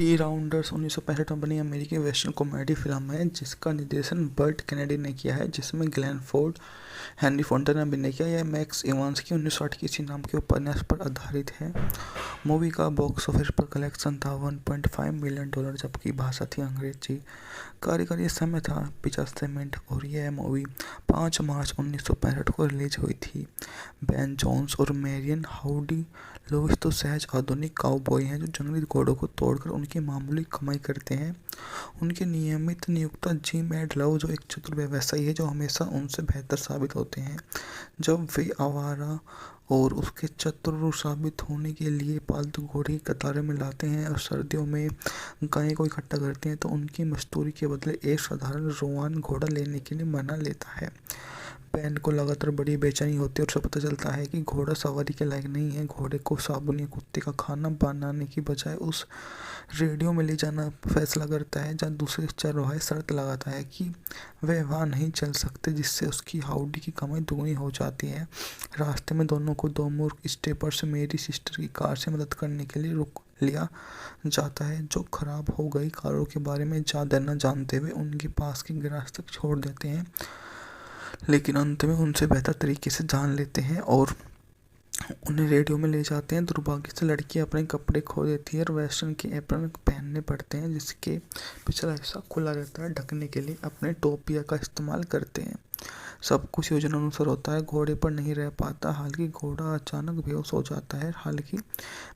दी rounders 1965 में बनी अमेरिकी वेस्टर्न कॉमेडी फिल्म है जिसका निर्देशन बर्ट केनेडी ने किया है, जिसमें ग्लेन फोर्ड, हेनरी फोंडा ने अभिनय किया। यह मैक्स इवांस की 1960 की इसी नाम के उपन्यास पर आधारित है। मूवी का बॉक्स ऑफिस पर कलेक्शन था $1.5 मिलियन, जबकि भाषा थी अंग्रेजी। कार्यकारी समय था 50 मिनट और यह मूवी 5 मार्च 1965 को रिलीज हुई थी। बेन जोन्स और मैरियन हाउडी लुइस तो सहज आधुनिक काउबॉय हैं जो जंगली घोड़ों को तोड़कर उनकी मामूली कमाई करते हैं। उनके नियमित नियोक्ता जिम एंड लव जो एक चतुर व्यवसायी है जो हमेशा उनसे बेहतर साबित होते हैं। जब वे आवारा और उसके चतुर साबित होने के लिए पालतू घोड़े की कतारें में लाते हैं और सर्दियों में गायों को इकट्ठा करते हैं तो उनकी मजदूरी के बदले एक साधारण रोआन घोड़ा लेने के लिए मना लेता है। बेन को लगातार बड़ी बेचैनी होती है और उसे पता चलता है कि घोड़ा सवारी के लायक नहीं है। घोड़े को साबुन या कुत्ते का खाना बनाने की बजाय उस रेडियो में ले जाना फैसला करता है जहाँ दूसरे चरवाहे शर्त लगाता है कि वे वहाँ नहीं चल सकते, जिससे उसकी हाउडी की कमाई दुगनी हो जाती है। रास्ते में दोनों को दो मूर्ख स्टेपर्स मेरी सिस्टर की कार से मदद करने के लिए रुक लिया जाता है, जो खराब हो गई कारों के बारे में ज़्यादा न जानते हुए उनके पास के गैराज तक छोड़ देते हैं, लेकिन अंत में उनसे बेहतर तरीके से जान लेते हैं और उन्हें रेडियो में ले जाते हैं। दुर्भाग्य से लड़की अपने कपड़े खो देती है और वेस्टर्न के एप्रन पहनने पड़ते हैं, जिसके पिछला हिस्सा खुला रहता है। ढकने के लिए अपने टोपिया का इस्तेमाल करते हैं। सब कुछ योजना अनुसार होता है। घोड़े पर नहीं रह पाता, हालांकि घोड़ा अचानक बेहोश हो जाता है। हालांकि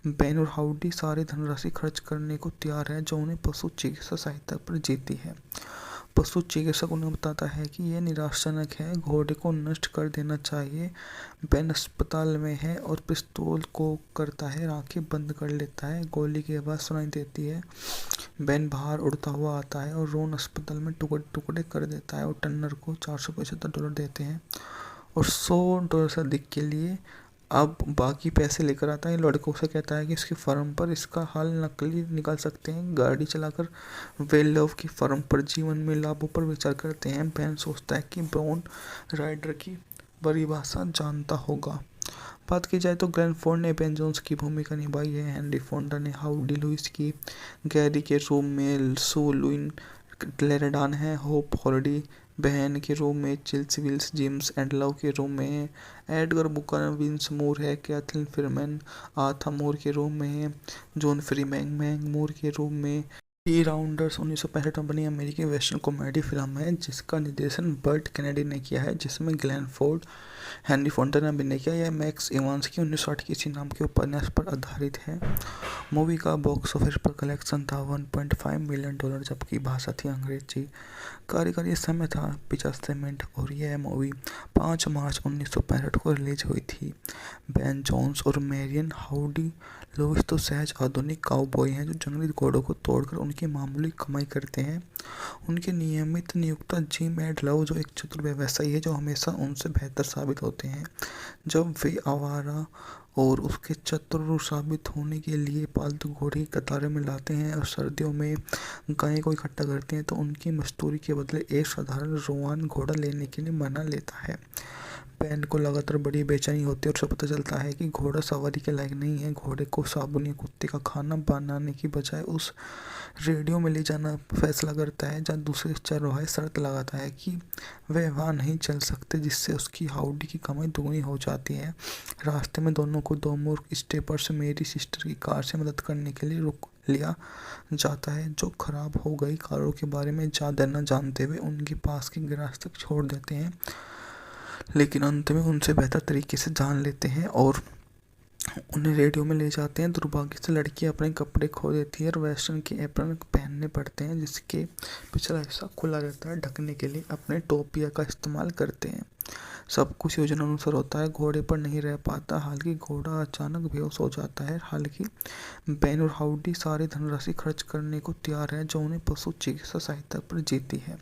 बेन और हाउडी सारी धनराशि खर्च करने को तैयार है जो उन्हें पशु चिकित्सा सहायता पर जीती है। पशु चिकित्सक उन्हें बताता है कि यह निराशाजनक है, घोड़े को नष्ट कर देना चाहिए। बेन अस्पताल में है और पिस्तौल को करता है, आंखें बंद कर लेता है। गोली की आवाज़ सुनाई देती है। बेन बाहर उड़ता हुआ आता है और रोन अस्पताल में टुकड़े टुकड़े कर देता है और टर्नर को $475 देते हैं और $100 से अधिक के लिए अब बाकी पैसे लेकर आता है। लड़कों से कहता है कि इसकी फर्म पर इसका हल नकली निकाल सकते हैं। गाड़ी चलाकर वे लव की फर्म पर जीवन में लाभों पर विचार करते हैं। बेन सोचता है कि ब्राउन राइडर की परिभाषा जानता होगा। बात की जाए तो ग्लेन फोर्ड ने बेन जोन्स की भूमिका निभाई है। हेनरी फोंडा ने हाउडी लुइस की, गैरी के रूप में सू लुइन क्लेरेडान है, होप हॉलिडे बहन के रूप में Chills Wills, Jims and Love के रूप में है, एडगर बुकर विंस मूर है, कैथलीन फिरमैन आथा मूर के रूप में है, जॉन फ्रीमैन मूर के रूप में। दी राउंडर्स 1965 में बनी अमेरिकी वेस्टर्न कॉमेडी फिल्म है जिसका निर्देशन बर्ट केनेडी ने किया है, जिसमें ग्लेन फोर्ड, हेनरी फोंडा ने अभिनय किया। यह मैक्स इवांस की 1960 की इसी नाम के उपन्यास पर आधारित है। मूवी का बॉक्स ऑफिस पर कलेक्शन था $1.5 मिलियन, जबकि भाषा थी अंग्रेजी। कार्यकारी समय था 50 मिनट और यह मूवी 5 मार्च 1965 को रिलीज हुई थी। बेन जोन्स और मैरियन हाउडी लुइस तो सहज आधुनिक काउबॉय हैं जो जंगली घोड़ों को तोड़कर उनकी मामूली कमाई करते हैं। उनके नियमित नियोक्ता जिम एंड लव जो एक चतुर व्यवसायी है जो हमेशा उनसे बेहतर साबित होते हैं। जब वे आवारा और उसके चतुर साबित होने के लिए पालतू घोड़े की कतारें में लाते हैं और सर्दियों में गायों को इकट्ठा करते हैं तो उनकी मजदूरी के बदले एक साधारण रोआन घोड़ा लेने के लिए मना लेता है। बेन को लगातार बड़ी बेचैनी होती है और उसे पता चलता है कि घोड़ा सवारी के लायक नहीं है। घोड़े को साबुन या कुत्ते का खाना बनाने की बजाय उस रेडियो में ले जाना फैसला करता है जहाँ दूसरे चरवाहे शर्त लगाता है कि वे वहाँ नहीं चल सकते, जिससे उसकी हाउडी की कमाई दुगनी हो जाती है। रास्ते में दोनों को दो मूर्ख स्टेपर्स मेरी सिस्टर की कार से मदद करने के लिए रुक लिया जाता है, जो खराब हो गई कारों के बारे में ज़्यादा न जानते हुए उनके पास के गैराज तक छोड़ देते हैं, लेकिन अंत में उनसे बेहतर तरीके से जान लेते हैं और उन्हें रेडियो में ले जाते हैं। दुर्भाग्य से लड़की अपने कपड़े खो देती है और वेस्टर्न के एप्रन पहनने पड़ते हैं, जिसके पिछला हिस्सा खुला रहता है। ढकने के लिए अपने टोपिया का इस्तेमाल करते हैं। सब कुछ योजना अनुसार होता है। घोड़े पर नहीं रह पाता, हालांकि घोड़ा अचानक बेहोश हो जाता है। हालांकि बेन और हाउडी सारी धनराशि खर्च करने को तैयार है जो उन्हें पशु चिकित्सा सहायता पर जीती है।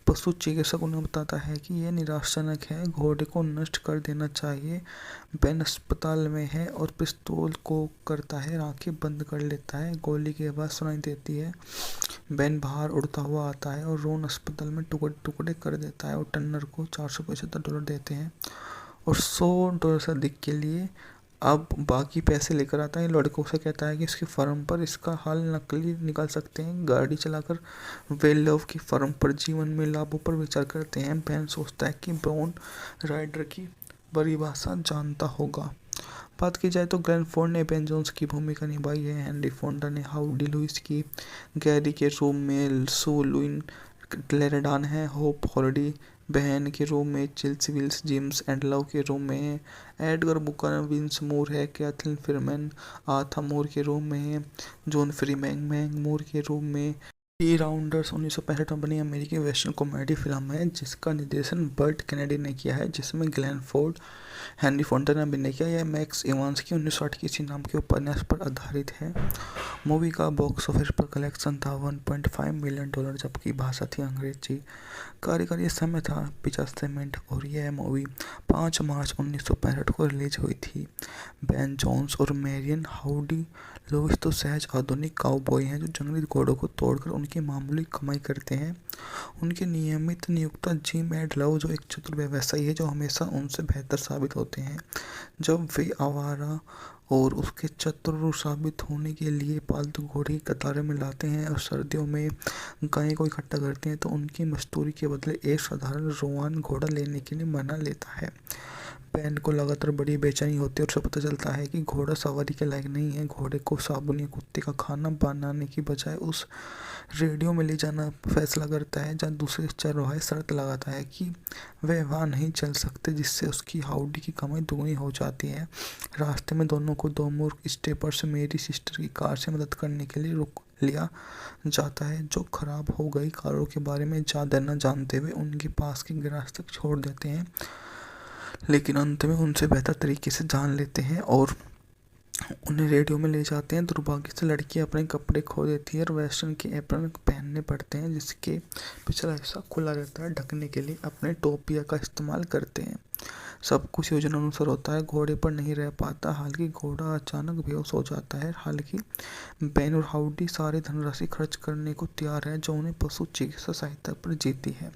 पशु चिकित्सक उन्हें बताता है कि यह निराशाजनक है, घोड़े को नष्ट कर देना चाहिए। बेन अस्पताल में है और पिस्तौल को करता है, आंखें बंद कर लेता है। गोली की आवाज़ सुनाई देती है। बेन बाहर उड़ता हुआ आता है और रोन अस्पताल में टुकड़े टुकड़े कर देता है और टर्नर को $475 देते हैं और $100 से अधिक के लिए अब बाकी पैसे लेकर आता है। लड़कों से कहता है कि इसके फर्म पर इसका हाल नकली निकाल सकते हैं। गाड़ी चलाकर वे लव की फर्म पर जीवन में लाभों पर विचार करते हैं। बेन सोचता है कि ब्राउन राइडर की परिभाषा जानता होगा। बात की जाए तो ग्लेन फोर्ड ने बेन जोन्स की भूमिका निभाई है। हेनरी फोंडा ने हाउडी लुइस की, गैरी के रूप में सू लुइन क्लेरेडॉन है, होप हॉलिडे बहन के रूप में Chills Wills, James and Love के रूप में है, एडगर बुकर विंस मूर है, कैथलीन फिरमैन आथा मूर के रूप में है, जॉन फ्रीमैन मैंग मूर के रूप में। टी राउंडर्स 1965 में बनी अमेरिकी वेस्टर्न कॉमेडी फिल्म है जिसका निर्देशन बर्ट कैनेडी ने किया है, जिसमें ग्लेन फोर्ड, हेनरी फोंडा ने अभिनय किया। यह मैक्स इवांस की 1960 की किसी नाम के उपन्यास पर आधारित है। मूवी का बॉक्स ऑफिस पर कलेक्शन था $1.5 मिलियन, जबकि भाषा थी अंग्रेजी। कार्यकारी समय था 50 मिनट और यह मूवी 5 मार्च 1965 को रिलीज हुई थी। बेन जोन्स और मैरियन हाउडी लुइस तो सहज आधुनिक काउबॉय हैं जो जंगली घोड़ों को तोड़कर उनकी मामूली कमाई करते हैं। उनके नियमित नियोक्ता जिम एंड लव जो एक चतुर व्यवसायी है जो हमेशा उनसे बेहतर साबित होते हैं। जब वे आवारा और उसके चतुर साबित होने के लिए पालतू घोड़े की कतारें में लाते हैं और सर्दियों में गायों को इकट्ठा करते हैं तो उनकी मजदूरी के बदले एक साधारण रोवान घोड़ा लेने के लिए मना लेता है। बेन को लगातार बड़ी बेचैनी होती है और उसे पता चलता है कि घोड़ा सवारी के लायक नहीं है। घोड़े को साबुन या कुत्ते का खाना बनाने की बजाय उस रेडियो में ले जाना फैसला करता है जहाँ दूसरे चरवाहे शर्त लगाता है कि वे वहाँ नहीं चल सकते, जिससे उसकी हाउडी की कमाई दोगुनी हो जाती है। रास्ते में दोनों को दो मूर्ख स्टेपर्स मेरी सिस्टर की कार से मदद करने के लिए रुक लिया जाता है, जो खराब हो गई कारों के बारे में ज़्यादा न जानते हुए उनके पास के गैराज तक छोड़ देते हैं, लेकिन अंत में उनसे बेहतर तरीके से जान लेते हैं और उन्हें रेडियो में ले जाते हैं। दुर्भाग्य से लड़की अपने कपड़े खो देती है और वेस्टर्न के एप्रन पहनने पड़ते हैं, जिसके पिछला हिस्सा खुला रहता है। ढकने के लिए अपने टोपिया का इस्तेमाल करते हैं। सब कुछ योजना अनुसार होता है। घोड़े पर नहीं रह पाता, हालांकि घोड़ा अचानक बेहोश हो जाता है। हालांकि बेन और हाउडी सारी धनराशि खर्च करने को तैयार है जो उन्हें पशु चिकित्सा सहायता पर जीती है।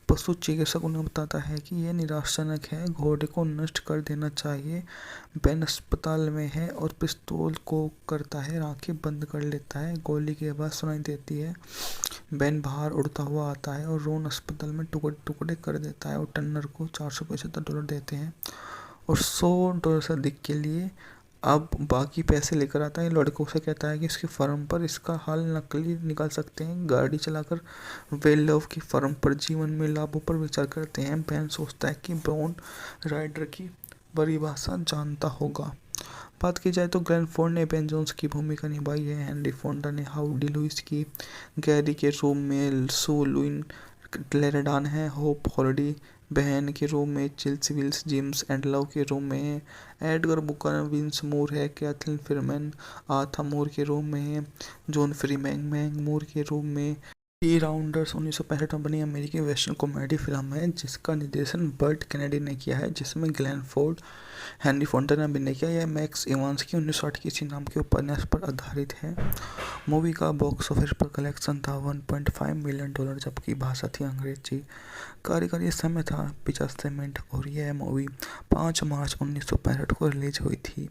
पशु चिकित्सक उन्हें बताता है कि यह निराशाजनक है, घोड़े को नष्ट कर देना चाहिए। बेन अस्पताल में है और पिस्तौल को करता है, आंखें बंद कर लेता है। गोली की आवाज़ सुनाई देती है। बेन बाहर उड़ता हुआ आता है और रोन अस्पताल में टुकड़े टुकड़े कर देता है और टर्नर को $475 देते हैं और $100 से अधिक के लिए अब बाकी पैसे लेकर आता है। लड़कों से कहता है कि इसकी फर्म पर इसका हाल नकली निकाल सकते हैं। गाड़ी चलाकर वे लव की फर्म पर जीवन में लाभों पर विचार करते हैं। बेन सोचता है कि ब्राउन राइडर की परिभाषा जानता होगा। बात की जाए तो ग्लेन फोर्ड ने बेन जोन्स की भूमिका निभाई है। हेनरी फोंडा ने हाउडी लुइस की, गैरी के रूप में सू लुइन क्लेरेडॉन है, होप हॉलिडे बहन के रूप में Chills Wills, James and Love के रूप में है, एडगर बुकर विंस मूर है, कैथलीन फिरमैन आथा मूर के रूप में है, जॉन फ्रीमैन मैंग मूर के रूप में। टी राउंडर्स 1965 में बनी अमेरिकी वेस्टर्न कॉमेडी फिल्म है जिसका निर्देशन बर्ट कैनेडी ने किया है, जिसमें ग्लेन फोर्ड, हेनरी फोंडा ने अभिनय किया। यह मैक्स इवांस की 1960 की किसी नाम के उपन्यास पर आधारित है। मूवी का बॉक्स ऑफिस पर कलेक्शन था $1.5 मिलियन, जबकि भाषा थी अंग्रेजी। कार्यकारी समय था 50 मिनट और यह मूवी 5 मार्च 1965 को रिलीज हुई थी।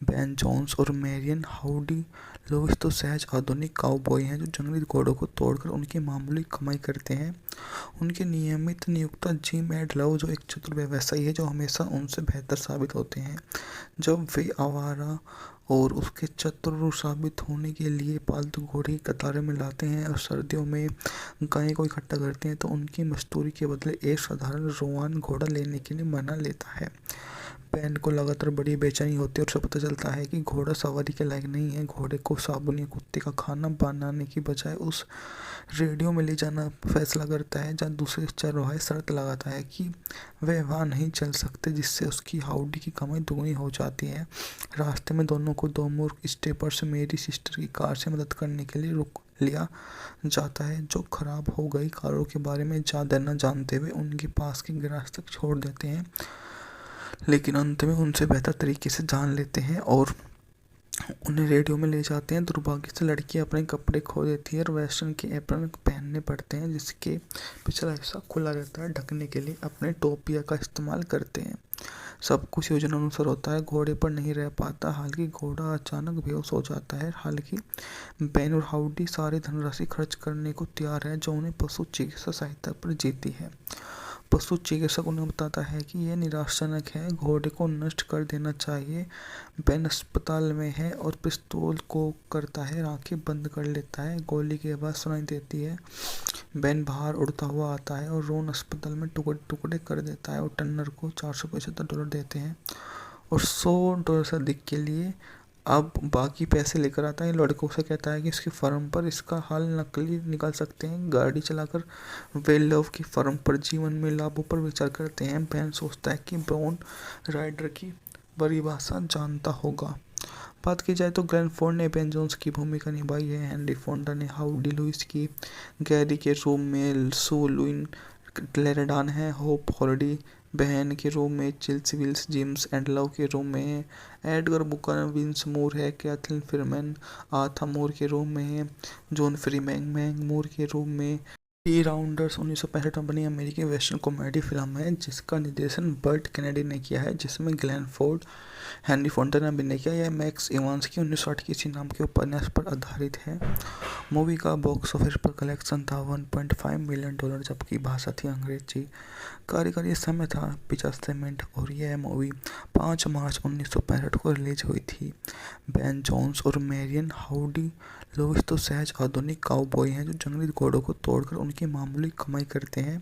बेन जोन्स और मैरियन हाउडी लुइस तो सहज आधुनिक काउबॉय हैं जो जंगली घोड़ों को तोड़कर उनकी मामूली कमाई करते हैं। उनके नियमित नियोक्ता जिम एंड लव जो एक चतुर व्यवसायी है जो हमेशा उनसे बेहतर साबित होते हैं। जब वे आवारा और उसके चतुर साबित होने के लिए पालतू घोड़े की कतारें में लाते हैं और सर्दियों में गायों को इकट्ठा करते हैं तो उनकी मजदूरी के बदले एक साधारण रोवान घोड़ा लेने के लिए मना लेता है। बेन को लगातार बड़ी बेचैनी होती है और उसे पता चलता है कि घोड़ा सवारी के लायक नहीं है। घोड़े को साबुन या कुत्ते का खाना बनाने की बजाय उस रेडियो में ले जाना फैसला करता है जहाँ दूसरे चरवाहे शर्त लगाता है कि वे वहाँ नहीं चल सकते, जिससे उसकी हाउडी की कमाई दोगुनी हो जाती है। रास्ते में दोनों को दो मूर्ख स्टेपर्स मेरी सिस्टर की कार से मदद करने के लिए रुक लिया जाता है, जो खराब हो गई कारों के बारे में ज़्यादा न जानते हुए उनके पास के गैराज तक छोड़ देते हैं, लेकिन अंत में उनसे बेहतर तरीके से जान लेते हैं और उन्हें रेडियो में ले जाते हैं। दुर्भाग्य से लड़की अपने कपड़े खो देती है और वेस्टर्न के एप्रन पहनने पड़ते हैं, जिसके पिछला हिस्सा खुला रहता है। ढकने के लिए अपने टोपिया का इस्तेमाल करते हैं। सब कुछ योजना अनुसार होता है, घोड़े पर नहीं रह पाता, हालांकि घोड़ा अचानक बेहोश हो जाता है। हालांकि बेन और हाउडी सारी धनराशि खर्च करने को तैयार है जो उन्हें पशु चिकित्सा सहायता पर जीती है। पशु चिकित्सक उन्हें बताता है कि यह निराशाजनक है, घोड़े को नष्ट कर देना चाहिए। बेन अस्पताल में है और पिस्तौल को करता है, आंखें बंद कर लेता है, गोली की आवाज़ सुनाई देती है। बेन बाहर उड़ता हुआ आता है और रोन अस्पताल में टुकड़े टुकड़े कर देता है और टर्नर को $475 देते हैं और $100 से अधिक के लिए अब बाकी पैसे लेकर आता है। लड़कों से कहता है कि इसकी फर्म पर इसका हाल नकली निकाल सकते हैं। गाड़ी चलाकर वे लव की फर्म पर जीवन में लाभों पर विचार करते हैं। बेन सोचता है कि ब्राउन राइडर की परिभाषा जानता होगा। बात की जाए तो ग्लेन फोर्ड ने बेन जोन्स की भूमिका निभाई है। हेनरी फोंडा ने हाउडी लुइस की, गैरी के रूप में सू लुइन क्लेरेडॉन है, होप हॉलिडे बहन के रूप में Chills Wills James and Love के रूप में है, एडगर बुकर विंस मूर है, कैथलीन फिरमैन आथा मूर के रूप में है, जॉन फ्रीमैन मैंग मूर के रूप में। टी राउंडर्स 1965 बनी अमेरिकी वेस्टर्न कॉमेडी फिल्म है जिसका निर्देशन बर्ट कैनेडी ने किया है, जिसमें ग्लेन फोर्ड, हेनरी फोंडा ने अभिनय किया। यह मैक्स इवांस की 1960 की इसी नाम के उपन्यास पर आधारित है। मूवी का बॉक्स ऑफिस पर कलेक्शन था $1.5 मिलियन, जबकि भाषा थी अंग्रेजी। कार्यकारी समय था 50 मिनट और यह मूवी 5 मार्च 1965 को रिलीज हुई थी। बेन जोन्स और मैरियन हाउडी लुइस तो सहज आधुनिक काउबॉय हैं जो जंगली घोड़ों को तोड़कर उनकी मामूली कमाई करते हैं।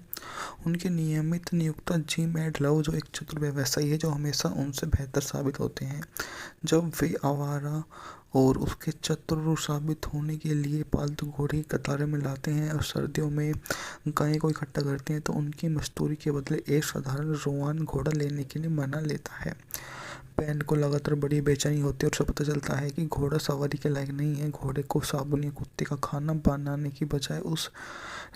उनके नियमित नियोक्ता जिम एंड लव जो एक चतुर व्यवसायी है जो हमेशा उनसे बेहतर साबित होते हैं। जब वे आवारा और उसके चतुर साबित होने के लिए पालतू घोड़े की कतारें में लाते हैं और सर्दियों में गायों को इकट्ठा करते हैं तो उनकी मजदूरी के बदले एक साधारण रोआन घोड़ा लेने के लिए मना लेता है। बेन को लगातार बड़ी बेचैनी होती है और उसे पता चलता है कि घोड़ा सवारी के लायक नहीं है। घोड़े को साबुन या कुत्ते का खाना बनाने की बजाय उस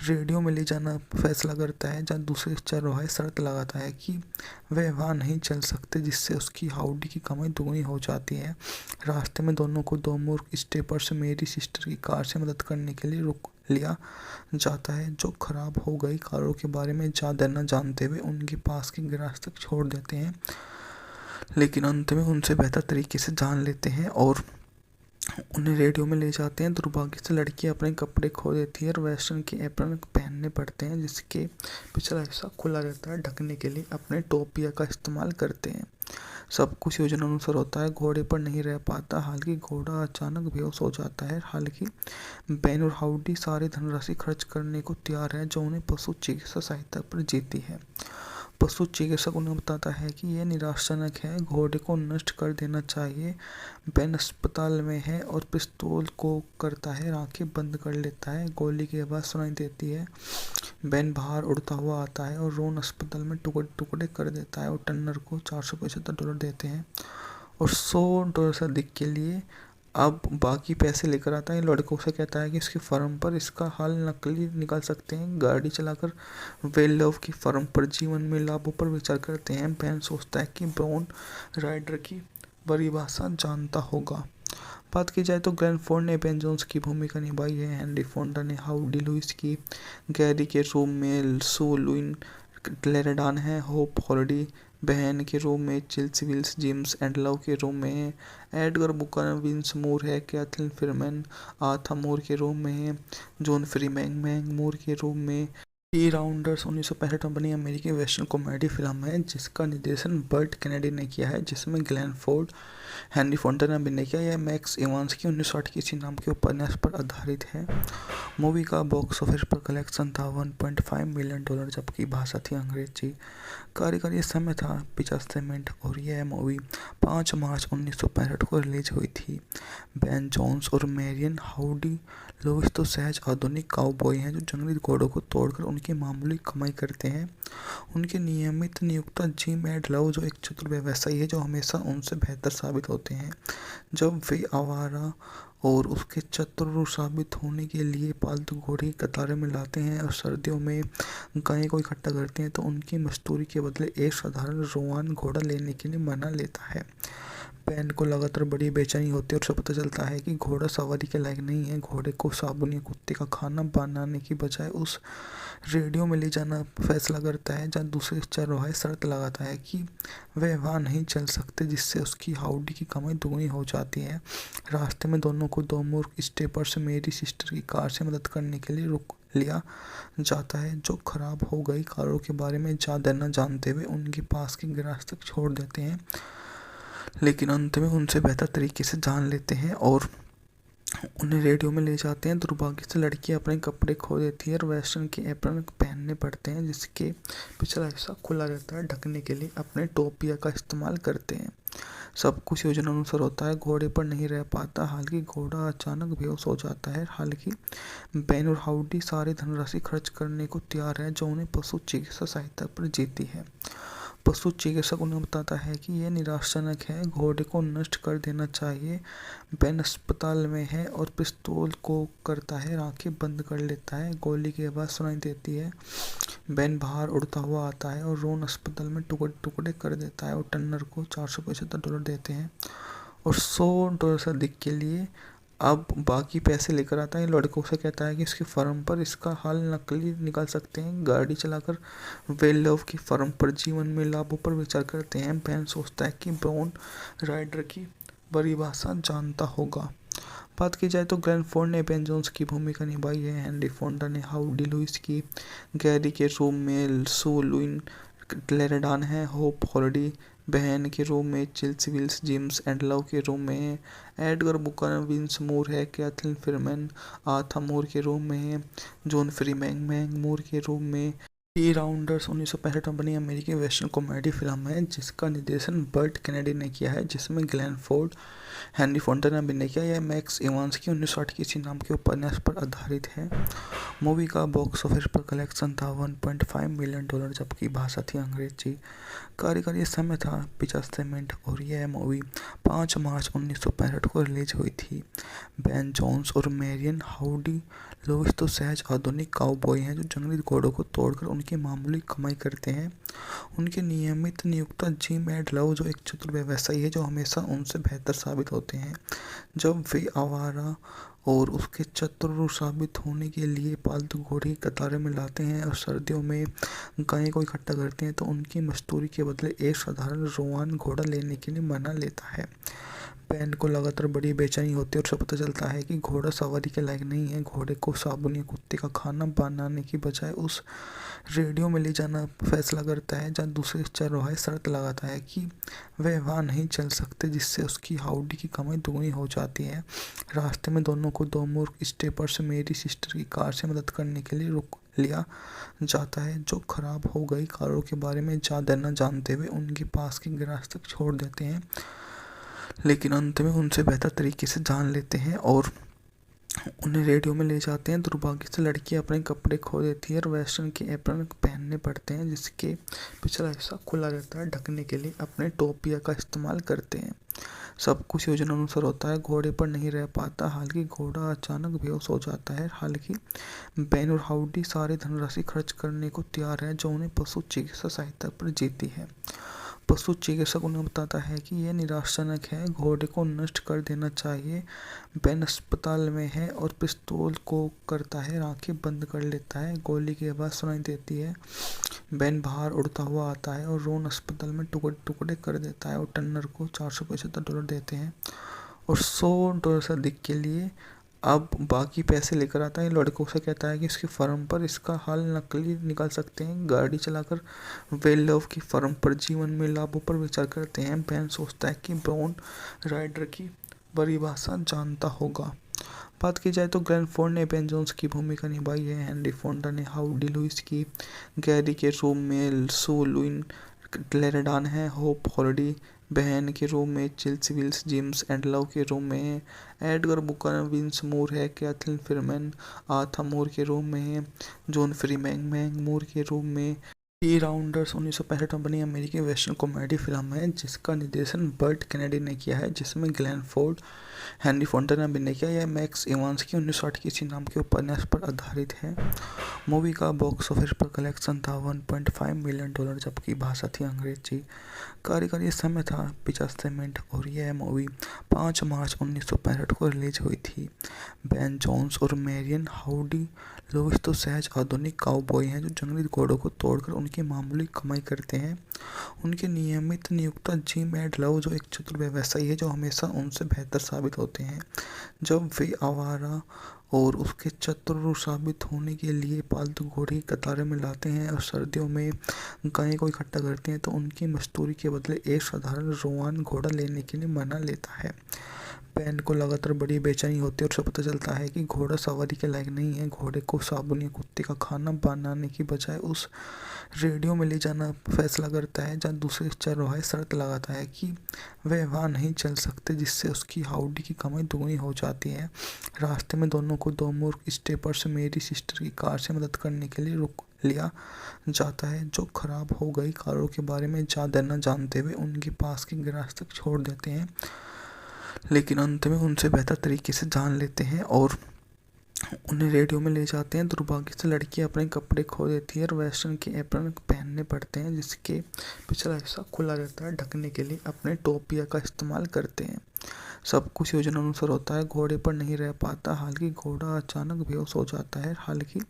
रेडियो में ले जाना फैसला करता है जहाँ दूसरे चरवाहे शर्त लगाता है कि वे वहाँ नहीं चल सकते, जिससे उसकी हाउडी की कमाई दुगनी हो जाती है। रास्ते में दोनों को दो मूर्ख स्टेपर्स मेरी सिस्टर की कार से मदद करने के लिए रोक लिया जाता है जो खराब हो गई कारों के बारे में ज़्यादा न जानते हुए उनके पास के गैराज तक छोड़ देते हैं, लेकिन अंत में उनसे बेहतर तरीके से जान लेते हैं और उन्हें रेडियो में ले जाते हैं। दुर्भाग्य से लड़की अपने कपड़े खो देती है और वेस्टर्न के एप्रन पहनने पड़ते हैं जिसके पिछला हिस्सा खुला रहता है। ढकने के लिए अपने टोपिया का इस्तेमाल करते हैं। सब कुछ योजना अनुसार होता है, घोड़े पर नहीं रह पाता, हालांकि घोड़ा अचानक बेहोश हो जाता है। हालांकि बेन और हाउडी सारी धनराशि खर्च करने को तैयार है जो उन्हें पशु चिकित्सा सहायता पर जीती है। पशु चिकित्सक उन्हें बताता है कि यह निराशाजनक है, घोड़े को नष्ट कर देना चाहिए। बेन अस्पताल में है और पिस्तौल को करता है, आंखें बंद कर लेता है, गोली की आवाज़ सुनाई देती है। बेन बाहर उड़ता हुआ आता है और रोन अस्पताल में टुकड़े टुकड़े कर देता है और टर्नर को $475 देते हैं और $100 से अधिक के लिए अब बाकी पैसे लेकर आता है। लड़कों से कहता है कि इसकी फर्म पर इसका हाल नकली निकाल सकते हैं। गाड़ी चलाकर वे लव की फर्म पर जीवन में लाभों पर विचार करते हैं। बेन सोचता है कि ब्राउन राइडर की परिभाषा जानता होगा। बात की जाए तो ग्लेन फोर्ड ने बेन जोन्स की भूमिका निभाई है। हेनरी फोंडा ने हाउडी लुइस की, गैरी के रूप में सू लुइन क्लेरेडॉन है, होप हॉलिडे बहन के रूप में Chills Wills James and Love के रूप में है, एडगर बुकर विंस मूर है, कैथलीन फिरमैन आथा मूर के रूप में है, जॉन फ्रीमैन मैंग मूर के रूप में। टी राउंडर्स 1965 बनी अमेरिकी वेस्टर्न कॉमेडी फिल्म है जिसका निर्देशन बर्ट कैनेडी ने किया है, जिसमें ग्लेन फोर्ड, हेनरी फोंडा ने अभिनय किया। यह मैक्स इवांस की 1960 की इसी नाम के उपन्यास पर आधारित है। मूवी का बॉक्स ऑफिस पर कलेक्शन था $1.5 मिलियन, जबकि भाषा थी अंग्रेजी। कार्यकारी समय था 50 मिनट और यह मूवी 5 मार्च 1965 को रिलीज हुई थी। बेन जोन्स और मैरियन हाउडी लुइस तो सहज आधुनिक काउबॉय हैं जो जंगली घोड़ों को तोड़कर उनकी मामूली कमाई करते हैं। उनके नियमित नियोक्ता जिम एंड लव जो एक चतुर व्यवसायी है जो हमेशा उनसे बेहतर साबित होते हैं। जब वे आवारा और उसके चतुर साबित होने के लिए पालतू घोड़े की कतारें में लाते हैं और सर्दियों में गायों को इकट्ठा करते हैं तो उनकी मजदूरी के बदले एक साधारण रोआन घोड़ा लेने के लिए मना लेता है। बैन को लगातार बड़ी बेचैनी होती है और उसे पता चलता है कि घोड़ा सवारी के लायक नहीं है। घोड़े को साबुन या कुत्ते का खाना बनाने की बजाय उस रेडियो में ले जाना फैसला करता है, जहाँ दूसरे चरवाहे शर्त लगाता है कि वे वहाँ नहीं चल सकते, जिससे उसकी हाउडी की कमाई दुगनी हो जाती है। रास्ते में दोनों को दो मूर्ख स्टेपर्स मेरी सिस्टर की कार से मदद करने के लिए रुक लिया जाता है, जो खराब हो गई कारों के बारे में ज़्यादा न जानते हुए उनके पास के गैराज तक छोड़ देते हैं, लेकिन अंत में उनसे बेहतर तरीके से जान लेते हैं और उन्हें रेडियो में ले जाते हैं। दुर्भाग्य से लड़की अपने कपड़े खो देती है और वेस्टर्न के एप्रन पहनने पड़ते हैं, जिसके पिछला हिस्सा खुला रहता है। ढकने के लिए अपने टोपिया का इस्तेमाल करते हैं। सब कुछ योजना अनुसार होता है। घोड़े पर नहीं रह पाता, हालांकि घोड़ा अचानक बेहोश हो जाता है। हालांकि बैन और हाउडी सारी धनराशि खर्च करने को तैयार है जो उन्हें पशु चिकित्सा सहायता पर जीती है। पशु चिकित्सक उन्हें बताता है कि यह निराशाजनक है, घोड़े को नष्ट कर देना चाहिए। बैन अस्पताल में है और पिस्तौल को करता है, आंखें बंद कर लेता है। गोली की आवाज़ सुनाई देती है। बैन बाहर उड़ता हुआ आता है और रोन अस्पताल में टुकड़े टुकड़े कर देता है और टर्नर को $475 देते हैं और $100 से अधिक के लिए अब बाकी पैसे लेकर आता है। लड़कों से कहता है कि उसकी फर्म पर इसका हल नकली निकाल सकते हैं। गाड़ी चलाकर वे लव की फर्म पर जीवन में लाभों पर विचार करते हैं। बैन सोचता है कि ब्राउन राइडर की परिभाषा जानता होगा। बात की जाए तो ग्लेन फोर्ड ने बेन जोन्स की भूमिका निभाई है। हेनरी फोंडा ने हाउडी लुइस की, गैरी के रूम में सू लुइन क्लेरेडान है, होप हॉलिडे बहन के रूम में Chilsey Wills, James and Love के रूम में है, एडगर बुकर विंस मूर है, कैथलीन फिरमैन आथा मूर के रूम में है, जॉन फ्रीमैन मैंग मूर के रूम में। टी राउंडर्स 1965 में बनी अमेरिकी वेस्टर्न कॉमेडी फिल्म है जिसका निर्देशन बर्ट कैनेडी ने किया है, जिसमें ग्लेन फोर्ड, हेनरी फोंडा ने अभिनय किया। यह मैक्स इवांस की 1960 की इसी नाम के उपन्यास पर आधारित है। मूवी का बॉक्स ऑफिस पर कलेक्शन था $1.5 मिलियन, जबकि भाषा थी अंग्रेजी। कार्यकारी समय था 50 मिनट और यह मूवी 5 मार्च 1965 को रिलीज हुई थी। बैन जोन्स और मैरियन हाउडी लुइस तो सहज आधुनिक काउबॉय हैं जो जंगली घोड़ों को तोड़कर उनकी मामूली कमाई करते हैं। उनके नियमित नियोक्ता जिम एंड लव जो एक चतुर व्यवसायी है जो हमेशा उनसे बेहतर साबित होते हैं। जब वे आवारा और उसके चतुर साबित होने के लिए पालतू घोड़े की कतारें में लाते हैं और सर्दियों में गायों को इकट्ठा करते हैं तो उनकी मजदूरी के बदले एक साधारण रोवान घोड़ा लेने के लिए मना लेता है। बैन को लगातार बड़ी बेचैनी होती है और उसे पता चलता है कि घोड़ा सवारी के लायक नहीं है। घोड़े को साबुन या कुत्ते का खाना बनाने की बजाय उस रेडियो में ले जाना फैसला करता है, जहाँ दूसरे चरवाहे शर्त लगाता है कि वे वहाँ नहीं चल सकते, जिससे उसकी हाउडी की कमाई दुगनी हो जाती है। रास्ते में दोनों को दो मूर्ख स्टेपर्स मेरी सिस्टर की कार से मदद करने के लिए रुक लिया जाता है, जो खराब हो गई कारों के बारे में ज़्यादा न जानते हुए उनके पास के गैराज तक छोड़ देते हैं, लेकिन अंत में उनसे बेहतर तरीके से जान लेते हैं और उन्हें रेडियो में ले जाते हैं। दुर्भाग्य से लड़की अपने कपड़े खो देती है और वेस्टर्न के एप्रन पहनने पड़ते हैं, जिसके पिछला हिस्सा खुला रहता है। ढकने के लिए अपने टोपिया का इस्तेमाल करते हैं। सब कुछ योजना अनुसार होता है। घोड़े पर नहीं रह पाता, हालांकि घोड़ा अचानक बेहोश हो जाता है। हालांकि बैन और हाउडी सारी धनराशि खर्च करने को तैयार है जो उन्हें पशु चिकित्सा सहायता पर जीती है। पशु चिकित्सक उन्हें बताता है कि यह निराशाजनक है, घोड़े को नष्ट कर देना चाहिए। बैन अस्पताल में है और पिस्तौल को करता है, आंखें बंद कर लेता है। गोली की आवाज़ सुनाई देती है। बैन बाहर उड़ता हुआ आता है और रोन अस्पताल में टुकड़े टुकड़े कर देता है और टर्नर को $475 देते हैं और $100 से अधिक के लिए अब बाकी पैसे लेकर आता है। लड़कों से कहता है कि उसकी फर्म पर इसका हल नकली निकाल सकते हैं। गाड़ी चलाकर वे लव की फर्म पर जीवन में लाभों पर विचार करते हैं। बैन सोचता है कि ब्राउन राइडर की परिभाषा जानता होगा। बात की जाए तो ग्लेन फोर्ड ने बेन जोन्स की भूमिका निभाई है। हेनरी फोंडा ने हाउडी लुइस की, गैरी के रूम में सू लुइन क्लेरेडान है, होप हॉलिडे बहन के रूम में Chilsey Wills, James and Love के रूम में है, एडगर बुकर विंस मूर है, कैथलीन फिरमैन आथा मूर के रूम में है, जॉन फ्रीमैन मैंग मूर के रूम में दी राउंडर्स 1965 में बनी अमेरिकी वेस्टर्न कॉमेडी फिल्म है जिसका निर्देशन बर्ट केनेडी ने किया है, जिसमें ग्लेन फोर्ड, हेनरी फोंटा ने अभिनय किया। यह मैक्स इवांस की 1960 की इसी नाम के उपन्यास पर आधारित है। मूवी का बॉक्स ऑफिस पर कलेक्शन था $1.5 मिलियन, जबकि भाषा थी अंग्रेजी। कार्यकारी समय था 50 मिनट और यह मूवी 5 मार्च 1965 को रिलीज हुई थी। बेन जोन्स और मैरियन हाउडी लुइस तो सहज आधुनिक काउबॉय हैं जो जंगली घोड़ों को तोड़कर उनकी मामूली कमाई करते हैं। उनके नियमित नियुक्ता जिम एड लव, जो एक चतुर व्यवसायी है जो हमेशा उनसे बेहतर साबित होते हैं। जब वे आवारा और उसके चतुर साबित होने के लिए पालतू घोड़े की कतारें में लाते हैं और सर्दियों में गाय को इकट्ठा करते हैं तो उनकी मजदूरी के बदले एक साधारण रोआन घोड़ा लेने के लिए मना लेता है। बेन को लगातार बड़ी बेचैनी होती है और उसे पता चलता है कि घोड़ा सवारी के लायक नहीं है। घोड़े को साबुन या कुत्ते का खाना बनाने की बजाय उस रेडियो में ले जाना फैसला करता है जहाँ दूसरे चरवाहे शर्त लगाता है कि वे वहाँ नहीं चल सकते, जिससे उसकी हाउडी की कमाई दुगनी हो जाती है। रास्ते में दोनों को दो मूर्ख स्टेपर्स मेरी सिस्टर की कार से मदद करने के लिए रुक लिया जाता है, जो खराब हो गई कारों के बारे में ज़्यादा न जानते हुए उनके पास की गैराज तक छोड़ देते हैं, लेकिन अंत में उनसे बेहतर तरीके से जान लेते हैं और उन्हें रेडियो में ले जाते हैं। दुर्भाग्य से लड़की अपने कपड़े खो देती है और वेस्टर्न के एप्रन पहनने पड़ते हैं, जिसके पिछला हिस्सा खुला रहता है। ढकने के लिए अपने टोपिया का इस्तेमाल करते हैं। सब कुछ योजना अनुसार होता है। घोड़े पर नहीं रह पाता, हालांकि घोड़ा अचानक बेहोश हो जाता है। हालांकि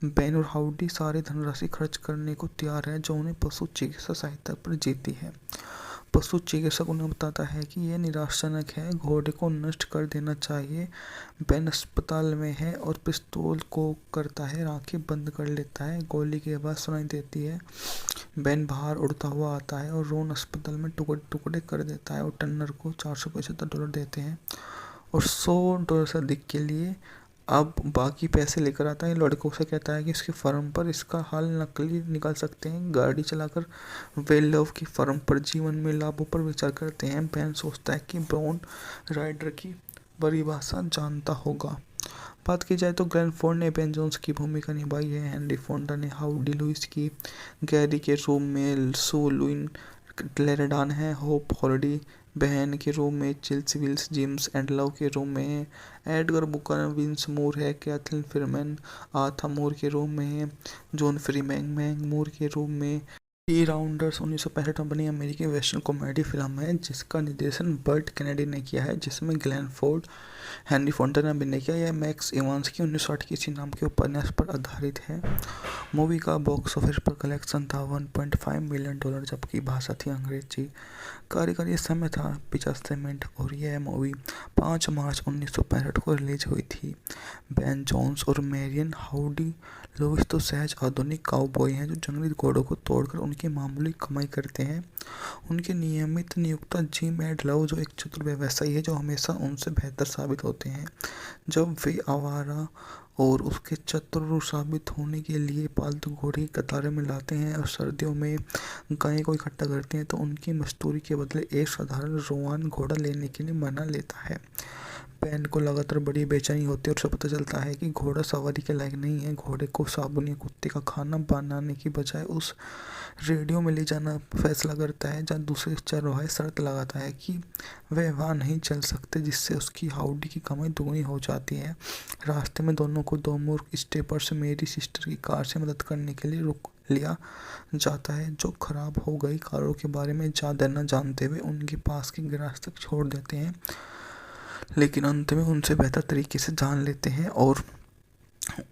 बेन और हाउडी सारी धनराशि खर्च करने को तैयार है जो उन्हें पशु चिकित्सा सहायता पर जीती है। पशु चिकित्सक उन्हें बताता है कि यह निराशाजनक है, घोड़े को नष्ट कर देना चाहिए। बेन अस्पताल में है और पिस्तौल को करता है, आंखें बंद कर लेता है। गोली की आवाज़ सुनाई देती है। बेन बाहर उड़ता हुआ आता है और रोन अस्पताल में टुकड़े टुकड़े कर देता है और टर्नर को $475 देते हैं और $100 से अधिक के लिए अब बाकी पैसे लेकर आता है। लड़कों से कहता है कि उसकी फर्म पर इसका हल नकली निकाल सकते हैं। गाड़ी चलाकर वे लव की फर्म पर जीवन में लाभों पर विचार करते हैं। बेन सोचता है कि ब्राउन राइडर की परिभाषा जानता होगा। बात की जाए तो ग्लेन फोर्ड ने बेन जोन्स की भूमिका निभाई है। हेनरी फोंडा ने हाउडी लुइस की, गैरी के रूप में सू लुइन क्लेरेडान है, होप हॉलिडे बहन के रूप में Chills Wills, Jims and Love के रूप में है, एडगर बुकर विंस मूर है, कैथलीन फिरमैन आथा मूर के रूप में है, जॉन फ्रीमैन मैंग मूर के रूप में। दी राउंडर्स 1965 में बनी अमेरिकी वेस्टर्न कॉमेडी फिल्म है जिसका निर्देशन बर्ट केनेडी ने किया है, जिसमें ग्लेन फोर्ड, हेनरी फोंटा ने अभिनय किया। यह मैक्स इवांस की 1960 की इसी नाम के उपन्यास पर आधारित है। मूवी का बॉक्स ऑफिस पर कलेक्शन था $1.5 मिलियन, जबकि भाषा थी अंग्रेजी। कार्यकारी समय था 50 मिनट और यह मूवी 5 मार्च 1965 को रिलीज हुई थी। बेन जोन्स और मैरियन हाउडी लुइस तो सहज आधुनिक काउबॉय हैं जो जंगली घोड़ों को तोड़कर उनकी मामूली कमाई करते हैं। उनके नियमित नियुक्ता जिम एड लव, जो एक चतुर व्यवसायी है जो हमेशा उनसे बेहतर साबित होते हैं। जब वे आवारा और उसके चतुर साबित होने के लिए पालतू घोड़े की कतारें में लाते हैं और सर्दियों में गाय को इकट्ठा करते हैं तो उनकी मजदूरी के बदले एक साधारण रोआन घोड़ा लेने के लिए मना लेता है। बेन को लगातार बड़ी बेचैनी होती है और उसे पता चलता है कि घोड़ा सवारी के लायक नहीं है। घोड़े को साबुन या कुत्ते का खाना बनाने की बजाय उस रेडियो में ले जाना फैसला करता है जहाँ दूसरे चरवाहे शर्त लगाता है कि वे वहाँ नहीं चल सकते, जिससे उसकी हाउडी की कमाई दुगनी हो जाती है। रास्ते में दोनों को दो मूर्ख स्टेपर्स मेरी सिस्टर की कार से मदद करने के लिए रुक लिया जाता है, जो खराब हो गई कारों के बारे में ज़्यादा न जानते हुए उनके पास की गैराज तक छोड़ देते हैं, लेकिन अंत में उनसे बेहतर तरीके से जान लेते हैं और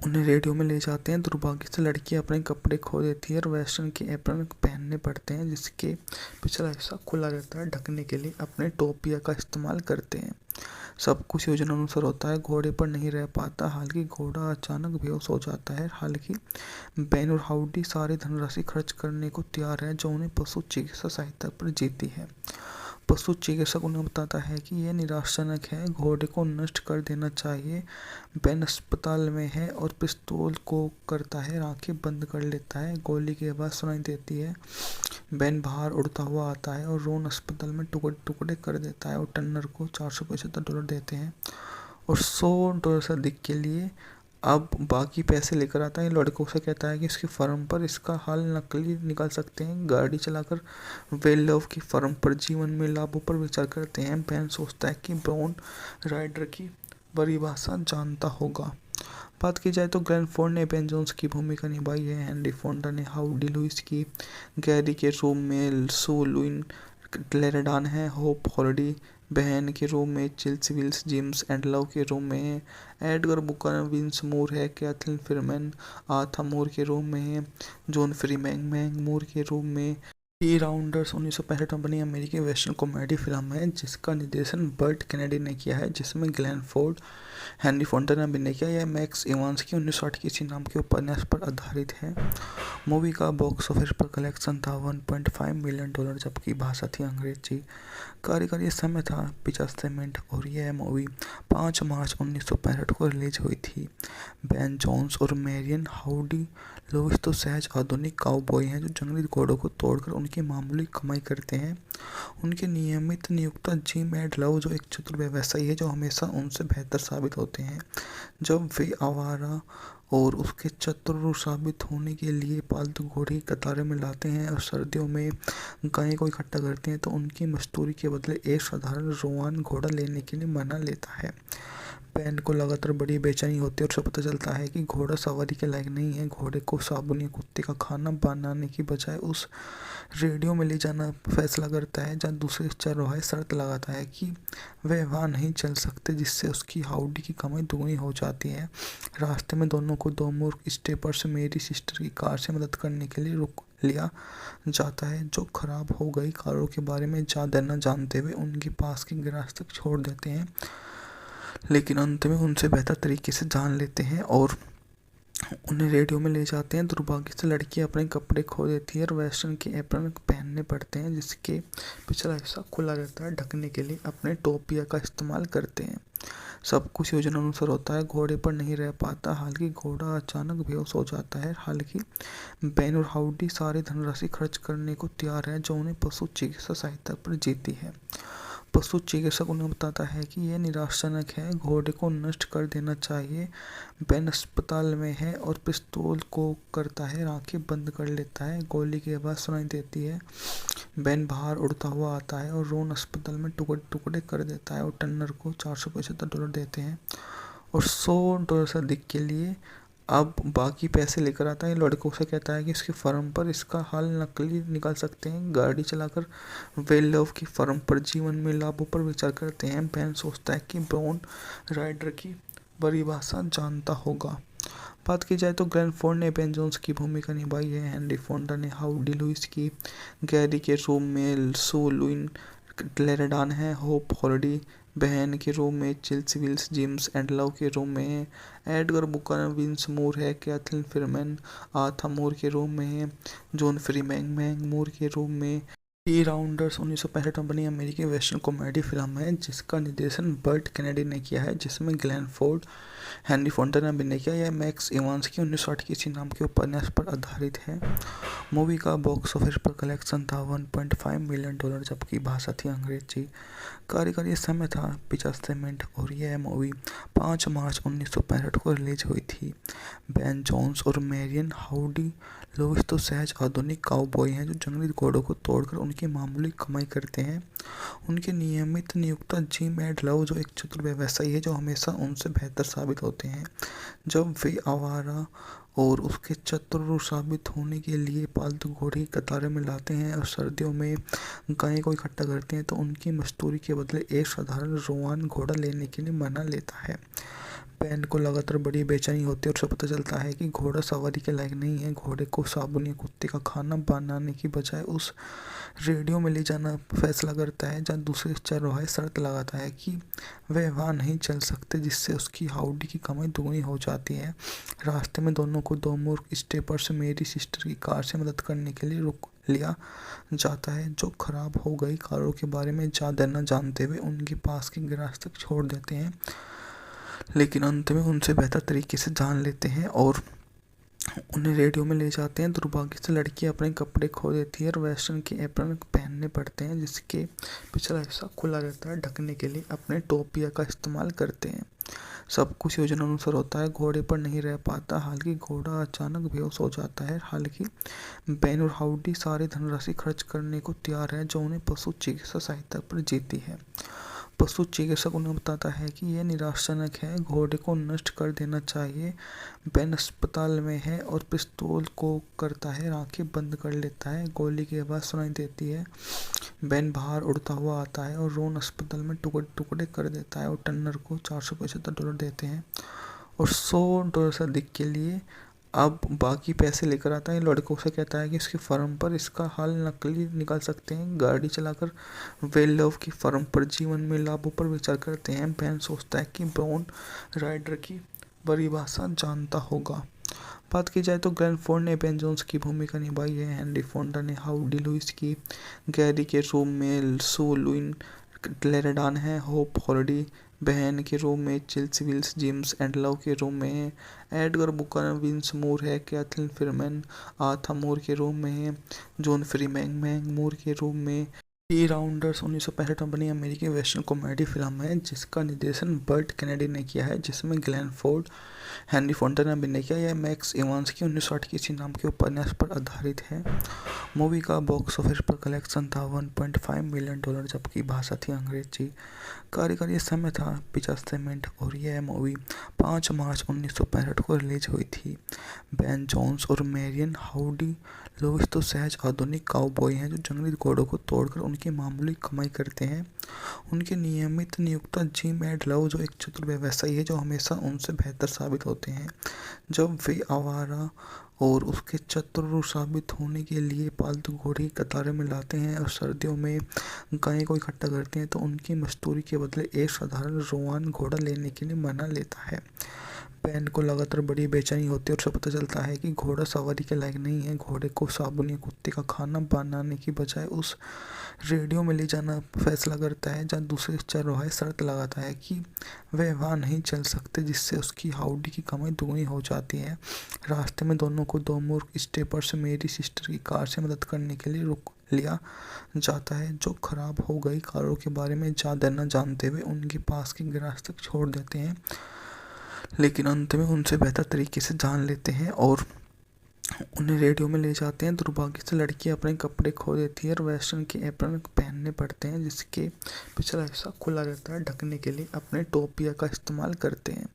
उन्हें रेडियो में ले जाते हैं। दुर्भाग्य से लड़की अपने कपड़े खो देती है और वेस्टर्न के एप्रन पहनने पड़ते हैं, जिसके पिछला हिस्सा खुला रहता है। ढकने के लिए अपने टोपिया का इस्तेमाल करते हैं। सब कुछ योजना अनुसार होता है। घोड़े पर नहीं रह पाता, हालांकि घोड़ा अचानक बेहोश हो जाता है। हालांकि बेन और हाउडी सारी धनराशि खर्च करने को तैयार है जो उन्हें पशु चिकित्सा सहायता पर जीती है। पशु चिकित्सक उन्हें बताता है कि यह निराशाजनक है, घोड़े को नष्ट कर देना चाहिए। बेन अस्पताल में है और पिस्तौल को करता है, आंखें बंद कर लेता है। गोली की आवाज़ सुनाई देती है। बेन बाहर उड़ता हुआ आता है और रोन अस्पताल में टुकड़े टुकड़े कर देता है और टर्नर को $475 देते हैं और $100 से अधिक के लिए अब बाकी पैसे लेकर आता है। लड़कों से कहता है कि उसकी फर्म पर इसका हाल नकली निकाल सकते हैं। गाड़ी चलाकर वे लव की फर्म पर जीवन में लाभों पर विचार करते हैं। बेन सोचता है कि ब्राउन राइडर की परिभाषा जानता होगा। बात की जाए तो ग्लेन फोर्ड ने बेन जोन्स की भूमिका निभाई है। हेनरी फोंडा ने हाउडी लुइस की, गैरी के रूप में सू लुइन क्लेरेडॉन है, होप हॉलिडे बहन के रूप में Chills Wills Jims and Love के रूप में है, एडगर बुकर विंस मूर है, कैथलीन फिरमैन आथा मूर के रूप में है, जॉन फ्रीमैन मैंग मूर के रूप में। टी राउंडर्स 1965 में बनी अमेरिकी वेस्टर्न कॉमेडी फिल्म है जिसका निर्देशन बर्ट कैनेडी ने किया है, जिसमें ग्लेन फोर्ड, हेनरी फोंडा ने अभिनय किया। यह मैक्स इवांस की 1960 की इसी नाम के उपन्यास पर आधारित है। मूवी का बॉक्स ऑफिस पर कलेक्शन था $1.5 मिलियन, जबकि भाषा थी अंग्रेजी। कार्यकारी समय था 50 मिनट और यह मूवी 5 मार्च 1965 को रिलीज हुई थी। बेन जोन्स और मैरियन हाउडी लुइस तो सहज आधुनिक काउबॉय हैं जो जंगली घोड़ों को तोड़कर उनकी मामूली कमाई करते हैं। उनके नियमित नियोक्ता जिम एंड लव जो एक चतुर व्यवसायी है जो हमेशा उनसे बेहतर साबित होते हैं। जब वे आवारा और उसके चतुर साबित होने के लिए पालतू घोड़े की कतारें में लाते हैं और सर्दियों में गाय को इकट्ठा करते हैं तो उनकी मजदूरी के बदले एक साधारण रोवान घोड़ा लेने के लिए मना लेता है। बेन को लगातार बड़ी बेचैनी होती है और उसे पता चलता है कि घोड़ा सवारी के लायक नहीं है। घोड़े को साबुन या कुत्ते का खाना बनाने की बजाय उस रेडियो में ले जाना फैसला करता है जहाँ दूसरे चरवाहे शर्त लगाता है कि वे वहाँ नहीं चल सकते, जिससे उसकी हाउडी की कमाई दुगनी हो जाती है। रास्ते में दोनों को दो मूर्ख स्टेपर्स मेरी सिस्टर की कार से मदद करने के लिए रुक लिया जाता है, जो खराब हो गई कारों के बारे में ज़्यादा न जानते हुए उनके पास की गैराज तक छोड़ देते हैं, लेकिन अंत में उनसे बेहतर तरीके से जान लेते हैं और उन्हें रेडियो में ले जाते हैं। दुर्भाग्य से लड़की अपने कपड़े खो देती है और वेस्टर्न के एप्रन पहनने पड़ते हैं, जिसके पिछला हिस्सा खुला रहता है। ढकने के लिए अपने टोपिया का इस्तेमाल करते हैं। सब कुछ योजना अनुसार होता है। घोड़े पर नहीं रह पाता, हालांकि घोड़ा अचानक बेहोश हो जाता है। हालांकि बेन और हाउडी सारी धनराशि खर्च करने को तैयार है जो उन्हें पशु चिकित्सा सहायता पर जीती है। पशु चिकित्सक उन्हें बताता है कि यह निराशाजनक है, घोड़े को नष्ट कर देना चाहिए। बेन अस्पताल में है और पिस्तौल को करता है, आंखें बंद कर लेता है। गोली की आवाज़ सुनाई देती है। बेन बाहर उड़ता हुआ आता है और रोन अस्पताल में टुकड़े टुकड़े कर देता है और टर्नर को $475 देते हैं और $100 से अधिक के लिए अब बाकी पैसे लेकर आता है। लड़कों से कहता है कि उसकी फर्म पर इसका हाल नकली निकाल सकते हैं। गाड़ी चलाकर वे लव की फर्म पर जीवन में लाभों पर विचार करते हैं। बेन सोचता है कि ब्राउन राइडर की परिभाषा जानता होगा। बात की जाए तो ग्लेन फोर्ड ने बेन जोन्स की भूमिका निभाई है। हेनरी फोंडा ने हाउडी लुइस की, गैरी के रूप में सू लुइन क्लेरेडॉन है, होप हॉलिडे बहन के रूप में Chills Wills Jims and Love के रूप में है, एडगर बुकर विंस मूर है, कैथलीन फिरमैन आथा मूर के रूप में है, जॉन फ्रीमैन मैंग मूर के रूप में। टी राउंडर्स 1965 में बनी अमेरिकी वेस्टर्न कॉमेडी फिल्म है जिसका निर्देशन बर्ट कैनेडी ने किया है, जिसमें ग्लेन फोर्ड, हेनरी फोंडा ने अभिनय किया। यह मैक्स इवांस की 1960 की इसी नाम के उपन्यास पर आधारित है। मूवी का बॉक्स ऑफिस पर कलेक्शन था $1.5 मिलियन, जबकि भाषा थी अंग्रेजी। कार्यकारी समय था 50 मिनट और यह मूवी 5 मार्च 1965 को रिलीज हुई थी। बेन जोन्स और मैरियन हाउडी लुइस तो सहज आधुनिक काउबॉय हैं जो जंगली घोड़ों को तोड़कर उनकी मामूली कमाई करते हैं। उनके नियमित नियोक्ता जिम एंड लव जो एक चतुर व्यवसायी है जो हमेशा उनसे बेहतर साबित होते हैं। जब वे आवारा और उसके चतुर साबित होने के लिए पालतू घोड़े की कतारें में लाते हैं और सर्दियों में गाय को इकट्ठा करते हैं तो उनकी मजदूरी के बदले एक साधारण रोवान घोड़ा लेने के लिए मना लेता है। बेन को लगातार बड़ी बेचैनी होती है और उसे पता चलता है कि घोड़ा सवारी के लायक नहीं है। घोड़े को साबुन या कुत्ते का खाना बनाने की बजाय उस रेडियो में ले जाना फैसला करता है जहाँ दूसरे चरवाहे शर्त लगाता है कि वे वहाँ नहीं चल सकते, जिससे उसकी हाउडी की कमाई दुगनी हो जाती है। रास्ते में दोनों को दो मूर्ख स्टेपर्स मेरी सिस्टर की कार से मदद करने के लिए रुक लिया जाता है, जो खराब हो गई कारों के बारे में ज़्यादा न जानते हुए उनके पास की गैराज तक छोड़ देते हैं, लेकिन अंत में उनसे बेहतर तरीके से जान लेते हैं और उन्हें रेडियो में ले जाते हैं। दुर्भाग्य से लड़की अपने कपड़े खो देती है और वेस्टर्न के एप्रन पहनने पड़ते हैं, जिसके पिछला हिस्सा खुला रहता है। ढकने के लिए अपने टोपिया का इस्तेमाल करते हैं। सब कुछ योजना अनुसार होता है, घोड़े पर नहीं रह पाता। हालांकि घोड़ा अचानक बेहोश हो जाता है। हालांकि बेन और हाउडी सारी धनराशि खर्च करने को तैयार है जो उन्हें पशु चिकित्सा सहायता पर जीती है। पशु चिकित्सक उन्हें बताता है कि यह निराशाजनक है, घोड़े को नष्ट कर देना चाहिए। बेन अस्पताल में है और पिस्तौल को करता है, आंखें बंद कर लेता है। गोली की आवाज़ सुनाई देती है। बेन बाहर उड़ता हुआ आता है और रोन अस्पताल में टुकड़े टुकड़े कर देता है और टर्नर को $475 देते हैं और $100 से अधिक के लिए अब बाकी पैसे लेकर आता है। लड़कों से कहता है कि उसकी फर्म पर इसका हाल नकली निकाल सकते हैं। गाड़ी चलाकर वे लव की फर्म पर जीवन में लाभों पर विचार करते हैं। बेन सोचता है कि ब्राउन राइडर की परिभाषा जानता होगा। बात की जाए तो ग्लेन फोर्ड ने बेन जोन्स की भूमिका निभाई है। हेनरी फोंडा ने हाउडी लुइस की, गैरी के रूप में सू लुइन क्लेरेडान है, होप हॉलिडे बहन के रूप में Chills Wills, James and Love के रूप में है, एडगर बुकर विंस मूर है, कैथलीन फिरमैन आथा मूर के रूप में है, जॉन फ्रीमैन मैंग मूर के रूप में। टी राउंडर्स 1965 में बनी अमेरिकी वेस्टर्न कॉमेडी फिल्म है जिसका निर्देशन बर्ट कैनेडी ने किया है, जिसमें ग्लेन फोर्ड, हेनरी फोंडा ने अभिनय किया। यह मैक्स इवांस की 1960 की इसी नाम के उपन्यास पर आधारित है। मूवी का बॉक्स ऑफिस पर कलेक्शन था $1.5 मिलियन, जबकि भाषा थी अंग्रेजी। कार्यकारी समय था 50 मिनट और यह मूवी 5 मार्च 1965 को रिलीज हुई थी। बेन जोन्स और मैरियन हाउडी लुइस तो सहज आधुनिक काउबॉय हैं जो जंगली घोड़ों को तोड़कर उनकी मामूली कमाई करते हैं। उनके नियमित नियुक्ता जिम एंड लव जो एक चतुर व्यवसायी है जो हमेशा उनसे बेहतर साबित होते हैं। जब वे आवारा और उसके चतुर साबित होने के लिए पालतू घोड़े की कतारें में लाते हैं और सर्दियों में गाय को इकट्ठा करते हैं तो उनकी मजदूरी के बदले एक साधारण रोवान घोड़ा लेने के लिए मना लेता है। बेन को लगातार बड़ी बेचैनी होती है और उसे पता चलता है कि घोड़ा सवारी के लायक नहीं है। घोड़े को साबुन या कुत्ते का खाना बनाने की बजाय उस रेडियो में ले जाना फैसला करता है जहाँ दूसरे चरवाहे शर्त लगाता है कि वे वहाँ नहीं चल सकते, जिससे उसकी हाउडी की कमाई दुगनी हो जाती है। रास्ते में दोनों को दो मूर्ख स्टेपर्स मेरी सिस्टर की कार से मदद करने के लिए रुक लिया जाता है जो खराब हो गई कारों के बारे में ज़्यादा न जानते हुए उनके पास की गैराज तक छोड़ देते हैं, लेकिन अंत में उनसे बेहतर तरीके से जान लेते हैं और उन्हें रेडियो में ले जाते हैं। दुर्भाग्य से लड़की अपने कपड़े खो देती है और वेस्टर्न के एप्रन पहनने पड़ते हैं जिसके पिछला हिस्सा खुला रहता है। ढकने के लिए अपने टोपिया का इस्तेमाल करते हैं।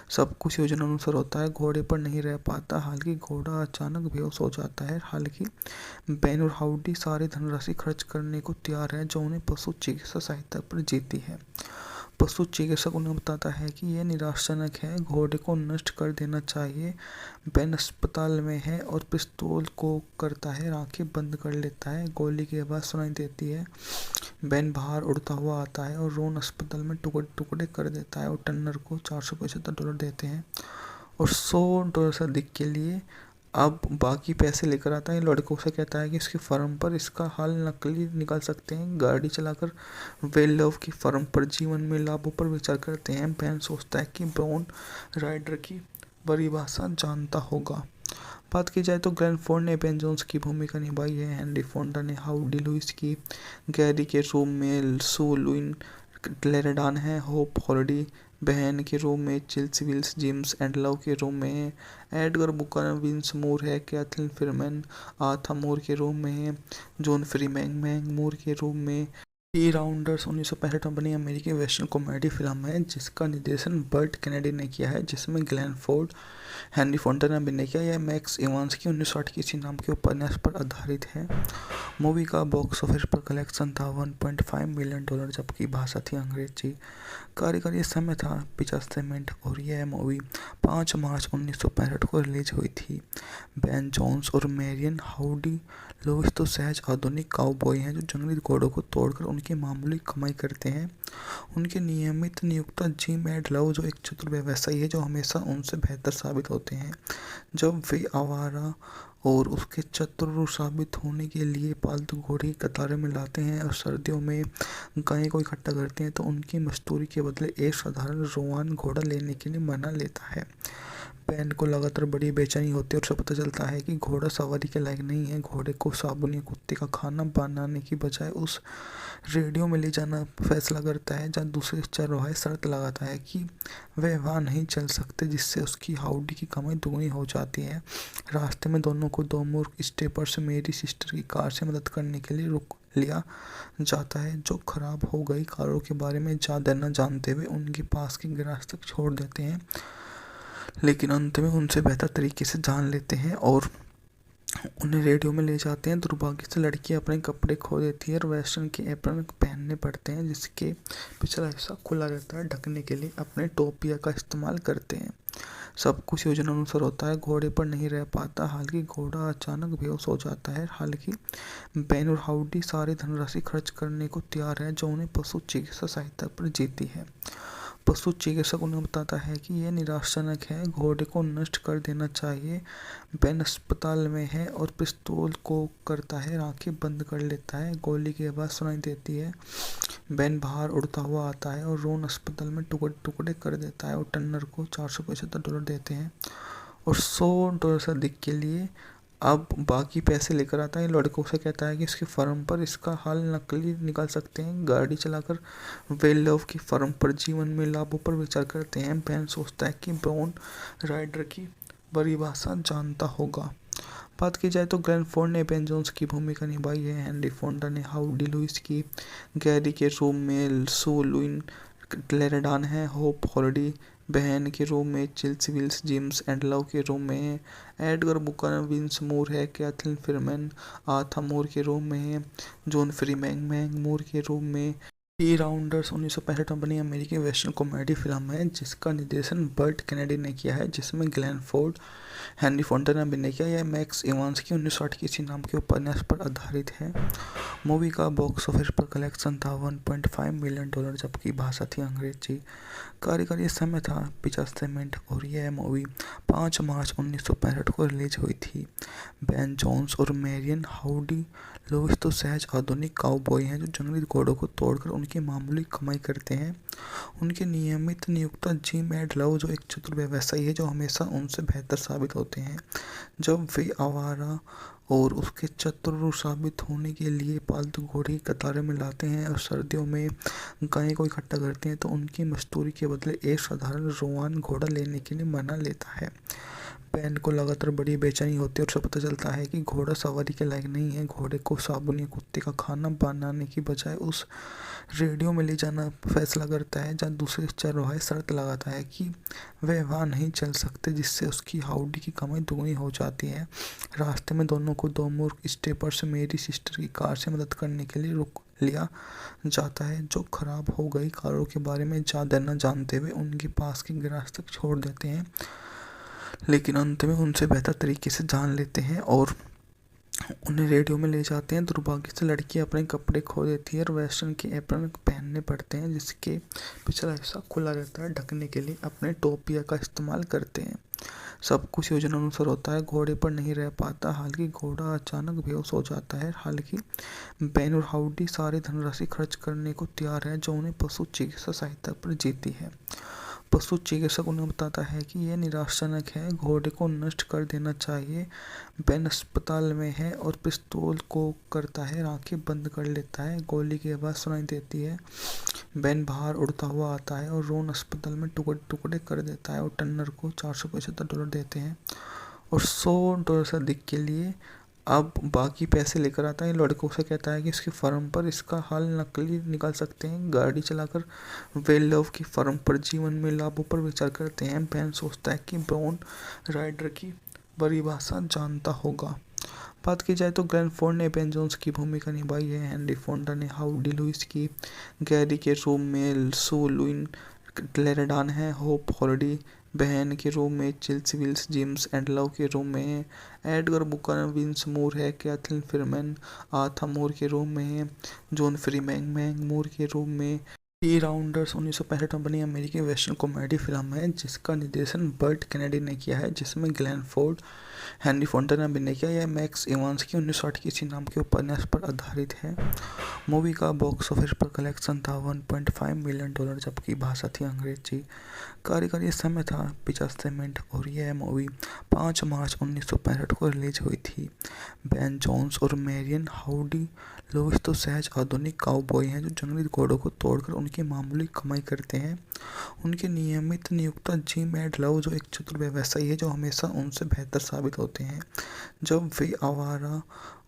सब कुछ योजना अनुसार होता है, घोड़े पर नहीं रह पाता। हालांकि घोड़ा अचानक बेहोश हो जाता है। हालांकि बेन और हाउडी सारी धनराशि खर्च करने को तैयार है जो उन्हें पशु चिकित्सा सहायता पर जीती है। पशु चिकित्सक उन्हें बताता है कि यह निराशाजनक है, घोड़े को नष्ट कर देना चाहिए। बेन अस्पताल में है और पिस्तौल को करता है, आंखें बंद कर लेता है। गोली की आवाज़ सुनाई देती है। बेन बाहर उड़ता हुआ आता है और रोन अस्पताल में टुकड़े टुकड़े कर देता है और टर्नर को $475 देते हैं और $100 से अधिक के लिए अब बाकी पैसे लेकर आता है। लड़कों से कहता है कि उसकी फर्म पर इसका हाल नकली निकाल सकते हैं। गाड़ी चलाकर वे लव की फर्म पर जीवन में लाभों पर विचार करते हैं। बेन सोचता है कि ब्राउन राइडर की परिभाषा जानता होगा। बात की जाए तो ग्लेन फोर्ड ने बेन जोन्स की भूमिका निभाई है। हेनरी फोंडा ने हाउडी लुइस की, गैरी के रूप में सू लुइन क्लेरेडान है, होप हॉलिडे बहन के रूप में Chills Wills, James and Love के रूप में है, एडगर बुकर विंस मूर है, कैथलीन फिरमैन आथा मूर के रूप में है, जॉन फ्रीमैन मैंग मूर के रूप में। टी राउंडर्स 1965 में बनी अमेरिकी वेस्टर्न कॉमेडी फिल्म है जिसका निर्देशन बर्ट कैनेडी ने किया है, जिसमें ग्लेन फोर्ड, हेनरी फोंडा ने अभिनय किया। यह मैक्स इवांस की 1960 की इसी नाम के उपन्यास पर आधारित है। मूवी का बॉक्स ऑफिस पर कलेक्शन था $1.5 मिलियन, जबकि भाषा थी अंग्रेजी। कार्यकारी समय था 50 मिनट और यह मूवी 5 मार्च 1965 को रिलीज हुई थी। बेन जोन्स और मैरियन हाउडी लुइस तो सहज आधुनिक काउबॉय हैं जो जंगली घोड़ों को तोड़कर उनकी मामूली कमाई करते हैं। उनके नियमित नियुक्ता जिम एंड लव जो एक चतुर व्यवसायी है जो हमेशा उनसे बेहतर साबित होते हैं। जब वे आवारा और उसके चतुर साबित होने के लिए पालतू घोड़े की कतारें में लाते हैं और सर्दियों में गाय को इकट्ठा करते हैं तो उनकी मजदूरी के बदले एक साधारण रोवान घोड़ा लेने के लिए मना लेता है। बैन को लगातार बड़ी बेचैनी होती है और उसे पता चलता है कि घोड़ा सवारी के लायक नहीं है। घोड़े को साबुन या कुत्ते का खाना बनाने की बजाय उस रेडियो में ले जाना फैसला करता है, जहाँ दूसरे चरवाहे शर्त लगाता है कि वे वहाँ नहीं चल सकते, जिससे उसकी हाउडी की कमाई दुगनी हो जाती है। रास्ते में दोनों को दो मूर्ख स्टेपर्स मेरी सिस्टर की कार से मदद करने के लिए रोक लिया जाता है, जो खराब हो गई कारों के बारे में ज़्यादा न जानते हुए उनके पास के गैराज तक छोड़ देते हैं, लेकिन अंत में उनसे बेहतर तरीके से जान लेते हैं और उन्हें रेडियो में ले जाते हैं। दुर्भाग्य से लड़की अपने कपड़े खो देती है और वेस्टर्न के एप्रन पहनने पड़ते हैं, जिसके पिछला हिस्सा खुला रहता है। ढकने के लिए अपने टोपिया का इस्तेमाल करते हैं। सब कुछ योजना अनुसार होता है। घोड़े पर नहीं रह पाता, हालांकि घोड़ा अचानक बेहोश हो जाता है। हालांकि बैन और हाउडी सारी धनराशि खर्च करने को तैयार है, जो उन्हें पशु चिकित्सा सहायता पर जीती है। पशु चिकित्सक उन्हें बताता है कि यह निराशाजनक है, घोड़े को नष्ट कर देना चाहिए। बैन अस्पताल में है और पिस्तौल को करता है, आंखें बंद कर लेता है। गोली की आवाज़ सुनाई देती है। बैन बाहर उड़ता हुआ आता है और रोन अस्पताल में टुकड़े टुकड़े कर देता है और टर्नर को $475 देते हैं और $100 से अधिक के लिए अब बाकी पैसे लेकर आता है। लड़कों से कहता है कि इसके फर्म पर इसका हाल नकली निकाल सकते हैं। गाड़ी चलाकर वे लव की फर्म पर जीवन में लाभों पर विचार करते हैं। बैन सोचता है कि ब्राउन राइडर की परिभाषा जानता होगा। बात की जाए तो ग्लेन फोर्ड ने बेन जोन्स की भूमिका निभाई है। हेनरी फोंडा ने हाउडी लुइस की, गैरी के रूम में सू लुइन क्लेरेडान है, होप हॉलिडे बहन के रूम में Chills Wills Jims and Love के रूम में है, एडगर बुकर विंस मूर है, कैथलीन फिरमैन आथा मूर के रूम में है, जॉन फ्रीमैंग मैंग मूर के रूम में। टी राउंडर्स 1965 में बनी अमेरिकी वेस्टर्न कॉमेडी फिल्म है, जिसका निर्देशन बर्ट कैनेडी ने किया है, जिसमें ग्लेन फोर्ड, हेनरी फोंडा ने अभिनय किया। यह मैक्स इवांस की 1960 की इसी नाम के उपन्यास पर आधारित है। मूवी का बॉक्स ऑफिस पर कलेक्शन था $1.5 मिलियन, जबकि भाषा थी अंग्रेजी। कार्यकारी समय था 50 मिनट और यह मूवी 5 मार्च 1965 को रिलीज हुई थी। बैन जोन्स और मैरियन हाउडी लुइस तो सहज आधुनिक काउबॉय हैं, जो जंगली घोड़ों को तोड़कर उनकी मामूली कमाई करते हैं। उनके नियमित नियोक्ता जिम एंड लव, जो एक चतुर व्यवसायी है, जो हमेशा उनसे बेहतर साबित होते हैं। जब वे आवारा और उसके चतुर साबित होने के लिए पालतू घोड़े की कतारें में लाते हैं और सर्दियों में गाय को इकट्ठा करते हैं, तो उनकी मजदूरी के बदले एक साधारण रोवान घोड़ा लेने के लिए मना लेता है। बैन को लगातार बड़ी बेचैनी होती है और उसे पता चलता है कि घोड़ा सवारी के लायक नहीं है। घोड़े को साबुन या कुत्ते का खाना बनाने की बजाय उस रेडियो में ले जाना फैसला करता है, जहाँ दूसरे चरवाहे शर्त लगाता है कि वे वहाँ नहीं चल सकते, जिससे उसकी हाउडी की कमाई दुगनी हो जाती है। रास्ते में दोनों को दो मूर्ख स्टेपर्स मेरी सिस्टर की कार से मदद करने के लिए रोक लिया जाता है, जो खराब हो गई कारों के बारे में ज़्यादा न जानते हुए उनके पास के गैराज तक छोड़ देते हैं, लेकिन अंत में उनसे बेहतर तरीके से जान लेते हैं और उन्हें रेडियो में ले जाते हैं। दुर्भाग्य से लड़की अपने कपड़े खो देती है और वेस्टर्न के एप्रन पहनने पड़ते हैं, जिसके पिछला हिस्सा खुला रहता है। ढकने के लिए अपने टोपिया का इस्तेमाल करते हैं। सब कुछ योजना अनुसार होता है। घोड़े पर नहीं रह पाता, हालांकि घोड़ा अचानक बेहोश हो जाता है। हालांकि बैन और हाउडी सारी धनराशि खर्च करने को तैयार है, जो उन्हें पशु चिकित्सा सहायता पर जीती है। पशु चिकित्सक उन्हें बताता है कि यह निराशाजनक है, घोड़े को नष्ट कर देना चाहिए। बैन अस्पताल में है और पिस्तौल को करता है, आंखें बंद कर लेता है। गोली की आवाज़ सुनाई देती है। बैन बाहर उड़ता हुआ आता है और रोन अस्पताल में टुकड़े टुकड़े कर देता है और टर्नर को $475 देते हैं और $100 से अधिक के लिए अब बाकी पैसे लेकर आता है। लड़कों से कहता है कि इसकी फर्म पर इसका हाल नकली निकाल सकते हैं। गाड़ी चलाकर वे लव की फर्म पर जीवन में लाभों पर विचार करते हैं। बैन सोचता है कि ब्राउन राइडर की परिभाषा जानता होगा। बात की जाए तो ग्लेन फोर्ड ने बेन जोन्स की भूमिका निभाई है। हेनरी फोंडा ने हाउडी लुइस की, गैरी के रूम में सू लुइन क्लेरेडान है, होप हॉलिडे बहन के रूम में Chills Wills Jims and Love के रूम में है, एडगर बुकर विंस मूर है, कैथलीन फिरमैन आथा मूर के रूम में है, जॉन फ्रीमैंग मैंग मूर के रूम में। दी राउंडर्स 1965 में बनी अमेरिकी वेस्टर्न कॉमेडी फिल्म है जिसका निर्देशन बर्ट केनेडी ने किया है, जिसमें ग्लेन फोर्ड, हेनरी फोंटा ने अभिनय किया। यह मैक्स इवांस की 1960 के इसी नाम के उपन्यास पर आधारित है। मूवी का बॉक्स ऑफिस पर कलेक्शन था $1.5 मिलियन, जबकि भाषा थी अंग्रेजी। कार्यकारी समय था 50 मिनट और यह मूवी 5 मार्च 1965 को रिलीज हुई थी। बेन जोन्स और मैरियन हाउडी लुइस तो सहज आधुनिक काउबॉय हैं जो जंगली घोड़ों को तोड़कर उनकी मामूली कमाई करते हैं। उनके नियमित नियोक्ता जिम एंड लव जो एक चतुर व्यवसायी है जो हमेशा उनसे बेहतर साबित होते हैं। जब वे आवारा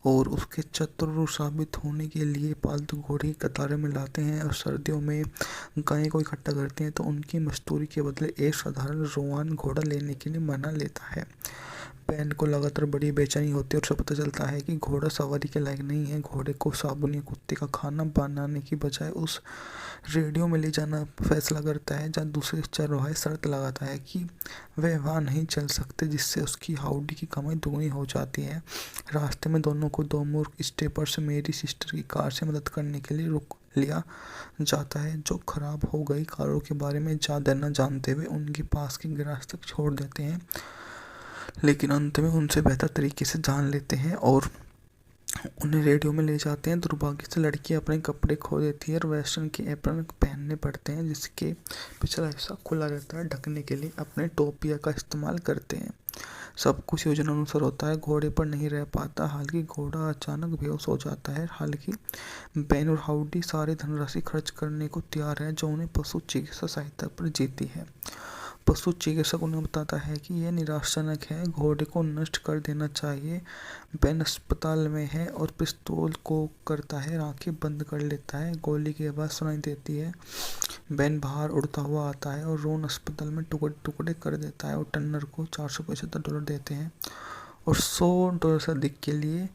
और उसके चतुर साबित होने के लिए पालतू घोड़े की कतारें में लाते हैं और सर्दियों में गायों को इकट्ठा करते हैं तो उनकी मजदूरी के बदले एक साधारण रोआन घोड़ा लेने के लिए मना लेता है। बेन को लगातार बड़ी बेचैनी होती है और उसे पता चलता है कि घोड़ा सवारी के लायक नहीं है। घोड़े को साबुन या कुत्ते का खाना बनाने की बजाय उस रेडियो में ले जाना फैसला करता है जहाँ दूसरे चरवाहे शर्त लगाता है कि वे वहाँ नहीं चल सकते, जिससे उसकी हाउडी की कमाई दुगनी हो जाती है। रास्ते में दोनों को दो मूर्ख स्टेपर्स मेरी सिस्टर की कार से मदद करने के लिए रुक लिया जाता है, जो खराब हो गई कारों के बारे में ज़्यादा न जानते हुए उनके पास के गैराज तक छोड़ देते हैं, लेकिन अंत में उनसे बेहतर तरीके से जान लेते हैं और उन्हें रेडियो में ले जाते हैं। दुर्भाग्य से लड़की अपने कपड़े खो देती है और वेस्टर्न के एप्रन पहनने पड़ते हैं जिसके पिछला हिस्सा खुला रहता है। ढकने के लिए अपने टोपिया का इस्तेमाल करते हैं। सब कुछ योजना अनुसार होता है। घोड़े पर नहीं रह पाता, हालांकि घोड़ा अचानक बेहोश हो जाता है। हालांकि बेन और हाउडी सारी धनराशि खर्च करने को तैयार है जो उन्हें पशु चिकित्सा सहायता पर जीती है। पशु चिकित्सक उन्हें बताता है कि यह निराशाजनक है, घोड़े को नष्ट कर देना चाहिए। बेन अस्पताल में है और पिस्तौल को करता है, आंखें बंद कर लेता है। गोली की आवाज़ सुनाई देती है। बेन बाहर उड़ता हुआ आता है और रोन अस्पताल में टुकड़े टुकड़े कर देता है और टर्नर को $475 देते हैं और $100 से अधिक के लिए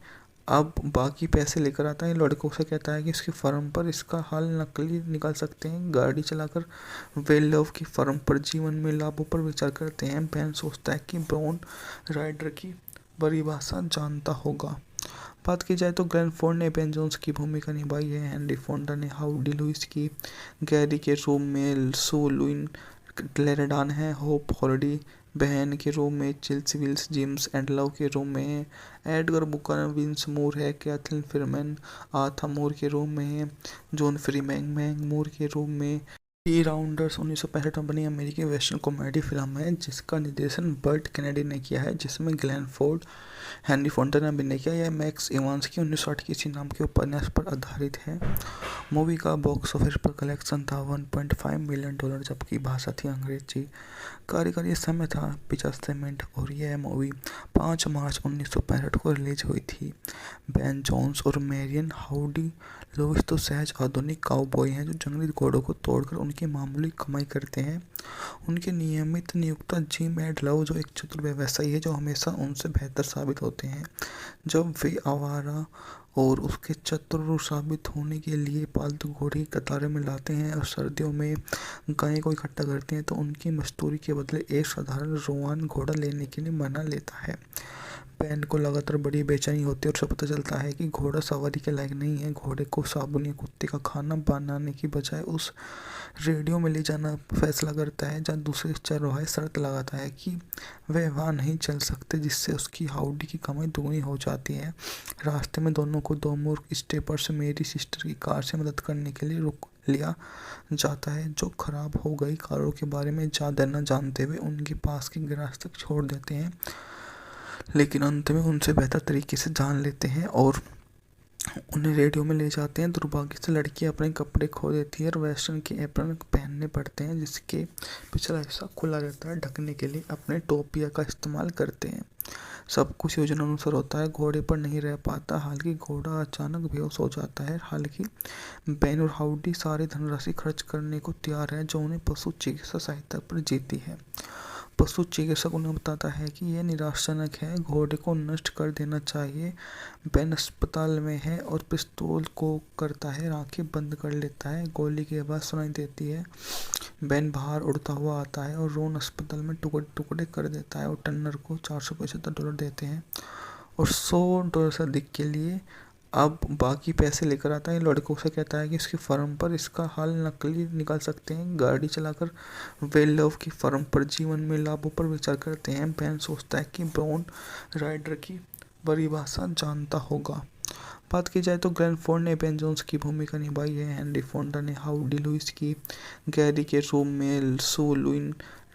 अब बाकी पैसे लेकर आता है। लड़कों से कहता है कि उसकी फर्म पर इसका हल नकली निकाल सकते हैं। गाड़ी चलाकर वे लव की फर्म पर जीवन में लाभों पर विचार करते हैं। बेन सोचता है कि ब्राउन राइडर की परिभाषा जानता होगा। बात की जाए तो ग्लेन फोर्ड ने बेन जोन्स की भूमिका निभाई है। हेनरी फोंडा ने हाउडी लुइस की, गैरी के रूप में सू लुइन क्लेरेडान है, होप हॉलिडे बहन के रूप में Chills Wills, Jims and Love के रूप में है, एडगर बुकर विंस मूर है, कैथलीन फिरमैन आथा मूर के रूप में है, जॉन फ्रीमैन मैंग मूर के रूप में। दी राउंडर्स 1965 में बनी अमेरिकी वेस्टर्न कॉमेडी फिल्म है जिसका निर्देशन बर्ट केनेडी ने किया है, जिसमें ग्लेन फोर्ड, हेनरी फोंटा ने अभिनय किया। यह मैक्स इवांस की 1960 के इसी नाम के उपन्यास पर आधारित है। मूवी का बॉक्स ऑफिस पर कलेक्शन था $1.5 मिलियन, जबकि भाषा थी अंग्रेजी। कार्यकारी समय था 50 मिनट और यह मूवी 5 मार्च 1965 को रिलीज हुई थी। बेन जोन्स और मैरियन हाउडी लुइस तो सहज आधुनिक काउबॉय हैं जो जंगली घोड़ों को तोड़कर उनकी मामूली कमाई करते हैं। उनके नियमित नियोक्ता जिम एंड लव जो एक चतुर व्यवसायी है जो हमेशा उनसे बेहतर साबित होते हैं। जब वे आवारा और उसके चतुर साबित होने के लिए पालतू घोड़े की कतारें में लाते हैं और सर्दियों में गायों को इकट्ठा करते हैं तो उनकी मजदूरी के बदले एक साधारण रोआन घोड़ा लेने के लिए मना लेता है। बेन को लगातार बड़ी बेचैनी होती है और उसे पता चलता है कि घोड़ा सवारी के लायक नहीं है। घोड़े को साबुन या कुत्ते का खाना बनाने की बजाय उस रेडियो में ले जाना फैसला करता है जहाँ दूसरे चरवाहे शर्त लगाता है कि वे वहाँ नहीं चल सकते, जिससे उसकी हाउडी की कमाई दुगनी हो जाती है। रास्ते में दोनों को दो मूर्ख स्टेपर्स मेरी सिस्टर की कार से मदद करने के लिए रुक लिया जाता है, जो खराब हो गई कारों के बारे में ज़्यादा न जानते हुए उनके पास के गैराज तक छोड़ देते हैं, लेकिन अंत में उनसे बेहतर तरीके से जान लेते हैं और उन्हें रेडियो में ले जाते हैं। दुर्भाग्य से लड़की अपने कपड़े खो देती है और वेस्टर्न के एप्रन पहनने पड़ते हैं जिसके पिछला हिस्सा खुला रहता है। ढकने के लिए अपने टोपिया का इस्तेमाल करते हैं। सब कुछ योजना अनुसार होता है। घोड़े पर नहीं रह पाता, हालांकि घोड़ा अचानक बेहोश हो जाता है। हालांकि बेन और हाउडी सारी धनराशि खर्च करने को तैयार है जो उन्हें पशु चिकित्सा सहायता पर जीती है। पशु चिकित्सक उन्हें बताता है कि यह निराशाजनक है, घोड़े को नष्ट कर देना चाहिए। बेन अस्पताल में है और पिस्तौल को करता है, आंखें बंद कर लेता है। गोली की आवाज़ सुनाई देती है। बेन बाहर उड़ता हुआ आता है और रोन अस्पताल में टुकड़े टुकड़े कर देता है और टर्नर को $475 देते हैं और $100 से अधिक के लिए अब बाकी पैसे लेकर आता है। लड़कों से कहता है कि इसकी फर्म पर इसका हाल नकली निकाल सकते हैं। गाड़ी चलाकर वे लव की फर्म पर जीवन में लाभों पर विचार करते हैं। बेन सोचता है कि ब्राउन राइडर की परिभाषा जानता होगा। बात की जाए तो ग्लेन फोर्ड ने बेन जोन्स की भूमिका निभाई है। हेनरी फोंडा ने हाउडी लुइस की, गैरी के रूम में सू लुइन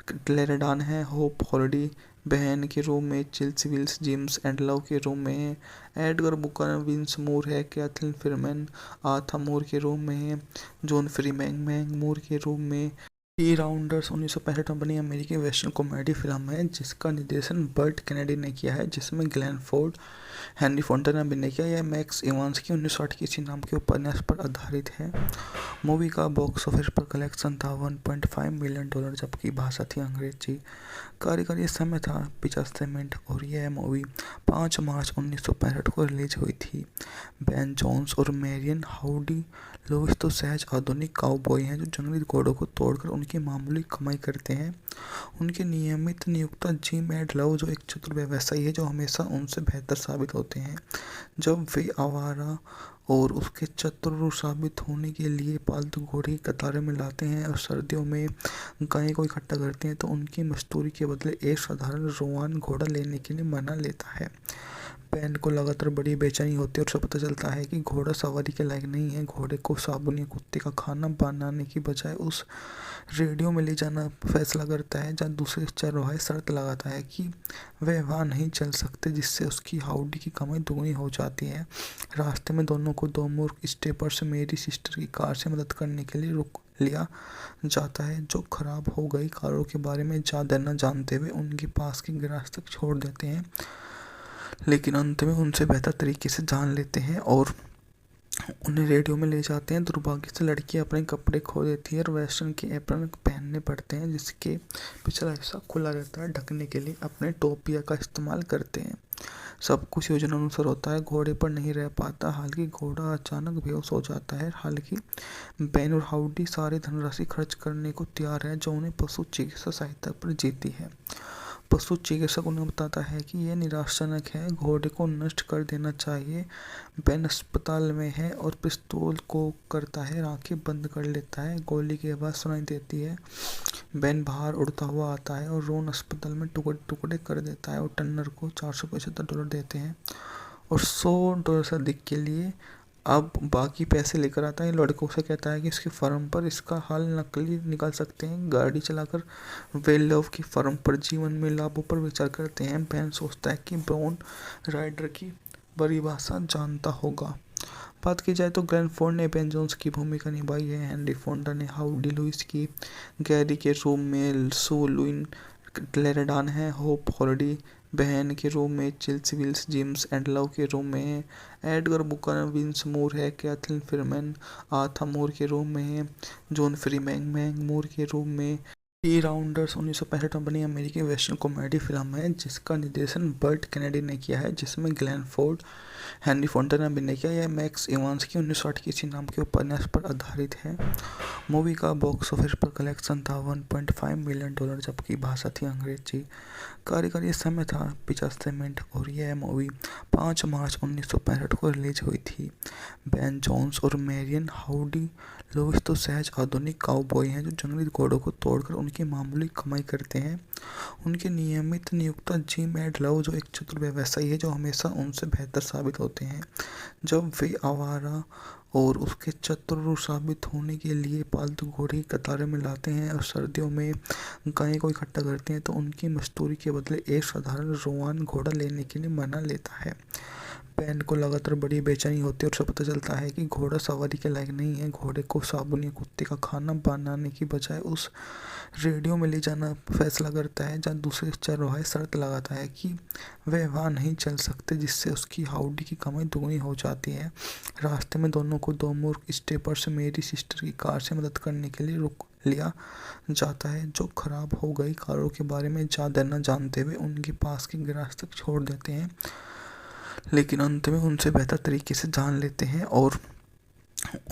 क्लेरेडान है, होप हॉलिडे बहन के रूम में Chilsey Wills James and Love के रूम में है, एडगर बुकर विंस मूर है, कैथलीन फिरमैन आथा मूर के रूम में है, जॉन फ्री मैंग मूर के रूम में। टी राउंडर्स 1965 में बनी अमेरिकी वेस्टर्न कॉमेडी फिल्म है जिसका निर्देशन बर्ट केनेडी ने किया है, जिसमें ग्लेन फोर्ड, हेनरी फोंटा ने अभिनय किया। यह मैक्स इवांस की 1960 की इसी नाम के उपन्यास पर आधारित है। मूवी का बॉक्स ऑफिस पर कलेक्शन था $1.5 मिलियन, जबकि भाषा थी अंग्रेजी। कार्यकारी समय था 85 मिनट और यह मूवी 5 मार्च 1965 को रिलीज हुई थी। बेन जोन्स और मैरियन हाउडी लुइस तो सहज आधुनिक काउबॉय हैं जो जंगली घोड़ों को तोड़कर उनकी मामूली कमाई करते हैं। उनके नियमित नियुक्ता जिम एंड लव जो एक चतुर व्यवसायी है जो हमेशा उनसे बेहतर साबित होते हैं। जब वे आवारा और उसके चतुर साबित होने के लिए पालतू घोड़े की कतारें में लाते हैं और सर्दियों में गाय को इकट्ठा करते हैं तो उनकी मजदूरी के बदले एक साधारण रोआन घोड़ा लेने के लिए मना लेता है। बेन को लगातार बड़ी बेचैनी होती है और उसे पता चलता है कि घोड़ा सवारी के लायक नहीं है। घोड़े को साबुन या कुत्ते का खाना बनाने की बजाय उस रेडियो में ले जाना फैसला करता है जहाँ दूसरे चरवाहे शर्त लगाता है कि वे वहाँ नहीं चल सकते, जिससे उसकी हाउडी की कमाई दुगनी हो जाती है। रास्ते में दोनों को दो मूर्ख स्टेपर्स मेरी सिस्टर की कार से मदद करने के लिए रुक लिया जाता है जो खराब हो गई कारों के बारे में ज़्यादा न जानते हुए उनके पास की गैराज तक छोड़ देते हैं, लेकिन अंत में उनसे बेहतर तरीके से जान लेते हैं और उन्हें रेडियो में ले जाते हैं। दुर्भाग्य से लड़की अपने कपड़े खो देती है और वेस्टर्न के एप्रन पहनने पड़ते हैं जिसके पिछला हिस्सा खुला रहता है। ढकने के लिए अपने टोपिया का इस्तेमाल करते हैं। सब कुछ योजना अनुसार होता है। घोड़े पर नहीं रह पाता, हालांकि घोड़ा अचानक बेहोश हो जाता है। हालांकि बेन और हाउडी सारी धनराशि खर्च करने को तैयार है जो उन्हें पशु चिकित्सा सहायता पर जीती है। पशु चिकित्सक उन्हें बताता है कि यह निराशाजनक है, घोड़े को नष्ट कर देना चाहिए। बेन अस्पताल में है और पिस्तौल को करता है, आंखें बंद कर लेता है। गोली की आवाज़ सुनाई देती है। बेन बाहर उड़ता हुआ आता है और रोन अस्पताल में टुकड़े टुकड़े कर देता है और टर्नर को $475 देते हैं और $100 से अधिक के लिए अब बाकी पैसे लेकर आता है। लड़कों से कहता है कि इसकी फर्म पर इसका हाल नकली निकाल सकते हैं। गाड़ी चलाकर वे लव की फर्म पर जीवन में लाभों पर विचार करते हैं। बेन सोचता है कि ब्राउन राइडर की परिभाषा जानता होगा। बात की जाए तो ग्लेन फोर्ड ने बेन जोन्स की भूमिका निभाई है। हेनरी फोंडा ने हाउडी लुइस की, गैरी के रूम में सू लुइन क्लेरेडान है, होप हॉलिडे बहन के रूम में Chilsey Wills James and Love के रूम में है, एडगर बुकर विंस मूर है, कैथलीन फिरमैन आथा मूर के रूम में है, जॉन फ्री मैंग मूर के रूम में। टी राउंडर्स 1965 में बनी अमेरिकी वेस्टर्न कॉमेडी फिल्म है जिसका निर्देशन बर्ट केनेडी ने किया है, जिसमें ग्लेन फोर्ड, हेनरी फोंटा ने अभिनय किया। यह मैक्स इवांस की 1960 की इसी नाम के उपन्यास पर आधारित है। मूवी का बॉक्स ऑफिस पर कलेक्शन था $1.5 मिलियन, जबकि भाषा थी अंग्रेजी। कार्यकारी समय था 85 मिनट और यह मूवी 5 मार्च 1965 को रिलीज हुई थी। बेन जोन्स और मैरियन हाउडी लुइस तो सहज आधुनिक काउबॉय हैं जो जंगली घोड़ों को तोड़कर उनकी मामूली कमाई करते हैं। उनके नियमित नियुक्ता जिम एंड लव जो एक चतुर व्यवसायी है जो हमेशा उनसे बेहतर साबित होते हैं। जब वे आवारा और उसके चतुर साबित होने के लिए पालतू घोड़े की कतारें में लाते हैं और सर्दियों में गाय को इकट्ठा करते हैं तो उनकी मजदूरी के बदले एक साधारण रोआन घोड़ा लेने के लिए मना लेता है। बेन को लगातार बड़ी बेचैनी होती है और उसे पता चलता है कि घोड़ा सवारी के लायक नहीं है। घोड़े को साबुन या कुत्ते का खाना बनाने की बजाय उस रेडियो में ले जाना फैसला करता है जहाँ दूसरे चरवाहे शर्त लगाता है कि वे वहाँ नहीं चल सकते, जिससे उसकी हाउडी की कमाई दुगनी हो जाती है। रास्ते में दोनों को दो मूर्ख स्टेपर्स मेरी सिस्टर की कार से मदद करने के लिए रुक लिया जाता है जो खराब हो गई कारों के बारे में ज़्यादा न जानते हुए उनके पास की गैराज तक छोड़ देते हैं, लेकिन अंत में उनसे बेहतर तरीके से जान लेते हैं और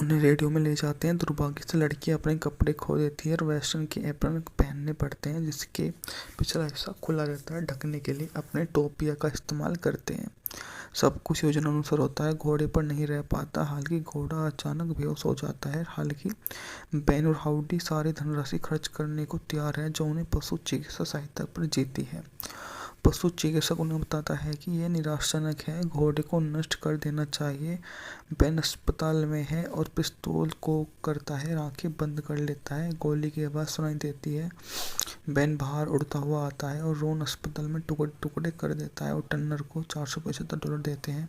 उन्हें रेडियो में ले जाते हैं। दुर्भाग्य से लड़की अपने कपड़े खो देती है और वेस्टर्न के एप्रन पहनने पड़ते हैं जिसके पिछला हिस्सा खुला रहता है। ढकने के लिए अपने टोपिया का इस्तेमाल करते हैं। सब कुछ योजना अनुसार होता है, घोड़े पर नहीं रह पाता। हालांकि घोड़ा अचानक बेहोश हो जाता है। हालांकि बेन और हाउडी सारी धनराशि खर्च करने को तैयार है जो उन्हें पशु चिकित्सा सहायता पर जीती है। पशु चिकित्सक उन्हें बताता है कि यह निराशाजनक है, घोड़े को नष्ट कर देना चाहिए। बेन अस्पताल में है और पिस्तौल को करता है, आंखें बंद कर लेता है। गोली की आवाज़ सुनाई देती है। बेन बाहर उड़ता हुआ आता है और रोन अस्पताल में टुकड़े टुकड़े कर देता है और टर्नर को $475 देते हैं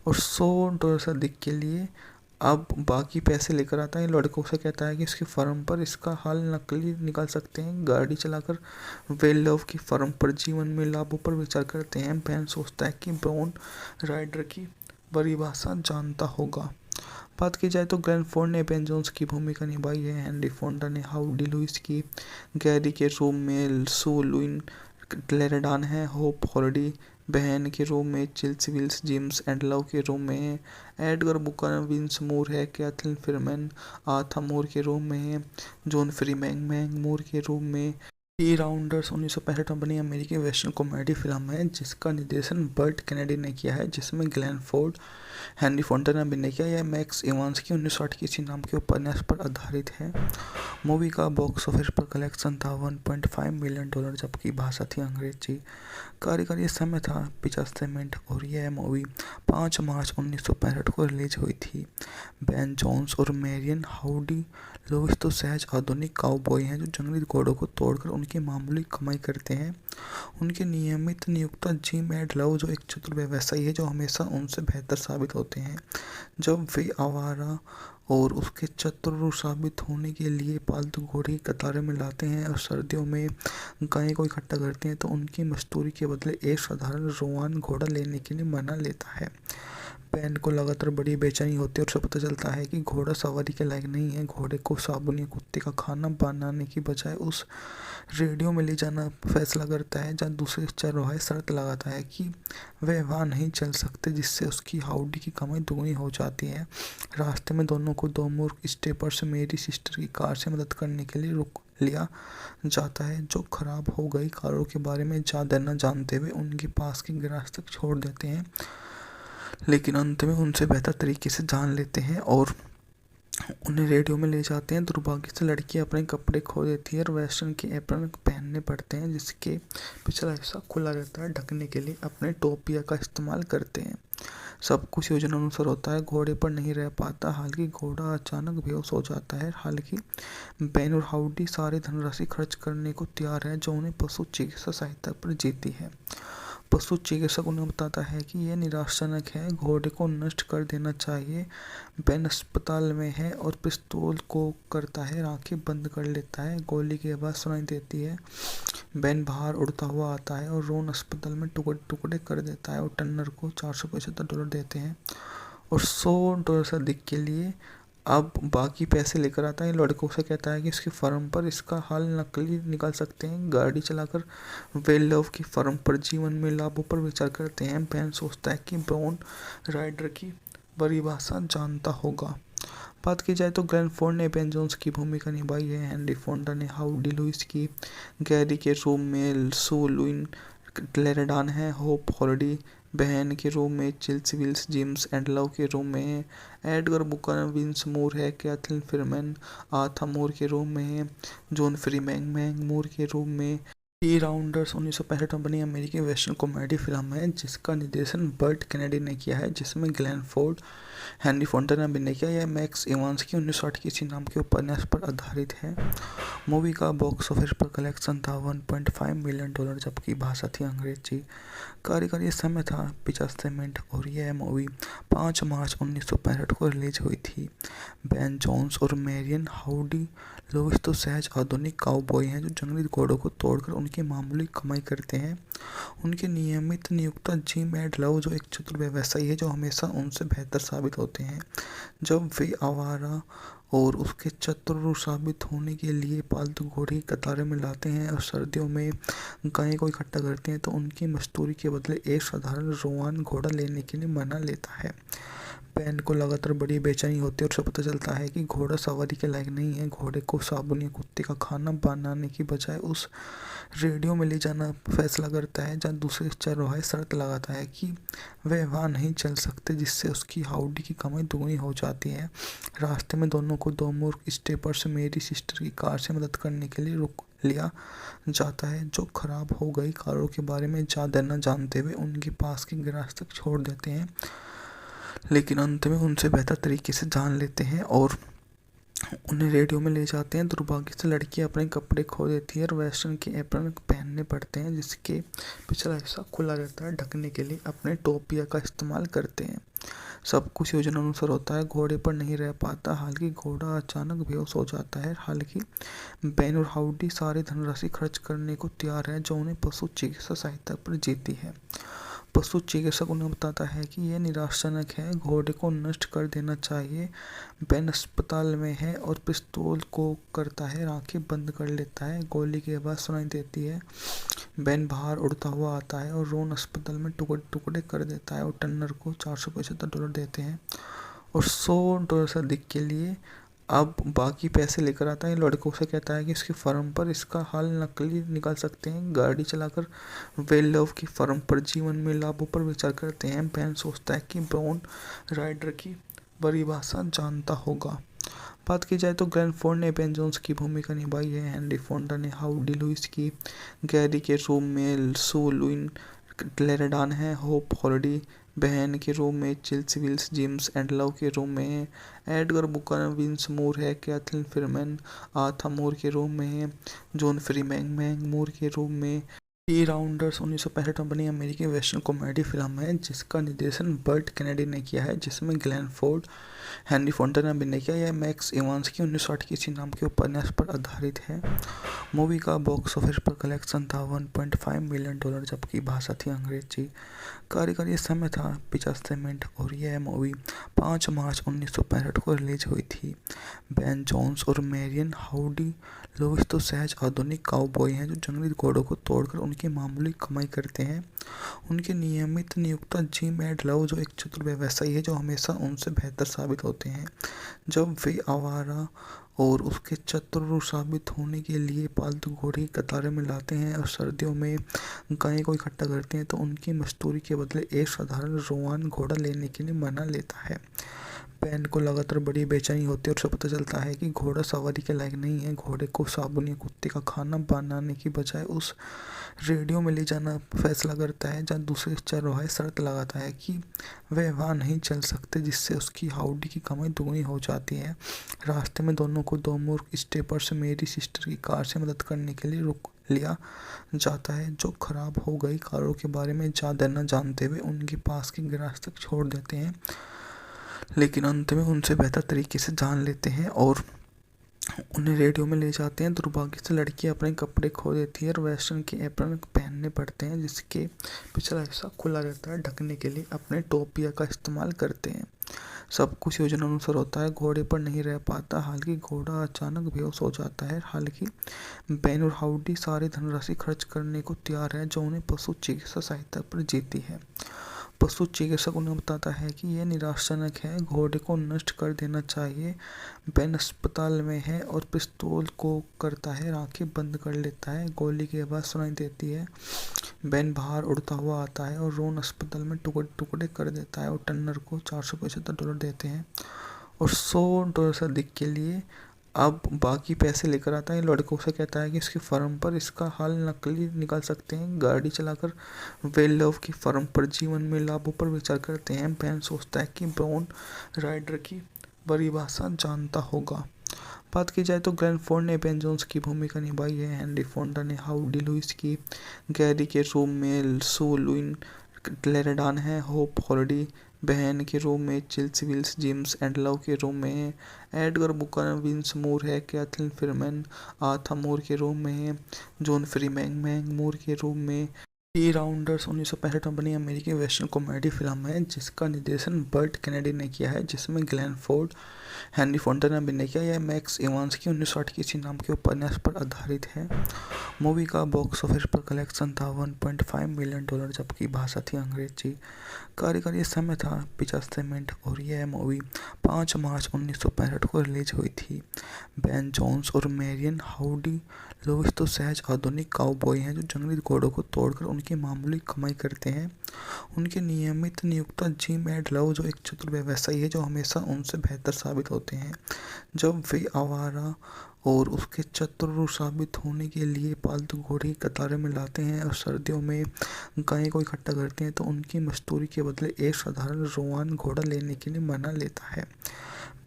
और $100 से अधिक के लिए अब बाकी पैसे लेकर आता है। लड़कों से कहता है कि उसकी फर्म पर इसका हल नकली निकाल सकते हैं। गाड़ी चलाकर वे लव की फर्म पर जीवन में लाभों पर विचार करते हैं। बेन सोचता है कि ब्राउन राइडर की परिभाषा जानता होगा। बात की जाए तो ग्लेन फोर्ड ने बेन जोन्स की भूमिका निभाई है। हेनरी फोंडा ने हाउडी लुइस की, गैरी के रूप में सू लुइन क्लेरेडान है, होप हॉलिडे बहन के रूप में Chills Wills, James and Love के रूप में है, एडगर बुकर विंस मूर है, कैथलीन फिरमैन आथा मूर के रूप में है, जॉन फ्रीमैन मूर के रूप में। टी राउंडर्स 1965 में बनी अमेरिकी वेस्टर्न कॉमेडी फिल्म है जिसका निर्देशन बर्ट कैनेडी ने किया है, जिसमें ग्लेन फोर्ड, हेनरी फोंडा ने अभिनय किया। यह मैक्स इवांस की 1960 की इसी नाम के उपन्यास पर आधारित है। मूवी का बॉक्स ऑफिस पर कलेक्शन था $1.5 मिलियन, जबकि भाषा थी अंग्रेजी। कार्यकारी समय था 50 मिनट और यह मूवी 5 मार्च 1965 को रिलीज हुई थी। बेन जोन्स और मैरियन हाउडी लुइस तो सहज आधुनिक काउबॉय हैं जो जंगली घोड़ों को तोड़कर उनकी मामूली कमाई करते हैं। उनके नियमित नियुक्ता जिम एंड लव जो एक चतुर व्यवसायी है जो हमेशा उनसे बेहतर साबित होते हैं। जब वे आवारा और उसके चतुर साबित होने के लिए पालतू घोड़े की कतारें में लाते हैं और सर्दियों में गाय को इकट्ठा करते हैं तो उनकी मजदूरी के बदले एक साधारण रोआन घोड़ा लेने के लिए मना लेता है। बेन को लगातार बड़ी बेचैनी होती है और उसे पता चलता है कि घोड़ा सवारी के लायक नहीं है। घोड़े को साबुन या कुत्ते का खाना बनाने की बजाय उस रेडियो में ले जाना फैसला करता है जहाँ दूसरे चरवाहे शर्त लगाता है कि वे वहाँ नहीं चल सकते, जिससे उसकी हाउडी की कमाई दोगुनी हो जाती है। रास्ते में दोनों को दो मूर्ख स्टेपर्स मेरी सिस्टर की कार से मदद करने के लिए रुक लिया जाता है जो खराब हो गई कारों के बारे में ज़्यादा न जानते हुए उनके पास की गैराज तक छोड़ देते हैं, लेकिन अंत में उनसे बेहतर तरीके से जान लेते हैं और उन्हें रेडियो में ले जाते हैं। दुर्भाग्य से लड़की अपने कपड़े खो देती है और वेस्टर्न के एप्रन पहनने पड़ते हैं जिसके पिछला हिस्सा खुला रहता है। ढकने के लिए अपने टोपिया का इस्तेमाल करते हैं। सब कुछ योजना अनुसार होता है, घोड़े पर नहीं रह पाता। हालांकि घोड़ा अचानक बेहोश हो जाता है। हालांकि बेन और हाउडी सारी धनराशि खर्च करने को तैयार है जो उन्हें पशु चिकित्सा सहायता पर जीती है। पशु चिकित्सक उन्हें बताता है कि यह निराशाजनक है, घोड़े को नष्ट कर देना चाहिए। बेन अस्पताल में है और पिस्तौल को करता है, आंखें बंद कर लेता है। गोली की आवाज़ सुनाई देती है। बेन बाहर उड़ता हुआ आता है और रोन अस्पताल में टुकड़े टुकड़े कर देता है और टर्नर को $475 देते हैं और $100 से अधिक के लिए अब बाकी पैसे लेकर आता है। लड़कों से कहता है कि उसकी फर्म पर इसका हल नकली निकाल सकते हैं। गाड़ी चलाकर वे लव की फर्म पर जीवन में लाभों पर विचार करते हैं। बेन सोचता है कि ब्राउन राइडर की परिभाषा जानता होगा। बात की जाए तो ग्लेन फोर्ड ने बेन जोन्स की भूमिका निभाई है। हेनरी फोंडा ने हाउडी लुइस की, गैरी के रूप में सू लुइन क्लेरेडान है, होप हॉलिडे बहन के रूप में Chills Wills, James and Love के रूप में है, एडगर बुकर विंस मूर है, कैथलीन फिरमैन आथा मूर के रूप में है, जॉन फ्रीमैन मूर के रूप में। टी राउंडर्स 1965 में बनी अमेरिकी वेस्टर्न कॉमेडी फिल्म है जिसका निर्देशन बर्ट कैनेडी ने किया है, जिसमें ग्लेन फोर्ड, हेनरी फोंडा ने अभिनय किया। यह मैक्स इवांस की 1960 की इसी नाम के उपन्यास पर आधारित है। मूवी का बॉक्स ऑफिस पर कलेक्शन था $1.5 मिलियन, जबकि भाषा थी अंग्रेजी। कार्यकारी समय था 50 मिनट और यह मूवी 5 मार्च 1965 को रिलीज हुई थी। बेन जोन्स और मैरियन हाउडी लुइस तो सहज आधुनिक काउबॉय हैं जो जंगली घोड़ों को तोड़कर उनकी मामूली कमाई करते हैं। उनके नियमित नियुक्ता जिम एंड लव जो एक चतुर व्यवसायी है जो हमेशा उनसे बेहतर साबित होते हैं। जब वे आवारा और उसके चतुर साबित होने के लिए पालतू घोड़े की कतारें में लाते हैं और सर्दियों में गाय को इकट्ठा करते हैं तो उनकी मजदूरी के बदले एक साधारण रोआन घोड़ा लेने के लिए मना लेता है। बैन को लगातार बड़ी बेचैनी होती है और उसे पता चलता है कि घोड़ा सवारी के लायक नहीं है। घोड़े को साबुन या कुत्ते का खाना बनाने की बजाय उस रेडियो में ले जाना फैसला करता है, जहाँ दूसरे चरवाहे शर्त लगाता है कि वे वहाँ नहीं चल सकते, जिससे उसकी हाउडी की कमाई दुगनी हो जाती है। रास्ते में दोनों को दो मूर्ख स्टेपर्स मेरी सिस्टर की कार से मदद करने के लिए रुक लिया जाता है, जो खराब हो गई कारों के बारे में ज़्यादा न जानते हुए उनके पास के गैराज तक छोड़ देते हैं, लेकिन अंत में उनसे बेहतर तरीके से जान लेते हैं और उन्हें रेडियो में ले जाते हैं। दुर्भाग्य से लड़की अपने कपड़े खो देती है और वेस्टर्न के एप्रन पहनने पड़ते हैं, जिसके पिछला हिस्सा खुला रहता है। ढकने के लिए अपने टोपिया का इस्तेमाल करते हैं। सब कुछ योजना अनुसार होता है। घोड़े पर नहीं रह पाता, हालांकि घोड़ा अचानक बेहोश हो जाता है। हालांकि बैन और हाउडी सारी धनराशि खर्च करने को तैयार है, जो उन्हें पशु चिकित्सा सहायता पर जीती है। पशु चिकित्सक उन्हें बताता है कि यह निराशाजनक है, घोड़े को नष्ट कर देना चाहिए। बैन अस्पताल में है और पिस्तौल को करता है, आंखें बंद कर लेता है। गोली की आवाज़ सुनाई देती है। बैन बाहर उड़ता हुआ आता है और रोन अस्पताल में टुकड़े टुकड़े कर देता है और टर्नर को $475 देते हैं और $100 से अधिक के लिए अब बाकी पैसे लेकर आता है। लड़कों से कहता है कि इसकी फर्म पर इसका हाल नकली निकाल सकते हैं। गाड़ी चलाकर वे लव की फर्म पर जीवन में लाभों पर विचार करते हैं। बैन सोचता है कि ब्राउन राइडर की परिभाषा जानता होगा। बात की जाए तो ग्लेन फोर्ड ने बेन जोन्स की भूमिका निभाई है। हेनरी फोंडा ने हाउडी लुइस की, गैरी के रूप में सू लुइन क्लेरेडान है, होप हॉलिडे बहन के रूप में Chills Wills, James and Love के रूप में है, एडगर बुकर विंस मूर है, कैथलीन फिरमैन आथा मूर के रूप में है, जॉन फ्रीमैन मूर के रूप में। टी राउंडर्स 1965 में बनी अमेरिकी वेस्टर्न कॉमेडी फिल्म है, जिसका निर्देशन बर्ट कैनेडी ने किया है, जिसमें ग्लेन फोर्ड, हेनरी फोंडा ने अभिनय किया। यह मैक्स इवांस की 1960 की किसी नाम के उपन्यास पर आधारित है। मूवी का बॉक्स ऑफिस पर कलेक्शन था $1.5 मिलियन, जबकि भाषा थी अंग्रेजी। कार्यकारी समय था 50 मिनट और यह मूवी 5 मार्च 1965 को रिलीज हुई थी। बैन जोन्स और मैरियन हाउडी लुइस तो सहज आधुनिक काउबॉय हैं, जो जंगली घोड़ों को तोड़कर उनकी मामूली कमाई करते हैं। उनके नियमित नियुक्ता जिम एंड लव, जो एक चतुर व्यवसायी है, जो हमेशा उनसे बेहतर साबित होते हैं। जब वे आवारा और उसके चतुर साबित होने के लिए पालतू घोड़े की कतारें में लाते हैं और सर्दियों में गाय को इकट्ठा करते हैं, तो उनकी मजदूरी के बदले एक साधारण रोवान घोड़ा लेने के लिए मना लेता है। बैन को लगातार बड़ी बेचैनी होती है और उसे पता चलता है कि घोड़ा सवारी के लायक नहीं है। घोड़े को साबुन या कुत्ते का खाना बनाने की बजाय उस रेडियो में ले जाना फैसला करता है, जहाँ दूसरे चरवाहे शर्त लगाता है कि वे वहाँ नहीं चल सकते, जिससे उसकी हाउडी की कमाई दुगनी हो जाती है। रास्ते में दोनों को दो मूर्ख स्टेपर्स मेरी सिस्टर की कार से मदद करने के लिए रुक लिया जाता है, जो खराब हो गई कारों के बारे में ज़्यादा न जानते हुए उनके पास के गैराज तक छोड़ देते हैं, लेकिन अंत में उनसे बेहतर तरीके से जान लेते हैं और उन्हें रेडियो में ले जाते हैं। दुर्भाग्य से लड़की अपने कपड़े खो देती है और वेस्टर्न के एप्रन पहनने पड़ते हैं, जिसके पिछला हिस्सा खुला रहता है। ढकने के लिए अपने टोपिया का इस्तेमाल करते हैं। सब कुछ योजना अनुसार होता है। घोड़े पर नहीं रह पाता, हालांकि घोड़ा अचानक बेहोश हो जाता है। हालांकि बैन और हाउडी सारी धनराशि खर्च करने को तैयार है, जो उन्हें पशु चिकित्सा सहायता पर जीती है। पशु चिकित्सक उन्हें बताता है कि यह निराशाजनक है, घोड़े को नष्ट कर देना चाहिए। बैन अस्पताल में है और पिस्तौल को करता है, आंखें बंद कर लेता है। गोली की आवाज़ सुनाई देती है। बैन बाहर उड़ता हुआ आता है और रोन अस्पताल में टुकड़े टुकड़े कर देता है और टर्नर को $475 देते हैं और $100 से अधिक के लिए अब बाकी पैसे लेकर आता है। लड़कों से कहता है कि इसकी फर्म पर इसका हाल नकली निकाल सकते हैं। गाड़ी चलाकर वे लव की फर्म पर जीवन में लाभों पर विचार करते हैं। बैन सोचता है कि ब्राउन राइडर की परिभाषा जानता होगा। बात की जाए तो ग्लेन फोर्ड ने बेन जोन्स की भूमिका निभाई है। हेनरी फोंडा ने हाउडी लुइस की, गैरी के रूप में सू लुइन क्लेरेडान है, होप हॉलिडे बहन के रूप में Chills Wills, James and Love के रूप में है, एडगर बुकर विंस मूर है, कैथलीन फिरमैन आथा मूर के रूप में है, जॉन फ्रीमैन मूर के रूप में दी राउंडर्स 1965 में बनी अमेरिकी वेस्टर्न कॉमेडी फिल्म है जिसका निर्देशन बर्ट केनेडी ने किया है, जिसमें ग्लेन फोर्ड, हेनरी फोंटा ने अभिनय किया। यह मैक्स इवांस की 1960 के किसी नाम के उपन्यास पर आधारित है। मूवी का बॉक्स ऑफिस पर कलेक्शन था $1.5 मिलियन, जबकि भाषा थी अंग्रेजी। कार्यकारी समय था 50 मिनट और यह मूवी 5 मार्च 1965 को रिलीज हुई थी। बेन जोन्स और मैरियन हाउडी लुइस तो सहज आधुनिक काउबॉय हैं जो जंगली घोड़ों को तोड़कर उनकी मामूली कमाई करते हैं। उनके नियमित नियोक्ता जिम एंड लव जो एक चतुर व्यवसायी है जो हमेशा उनसे बेहतर साबित होते हैं। जब वे आवारा और उसके चतुर साबित होने के लिए पालतू घोड़े की कतारें में लाते हैं और सर्दियों में गायों को इकट्ठा करते हैं तो उनकी मजदूरी के बदले एक साधारण रोआन घोड़ा लेने के लिए मना लेता है।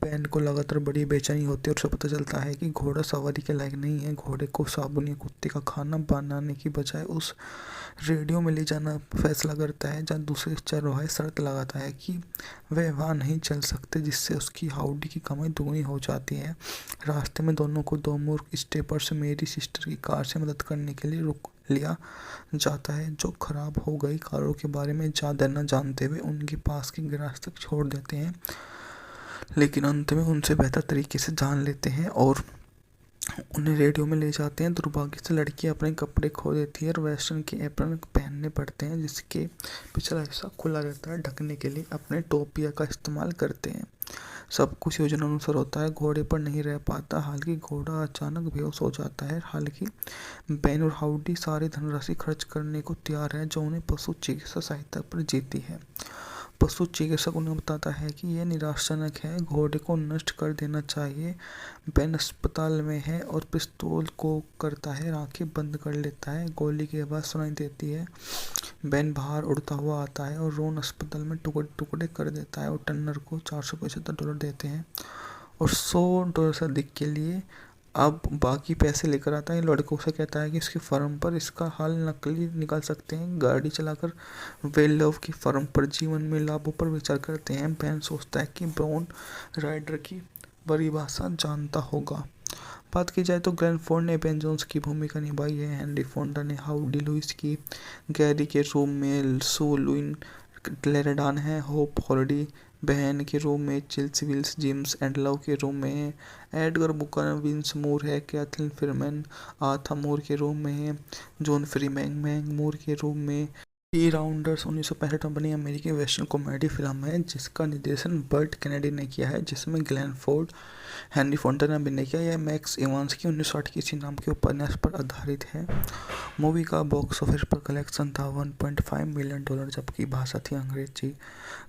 बेन को लगातार बड़ी बेचैनी होती है और उसे पता चलता है कि घोड़ा सवारी के लायक नहीं है। घोड़े को साबुन या कुत्ते का खाना बनाने की बजाय उस रेडियो में ले जाना फैसला करता है जहाँ दूसरे चरवाहे शर्त लगाता है कि वे वहाँ नहीं चल सकते, जिससे उसकी हाउडी की कमाई दुगनी हो जाती है। रास्ते में दोनों को दो मूर्ख स्टेपर्स मेरी सिस्टर की कार से मदद करने के लिए रुक लिया जाता है, जो खराब हो गई कारों के बारे में ज़्यादा न जानते हुए उनके पास के गैराज तक छोड़ देते हैं, लेकिन अंत में उनसे बेहतर तरीके से जान लेते हैं और उन्हें रेडियो में ले जाते हैं। दुर्भाग्य से लड़की अपने कपड़े खो देती है और वेस्टर्न के एप्रन पहनने पड़ते हैं, जिसके पिछला हिस्सा खुला रहता है। ढकने के लिए अपने टोपिया का इस्तेमाल करते हैं। सब कुछ योजना अनुसार होता है। घोड़े पर नहीं रह पाता, हालांकि घोड़ा अचानक बेहोश हो जाता है। हालांकि बेन और हाउडी सारी धनराशि खर्च करने को तैयार है जो उन्हें पशु चिकित्सा सहायता पर जीती है। पशु चिकित्सक उन्हें बताता है कि यह निराशाजनक है, घोड़े को नष्ट कर देना चाहिए। बेन अस्पताल में है और पिस्तौल को करता है, आंखें बंद कर लेता है। गोली की आवाज़ सुनाई देती है। बेन बाहर उड़ता हुआ आता है और रोन अस्पताल में टुकड़े टुकड़े कर देता है और टर्नर को $475 देते हैं और $100 से अधिक के लिए अब बाकी पैसे लेकर आता है। लड़कों से कहता है कि उसकी फर्म पर इसका हाल नकली निकाल सकते हैं। गाड़ी चलाकर वे लव की फर्म पर जीवन में लाभों पर विचार करते हैं। बेन सोचता है कि ब्राउन राइडर की परिभाषा जानता होगा। बात की जाए तो ग्लेन फोर्ड ने बेन जोन्स की भूमिका निभाई है। हेनरी फोंडा ने हाउडी लुइस की, गैरी के रूप में सू लुइन क्लेरेडान है, होप हॉलिडे बहन के रूप में Chills Wills, Jims and Love के रूप में है, एडगर बुकर विंस मूर है, कैथलीन फिरमैन आथा मूर के रूप में है, जॉन फ्रीमैन मूर के रूप में। दी राउंडर्स 1965 में बनी अमेरिकी वेस्टर्न कॉमेडी फिल्म है जिसका निर्देशन बर्ट केनेडी ने किया है, जिसमें ग्लेन फोर्ड, हेनरी फोंटा ने अभिनय किया। यह मैक्स इवांस की 1960 के किसी नाम के उपन्यास पर आधारित है। मूवी का बॉक्स ऑफिस पर कलेक्शन था $1.5 मिलियन, जबकि भाषा थी अंग्रेजी।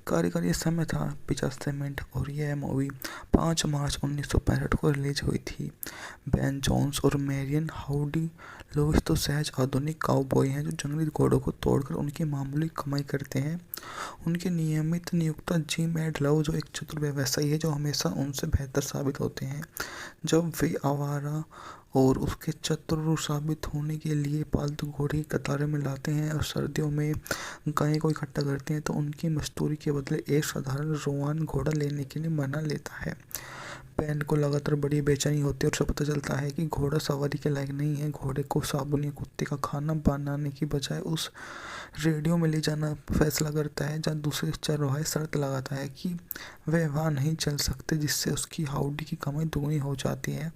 कार्यकारी समय था 50 मिनट और यह मूवी 5 मार्च 1965 को रिलीज हुई थी। बेन जोन्स और मैरियन हाउडी लुइस तो सहज आधुनिक काउबॉय हैं जो जंगली घोड़ों को तोड़कर उनकी मामूली कमाई करते हैं। उनके नियमित नियोक्ता जिम एंड लव जो एक चतुर व्यवसायी है जो हमेशा उनसे बेहतर साबित होते हैं। जब वे आवारा और उसके चतुर साबित होने के लिए पालतू घोड़े की कतारें में लाते हैं और सर्दियों में गायों को इकट्ठा करते हैं तो उनकी मजदूरी के बदले एक साधारण रोआन घोड़ा लेने के लिए मना लेता है। बेन को लगातार बड़ी बेचैनी होती है और उसे पता चलता है कि घोड़ा सवारी के लायक नहीं है। घोड़े को साबुन या कुत्ते का खाना बनाने की बजाय उस रेडियो में ले जाना फैसला करता है जहाँ दूसरे चरवाहे शर्त लगाता है कि वे वहाँ नहीं चल सकते, जिससे उसकी हाउडी की कमाई दुगनी हो जाती है।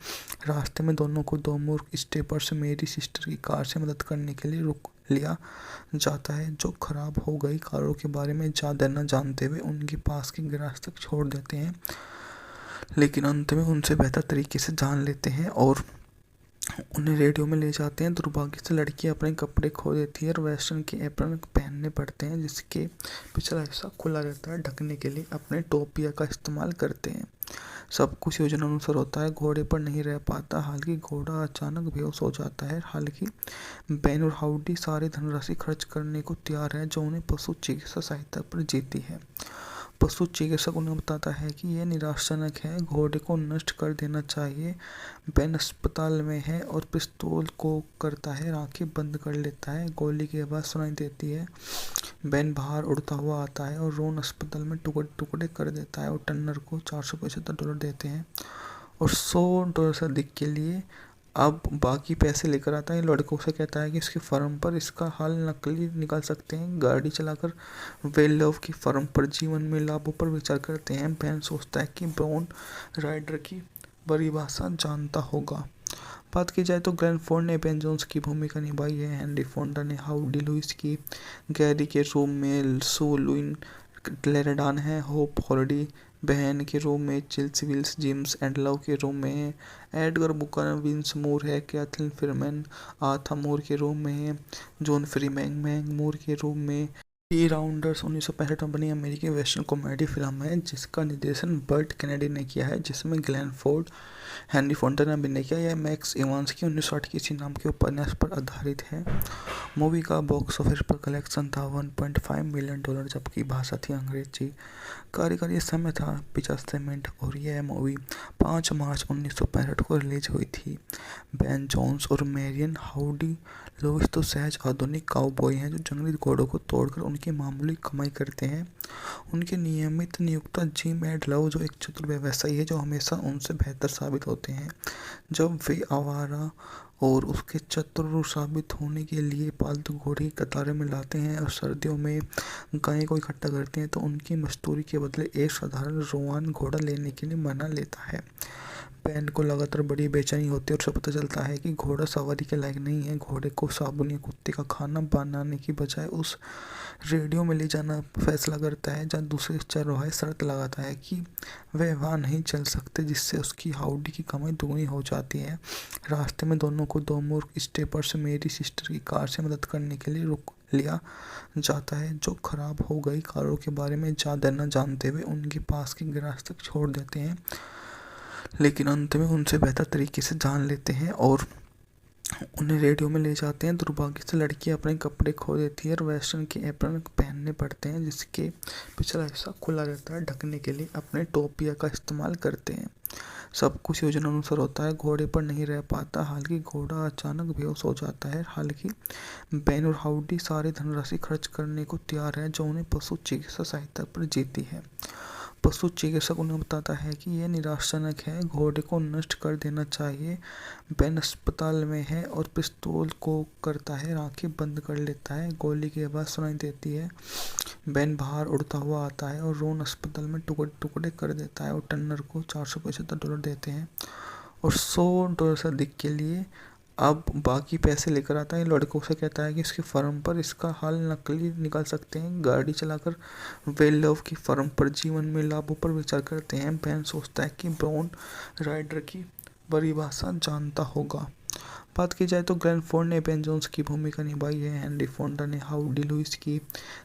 रास्ते में दोनों को दो मूर्ख स्टेपर्स मेरी सिस्टर की कार से मदद करने के लिए रुक लिया जाता है, जो खराब हो गई कारों के बारे में ज़्यादा न जानते हुए उनके पास के गैराज तक छोड़ देते हैं, लेकिन अंत में उनसे बेहतर तरीके से जान लेते हैं और उन्हें रेडियो में ले जाते हैं। दुर्भाग्य से लड़की अपने कपड़े खो देती है और वेस्टर्न के एप्रन पहनने पड़ते हैं, जिसके पिछला हिस्सा खुला रहता है। ढकने के लिए अपने टोपिया का इस्तेमाल करते हैं। सब कुछ योजना अनुसार होता है। घोड़े पर नहीं रह पाता, हालांकि घोड़ा अचानक बेहोश हो जाता है। हालांकि बेन और हाउडी सारी धनराशि खर्च करने को तैयार है जो उन्हें पशु चिकित्सा सहायता पर जीती है। पशु चिकित्सक उन्हें बताता है कि यह निराशाजनक है, घोड़े को नष्ट कर देना चाहिए। बेन अस्पताल में है और पिस्तौल को करता है, आंखें बंद कर लेता है। गोली की आवाज़ सुनाई देती है। बेन बाहर उड़ता हुआ आता है और रोन अस्पताल में टुकड़े टुकड़े कर देता है और टर्नर को $475 देते हैं और $100 से अधिक के लिए अब बाकी पैसे लेकर आता है। लड़कों से कहता है कि इसकी फर्म पर इसका हाल नकली निकाल सकते हैं। गाड़ी चलाकर वे लव की फर्म पर जीवन में लाभों पर विचार करते हैं। बेन सोचता है कि ब्राउन राइडर की परिभाषा जानता होगा। बात की जाए तो ग्लेन फोर्ड ने बेन जोन्स की भूमिका निभाई है। हेनरी फोंडा ने हाउडी लुइस की, गैरी के रूप में सू लुइन क्लेरेडान है, होप हॉलिडे बहन के रूप में Chilsey Wills, James and Love के रूप में है, एडगर बुकर विंस मूर है, कैथलीन फिरमैन आथा मूर के रूप में है, जॉन फ्रीमैन मैंग मूर के रूप में। टी राउंडर्स 1965 में बनी अमेरिकी वेस्टर्न कॉमेडी फिल्म है जिसका निर्देशन बर्ट कैनेडी ने किया है, जिसमें ग्लेन फोर्ड, हेनरी फोंडा ने अभिनय किया। यह मैक्स इवांस की 1960 की इसी नाम के उपन्यास पर आधारित है। मूवी का बॉक्स ऑफिस पर कलेक्शन था $1.5 मिलियन, जबकि भाषा थी अंग्रेजी। कार्यकारी समय था 50 मिनट और यह मूवी 5 मार्च 1965 को रिलीज हुई थी। बेन जोन्स और मैरियन हाउडी लुइस तो सहज आधुनिक काउबॉय हैं जो जंगली घोड़ों को तोड़कर उनकी मामूली कमाई करते हैं। उनके नियमित नियोक्ता जिम एंड लव जो एक चतुर व्यवसायी है जो हमेशा उनसे बेहतर साबित होते हैं। जब वे आवारा और उसके चतुर साबित होने के लिए पालतू घोड़े की कतारें में लाते हैं और सर्दियों में गाय को इकट्ठा करते हैं तो उनकी मजदूरी के बदले एक साधारण रोआन घोड़ा लेने के लिए मना लेता है। बेन को लगातार बड़ी बेचैनी होती है और उसे पता चलता है कि घोड़ा सवारी के लायक नहीं है। घोड़े को साबुन या कुत्ते का खाना बनाने की बजाय उस रेडियो में ले जाना फैसला करता है जहाँ दूसरे चरवाहे शर्त लगाता है कि वे वहाँ नहीं चल सकते, जिससे उसकी हाउडी की कमाई दुगनी हो जाती है। रास्ते में दोनों को दो मूर्ख स्टेपर्स मेरी सिस्टर की कार से मदद करने के लिए रुक लिया जाता है, जो खराब हो गई कारों के बारे में ज़्यादा न जानते हुए उनके पास की गैराज तक छोड़ देते हैं, लेकिन अंत में उनसे बेहतर तरीके से जान लेते हैं और उन्हें रेडियो में ले जाते हैं। दुर्भाग्य से लड़की अपने कपड़े खो देती है और वेस्टर्न के एप्रन पहनने पड़ते हैं जिसके पिछला हिस्सा खुला रहता है। ढकने के लिए अपने टोपिया का इस्तेमाल करते हैं। सब कुछ योजना अनुसार होता है। घोड़े पर नहीं रह पाता, हालांकि घोड़ा अचानक बेहोश हो जाता है। हालांकि बेन और हाउडी सारी धनराशि खर्च करने को तैयार है जो उन्हें पशु चिकित्सा सहायता पर जीती है। पशु चिकित्सक उन्हें बताता है कि यह निराशाजनक है, घोड़े को नष्ट कर देना चाहिए। बेन अस्पताल में है और पिस्तौल को करता है, आंखें बंद कर लेता है। गोली की आवाज़ सुनाई देती है। बेन बाहर उड़ता हुआ आता है और रोन अस्पताल में टुकड़े टुकड़े कर देता है और टर्नर को $475 देते हैं और $100 से अधिक के लिए अब बाकी पैसे लेकर आता है। लड़कों से कहता है कि इसकी फर्म पर इसका हाल नकली निकाल सकते हैं। गाड़ी चलाकर वे लव की फर्म पर जीवन में लाभों पर विचार करते हैं। बेन सोचता है कि ब्राउन राइडर की परिभाषा जानता होगा। बात की जाए तो ग्लेन फोर्ड ने बेन जोन्स की भूमिका निभाई है। हेनरी फोंडा ने हाउडी लुइस की,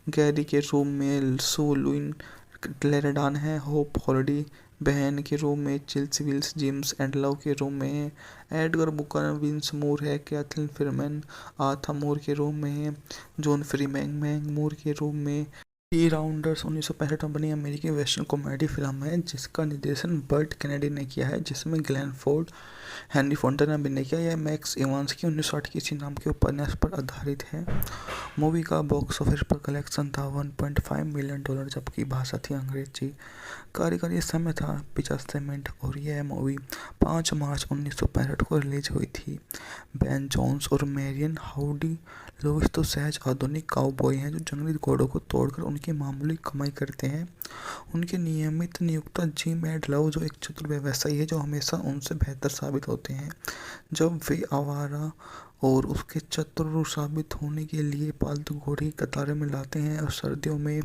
गैरी के रूप में सू लुइन क्लेरेडान है, होप हॉलिडे बहन के रूप में Chilsey Wills, James and Love के रूप में है, एडगर बुकर विंस मूर है, कैथलीन फिरमैन आथा मूर के रूप में है, जॉन फ्रीमैन मैंग मूर के रूप में। टी राउंडर्स 1965 में बनी अमेरिकी वेस्टर्न कॉमेडी फिल्म है जिसका निर्देशन बर्ट कैनेडी ने किया है, जिसमें ग्लेन फोर्ड, हेनरी फोंडा ने अभिनय किया। यह मैक्स इवांस की 1960 की इसी नाम के उपन्यास पर आधारित है। मूवी का बॉक्स ऑफिस पर कलेक्शन था $1.5 मिलियन, जबकि भाषा थी अंग्रेजी। कार्यकारी समय था 50 मिनट और यह मूवी 5 मार्च 1965 को रिलीज हुई थी। बेन जोन्स और मैरियन हाउडी लुइस तो सहज आधुनिक काउबॉय हैं जो जंगली घोड़ों को तोड़कर उनकी मामूली कमाई करते हैं। उनके नियमित नियोक्ता जिम एंड लव जो एक चतुर व्यवसायी है जो हमेशा उनसे बेहतर साबित होते हैं। जब वे आवारा और उसके चतुर साबित होने के लिए पालतू घोड़े की कतारें में लाते हैं और सर्दियों में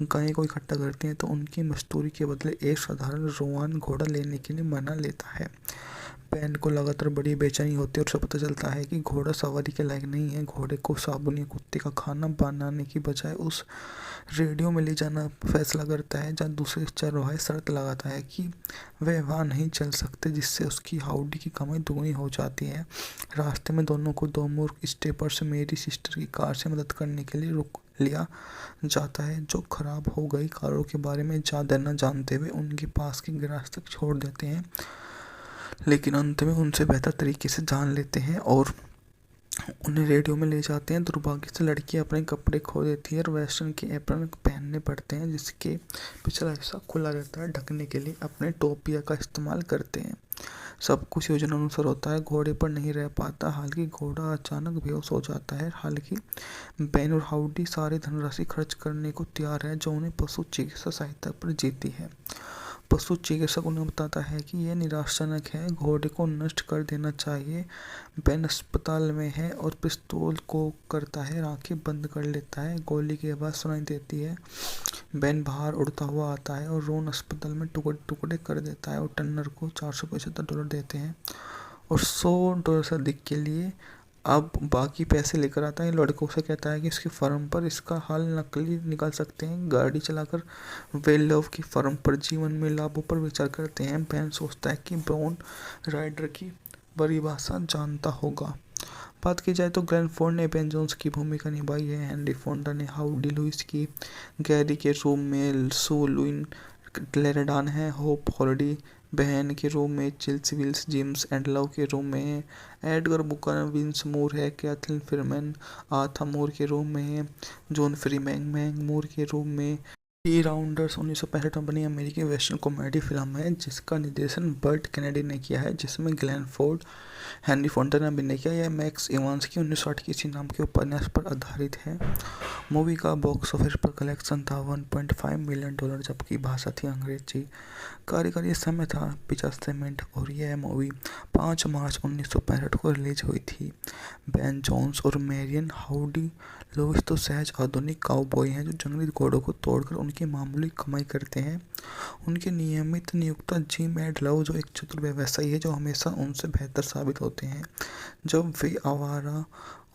गाय को इकट्ठा करते हैं तो उनकी मजदूरी के बदले एक साधारण रोआन घोड़ा लेने के लिए मना लेता है। बेन को लगातार बड़ी बेचैनी होती है और उसे पता चलता है कि घोड़ा सवारी के लायक नहीं है। घोड़े को साबुन या कुत्ते का खाना बनाने की बजाय उस रेडियो में ले जाना फैसला करता है जहाँ दूसरे चरवाहे शर्त लगाता है कि वे वहाँ नहीं चल सकते, जिससे उसकी हाउडी की कमाई दुगनी हो जाती है। रास्ते में दोनों को दो मूर्ख स्टेपर्स मेरी सिस्टर की कार से मदद करने के लिए रुक लिया जाता है, जो खराब हो गई कारों के बारे में ज़्यादा न जानते हुए उनके पास की गैराज तक छोड़ देते हैं, लेकिन अंत में उनसे बेहतर तरीके से जान लेते हैं और उन्हें रेडियो में ले जाते हैं। दुर्भाग्य से लड़की अपने कपड़े खो देती है और वेस्टर्न के एप्रन पहन पहनने पड़ते हैं जिसके पिछला हिस्सा खुला रहता है। ढकने के लिए अपने टोपिया का इस्तेमाल करते हैं। सब कुछ योजना अनुसार होता है। घोड़े पर नहीं रह पाता, हालांकि घोड़ा अचानक बेहोश हो जाता है। हालांकि बेन और हाउडी सारी धनराशि खर्च करने को तैयार है जो उन्हें पशु चिकित्सा सहायता पर जीती है। पशु चिकित्सक उन्हें बताता है कि यह निराशाजनक है, घोड़े को नष्ट कर देना चाहिए। बेन अस्पताल में है और पिस्तौल को करता है, आंखें बंद कर लेता है। गोली की आवाज़ सुनाई देती है। बेन बाहर उड़ता हुआ आता है और रोन अस्पताल में टुकड़े टुकड़े कर देता है और टर्नर को $475 देते हैं और $100 से अधिक के लिए अब बाकी पैसे लेकर आता है। लड़कों से कहता है कि उसकी फर्म पर इसका हल नकली निकाल सकते हैं। गाड़ी चलाकर वे लव की फर्म पर जीवन में लाभों पर विचार करते हैं। बेन सोचता है कि ब्राउन राइडर की परिभाषा जानता होगा। बात की जाए तो ग्लेन फोर्ड ने बेन जोन्स की भूमिका निभाई है। हेनरी फोंडा ने हाउडी लुइस की, गैरी के रूम में सू लुइन क्लेरेडान है, होप हॉलिडे बहन के रूम में Chills Wills James and Love के रूम में है, एडगर बुकर विंस मूर है, कैथलीन फिरमैन आथा मूर के रूम में है, जॉन फ्रीमैन मैंग मूर के रूम में। टी राउंडर्स 1965 में बनी अमेरिकी वेस्टर्न कॉमेडी फिल्म है जिसका निर्देशन बर्ट कैनेडी ने किया है, जिसमें ग्लेन फोर्ड, हेनरी फोंडा ने अभिनय किया। यह मैक्स इवांस की 1960 के किसी नाम के उपन्यास पर आधारित है। मूवी का बॉक्स ऑफिस पर कलेक्शन था $1.5 मिलियन, जबकि भाषा थी अंग्रेजी। कार्यकारी समय था 50 मिनट और यह मूवी 5 मार्च 1965 को रिलीज हुई थी। बेन जोन्स और मैरियन हाउडी लुइस तो सहज आधुनिक काउबॉय हैं जो जंगली घोड़ों को तोड़कर उनकी मामूली कमाई करते हैं। उनके नियमित नियोक्ता जिम एंड लव जो एक चतुर व्यवसायी है जो हमेशा उनसे बेहतर साबित होते हैं। जब वे आवारा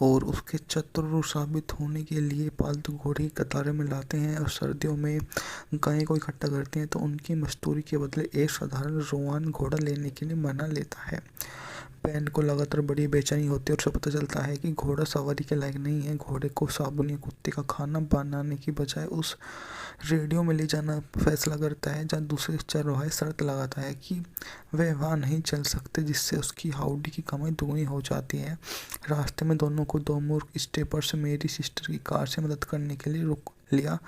और उसके चतुर साबित होने के लिए पालतू घोड़े की कतारों में लाते हैं और सर्दियों में गाय को इकट्ठा करते हैं तो उनकी मजदूरी के बदले एक साधारण रोआन घोड़ा लेने के लिए मना लेता है। बेन को लगातार बड़ी बेचैनी होती है और उसे पता चलता है कि घोड़ा सवारी के लायक नहीं है। घोड़े को साबुन या कुत्ते का खाना बनाने की बजाय उस रेडियो में ले जाना फैसला करता है जहाँ दूसरे चरवाहे शर्त लगाता है कि वे वहाँ नहीं चल सकते, जिससे उसकी हाउडी की कमाई दुगनी हो जाती है। रास्ते में दोनों को दो मूर्ख स्टेपर्स मेरी सिस्टर की कार से मदद करने के लिए रोक लिया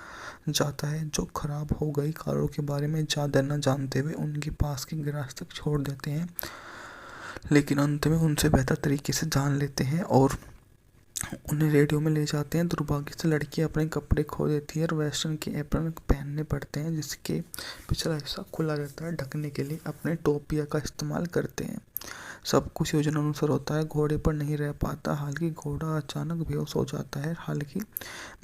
जाता है जो खराब हो गई कारों के बारे में ज़्यादा न जानते हुए उनके पास के गैराज तक छोड़ देते हैं, लेकिन अंत में उनसे बेहतर तरीके से जान लेते हैं और उन्हें रेडियो में ले जाते हैं। दुर्भाग्य से लड़की अपने कपड़े खो देती है और वेस्टर्न के एप्रन पहनने पड़ते हैं जिसके पिछला हिस्सा खुला रहता है। ढकने के लिए अपने टोपिया का इस्तेमाल करते हैं। सब कुछ योजना अनुसार होता है। घोड़े पर नहीं रह पाता, हालांकि घोड़ा अचानक बेहोश हो जाता है। हालांकि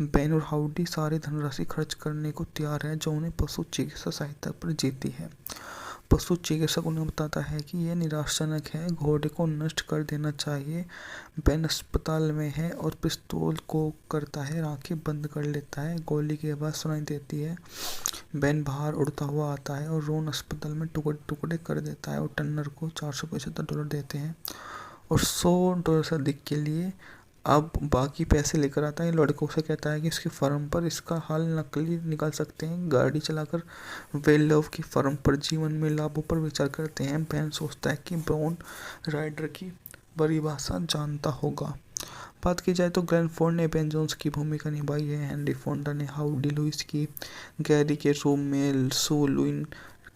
बेन और हाउडी सारी धनराशि खर्च करने को तैयार है जो उन्हें पशु चिकित्सा सहायता पर जीती है। पशु चिकित्सक उन्हें बताता है कि यह निराशाजनक है, घोड़े को नष्ट कर देना चाहिए। बेन अस्पताल में है और पिस्तौल को करता है, आंखें बंद कर लेता है। गोली की आवाज़ सुनाई देती है। बेन बाहर उड़ता हुआ आता है और रोन अस्पताल में टुकड़े टुकड़े कर देता है और टर्नर को $475 देते हैं और $100 से अधिक के लिए अब बाकी पैसे लेकर आता है। लड़कों से कहता है कि उसकी फर्म पर इसका हल नकली निकाल सकते हैं। गाड़ी चलाकर वे लव की फर्म पर जीवन में लाभों पर विचार करते हैं। बेन सोचता है कि ब्राउन राइडर की परिभाषा जानता होगा। बात की जाए तो ग्लेन फोर्ड ने बेन जोन्स की भूमिका निभाई है। हेनरी फोंडा ने हाउडी लुइस की, गैरी के रूम में सू लुइन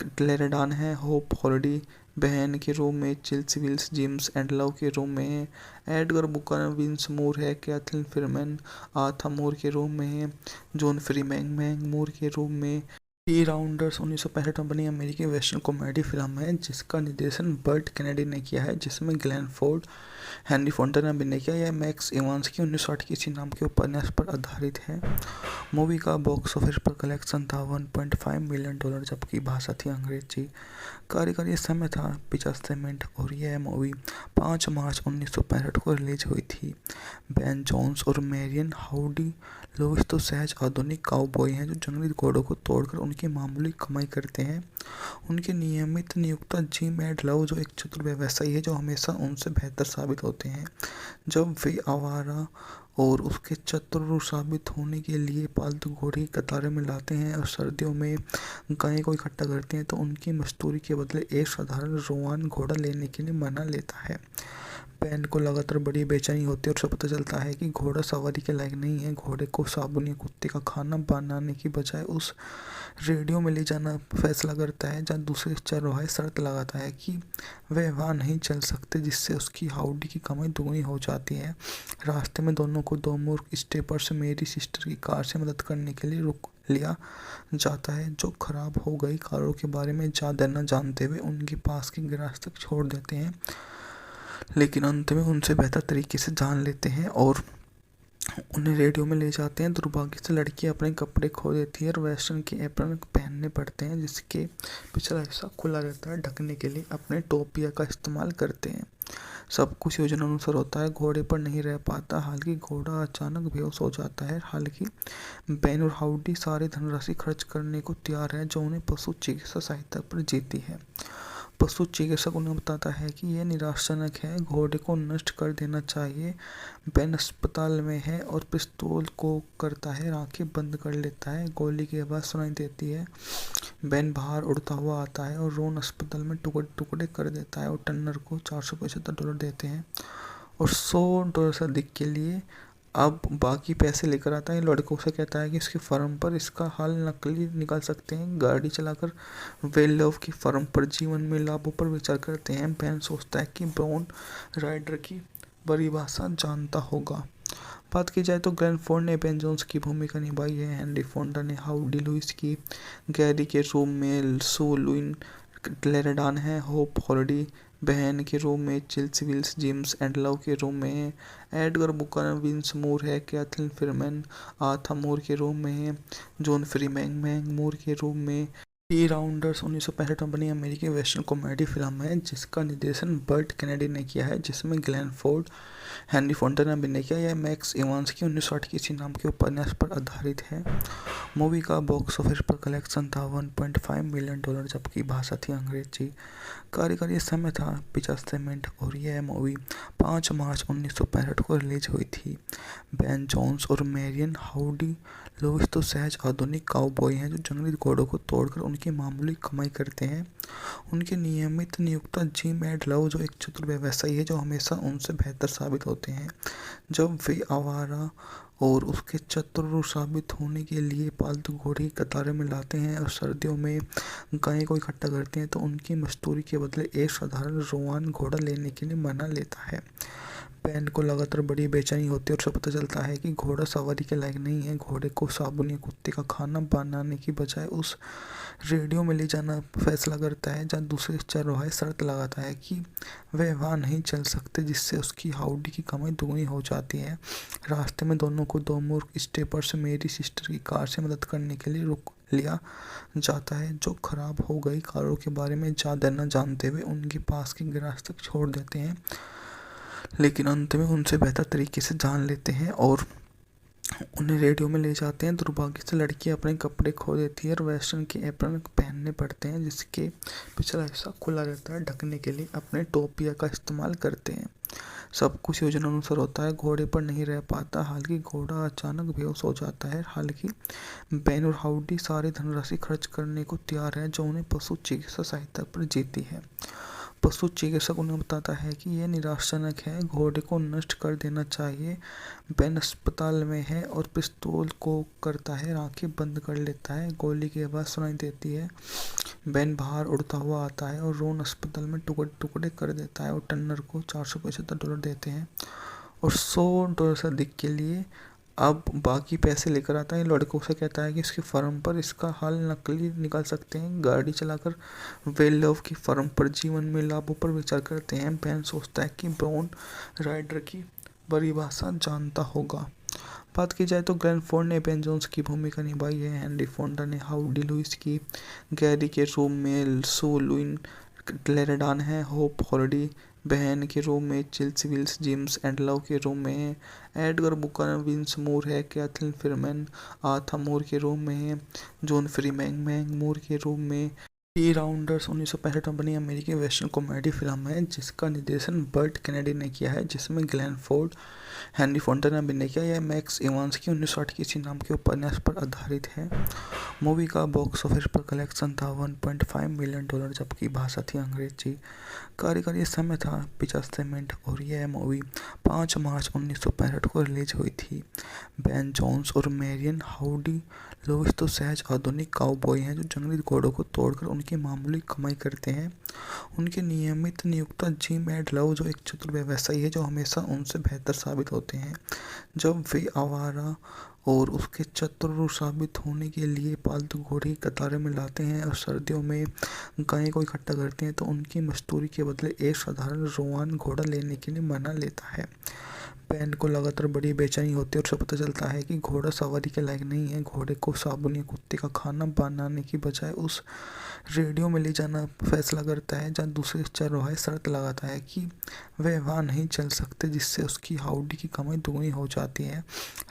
क्लेरेडान है, होप हॉलिडे बहन के रूम में Chills Wills James and Love के रूम में है, एडगर बुकर विंस मूर है, कैथलीन फिरमैन आथा मूर के रूम में है, जॉन फ्रीमैन मैंग मूर के रूम में। टी राउंडर्स 1965 में बनी अमेरिकी वेस्टर्न कॉमेडी फिल्म है जिसका निर्देशन बर्ट कैनेडी ने किया है, जिसमें ग्लेन फोर्ड, हेनरी फोंडा ने अभिनय किया। यह मैक्स इवांस की 1960 के किसी नाम के उपन्यास पर आधारित है। मूवी का बॉक्स ऑफिस पर कलेक्शन था $1.5 मिलियन, जबकि भाषा थी अंग्रेजी। कार्यकारी समय था 50 मिनट और यह मूवी 5 मार्च 1965 को रिलीज हुई थी। बेन जोन्स और मैरियन हाउडी लुइस तो सहज आधुनिक काउबॉय हैं जो जंगली घोड़ों को तोड़कर उनकी मामूली कमाई करते हैं। उनके नियमित नियोक्ता जिम एंड लव जो एक चतुर व्यवसायी है जो हमेशा उनसे बेहतर साबित होते हैं। जब वे आवारा और उसके चतुर साबित होने के लिए पालतू घोड़े की कतारों में लाते हैं और सर्दियों में गाय को इकट्ठा करते हैं तो उनकी मजदूरी के बदले एक साधारण रोआन घोड़ा लेने के लिए मना लेता है। बैन को लगातार बड़ी बेचैनी होती है और उसे पता चलता है कि घोड़ा सवारी के लायक नहीं है। घोड़े को साबुन या कुत्ते का खाना बनाने की बजाय उस रेडियो में ले जाना फैसला करता है, जहाँ दूसरे चरवाहे शर्त लगाता है कि वे वहाँ नहीं चल सकते, जिससे उसकी हाउडी की कमाई दुगनी हो जाती है। रास्ते में दोनों को दो मूर्ख स्टेपर्स मेरी सिस्टर की कार से मदद करने के लिए रुक लिया जाता है, जो खराब हो गई कारों के बारे में ज़्यादा न जानते हुए उनके पास के गैराज तक छोड़ देते हैं, लेकिन अंत में उनसे बेहतर तरीके से जान लेते हैं और उन्हें रेडियो में ले जाते हैं। दुर्भाग्य से लड़की अपने कपड़े खो देती है और वेस्टर्न के एप्रन पहनने पड़ते हैं, जिसके पिछला हिस्सा खुला रहता है। ढकने के लिए अपने टोपिया का इस्तेमाल करते हैं। सब कुछ योजना अनुसार होता है। घोड़े पर नहीं रह पाता, हालांकि घोड़ा अचानक बेहोश हो जाता है। हालांकि बैन और हाउडी सारी धनराशि खर्च करने को तैयार है, जो उन्हें पशु चिकित्सा सहायता पर जीती है। पशु चिकित्सक उन्हें बताता है कि यह निराशाजनक है, घोड़े को नष्ट कर देना चाहिए। बैन अस्पताल में है और पिस्तौल को करता है, आंखें बंद कर लेता है। गोली की आवाज़ सुनाई देती है। बैन बाहर उड़ता हुआ आता है और रोन अस्पताल में टुकड़े टुकड़े कर देता है और टर्नर को $475 देते हैं और $100 से अधिक के लिए अब बाकी पैसे लेकर आता है। लड़कों से कहता है कि इसकी फर्म पर इसका हल नकली निकाल सकते हैं। गाड़ी चलाकर वे लव की फर्म पर जीवन में लाभों पर विचार करते हैं। बैन सोचता है कि ब्राउन राइडर की परिभाषा जानता होगा। बात की जाए तो ग्लेन फोर्ड ने बेन जोन्स की भूमिका निभाई है। हेनरी फोंडा ने हाउडी लुइस की, गैरी के रूम में सू लुइन क्लेरेडान है, होप हॉलिडे बहन के रूम में Chilsey Wills James and Love के रूम में है, एडगर बुकर विंस मूर है, कैथलीन फिरमैन आथा मूर के रूम में है, जॉन फ्रीमैन मैंग मूर के रूम में। टी राउंडर्स 1965 में बनी अमेरिकी वेस्टर्न कॉमेडी फिल्म है, जिसका निर्देशन बर्ट कैनेडी ने किया है, जिसमें ग्लेन फोर्ड, हेनरी फोंडा ने अभिनय किया। यह मैक्स इवांस की 1960 के इसी नाम के उपन्यास पर आधारित है। मूवी का बॉक्स ऑफिस पर कलेक्शन था $1.5 मिलियन, जबकि भाषा थी अंग्रेजी। कार्यकारी समय था 50 मिनट और यह मूवी 5 मार्च 1965 को रिलीज हुई थी। बैन जोन्स और मैरियन हाउडी लुइस तो सहज आधुनिक काउबॉय हैं, जो जंगली घोड़ों को तोड़कर उनकी मामूली कमाई करते हैं। उनके नियमित नियुक्ता जिम एंड लव, जो एक चतुर व्यवसायी है, जो हमेशा उनसे बेहतर साबित होते हैं। जब वे आवारा और उसके चतुर साबित होने के लिए पालतू घोड़े की कतारें में लाते हैं और सर्दियों में गायों को इकट्ठा करते हैं, तो उनकी मजदूरी के बदले एक साधारण रोवान घोड़ा लेने के लिए मना लेता है। बैन को लगातार बड़ी बेचैनी होती है और उसे पता चलता है कि घोड़ा सवारी के लायक नहीं है। घोड़े को साबुन या कुत्ते का खाना बनाने की बजाय उस रेडियो में ले जाना फैसला करता है, जहाँ दूसरे चरवाहे शर्त लगाता है कि वे वहाँ नहीं चल सकते, जिससे उसकी हाउडी की कमाई दुगनी हो जाती है। रास्ते में दोनों को दो मूर्ख स्टेपर्स मेरी सिस्टर की कार से मदद करने के लिए रुक लिया जाता है, जो खराब हो गई कारों के बारे में ज़्यादा न जानते हुए उनके पास के गैराज तक छोड़ देते हैं, लेकिन अंत में उनसे बेहतर तरीके से जान लेते हैं और उन्हें रेडियो में ले जाते हैं। दुर्भाग्य से लड़की अपने कपड़े खो देती है और वेस्टर्न के एप्रन पहनने पड़ते हैं, जिसके पिछला हिस्सा खुला रहता है। ढकने के लिए अपने टोपिया का इस्तेमाल करते हैं। सब कुछ योजना अनुसार होता है। घोड़े पर नहीं रह पाता, हालांकि घोड़ा अचानक बेहोश हो जाता है। हालांकि बैन और हाउडी सारी धनराशि खर्च करने को तैयार है, जो उन्हें पशु चिकित्सा सहायता पर जीती है। पशु चिकित्सक उन्हें बताता है कि यह निराशाजनक है, घोड़े को नष्ट कर देना चाहिए। बैन अस्पताल में है और पिस्तौल को करता है, आंखें बंद कर लेता है। गोली की आवाज़ सुनाई देती है। बैन बाहर उड़ता हुआ आता है और रोन अस्पताल में टुकड़े टुकड़े कर देता है और टर्नर को $475 देते हैं और $100 से अधिक के लिए अब बाकी पैसे लेकर आता है। लड़कों से कहता है कि इसकी फर्म पर इसका हल नकली निकाल सकते हैं। गाड़ी चलाकर वे लव की फर्म पर जीवन में लाभों पर विचार करते हैं। बैन सोचता है कि ब्राउन राइडर की परिभाषा जानता होगा। बात की जाए तो ग्लेन फोर्ड ने बेन जोन्स की भूमिका निभाई है। हेनरी फोंडा ने हाउडी लुइस की, गैरी के रूम में सू लुइन क्लेरेडान है, होप हॉलिडे बहन के रूम में Chilsey Wills James and Love के रूम में है, एडगर बुकर विंस मूर है, कैथलीन फिरमैन आथा मूर के रूम में है, जॉन फ्रीमैन मैंग मूर के रूम में। दी राउंडर्स 1965 में बनी अमेरिकी वेस्टर्न कॉमेडी फिल्म है जिसका निर्देशन बर्ट कैनेडी ने किया है, जिसमें ग्लेन फोर्ड, हेनरी फोंटा ने अभिनय किया। यह मैक्स इवांस की 1960 की इसी नाम के उपन्यास पर आधारित है। मूवी का बॉक्स ऑफिस पर कलेक्शन था $1.5 मिलियन, जबकि भाषा थी अंग्रेजी। कार्यकारी समय था 50 मिनट और यह मूवी 5 मार्च 1965 को रिलीज हुई थी। बेन जोन्स और मैरियन हाउडी लुइस तो सहज आधुनिक काउबॉय हैं जो जंगली घोड़ों को तोड़कर उनकी मामूली कमाई करते हैं। उनके नियमित नियोक्ता जिम एंड लव जो एक चतुर व्यवसायी है जो हमेशा उनसे बेहतर साबित होते हैं। जब वे आवारा और उसके चतुर साबित होने के लिए पालतू घोड़े की कतारें में लाते हैं और सर्दियों में गाय को इकट्ठा करते हैं तो उनकी मजदूरी के बदले एक साधारण रोआन घोड़ा लेने के लिए मना लेता है। बेन को लगातार बड़ी बेचैनी होती है और उसे पता चलता है कि घोड़ा सवारी के लायक नहीं है। घोड़े को साबुन या कुत्ते का खाना बनाने की बजाय उस रेडियो में ले जाना फैसला करता है जहाँ दूसरे चरवाहे शर्त लगाता है कि वे वहाँ नहीं चल सकते, जिससे उसकी हाउडी की कमाई दुगनी हो जाती है।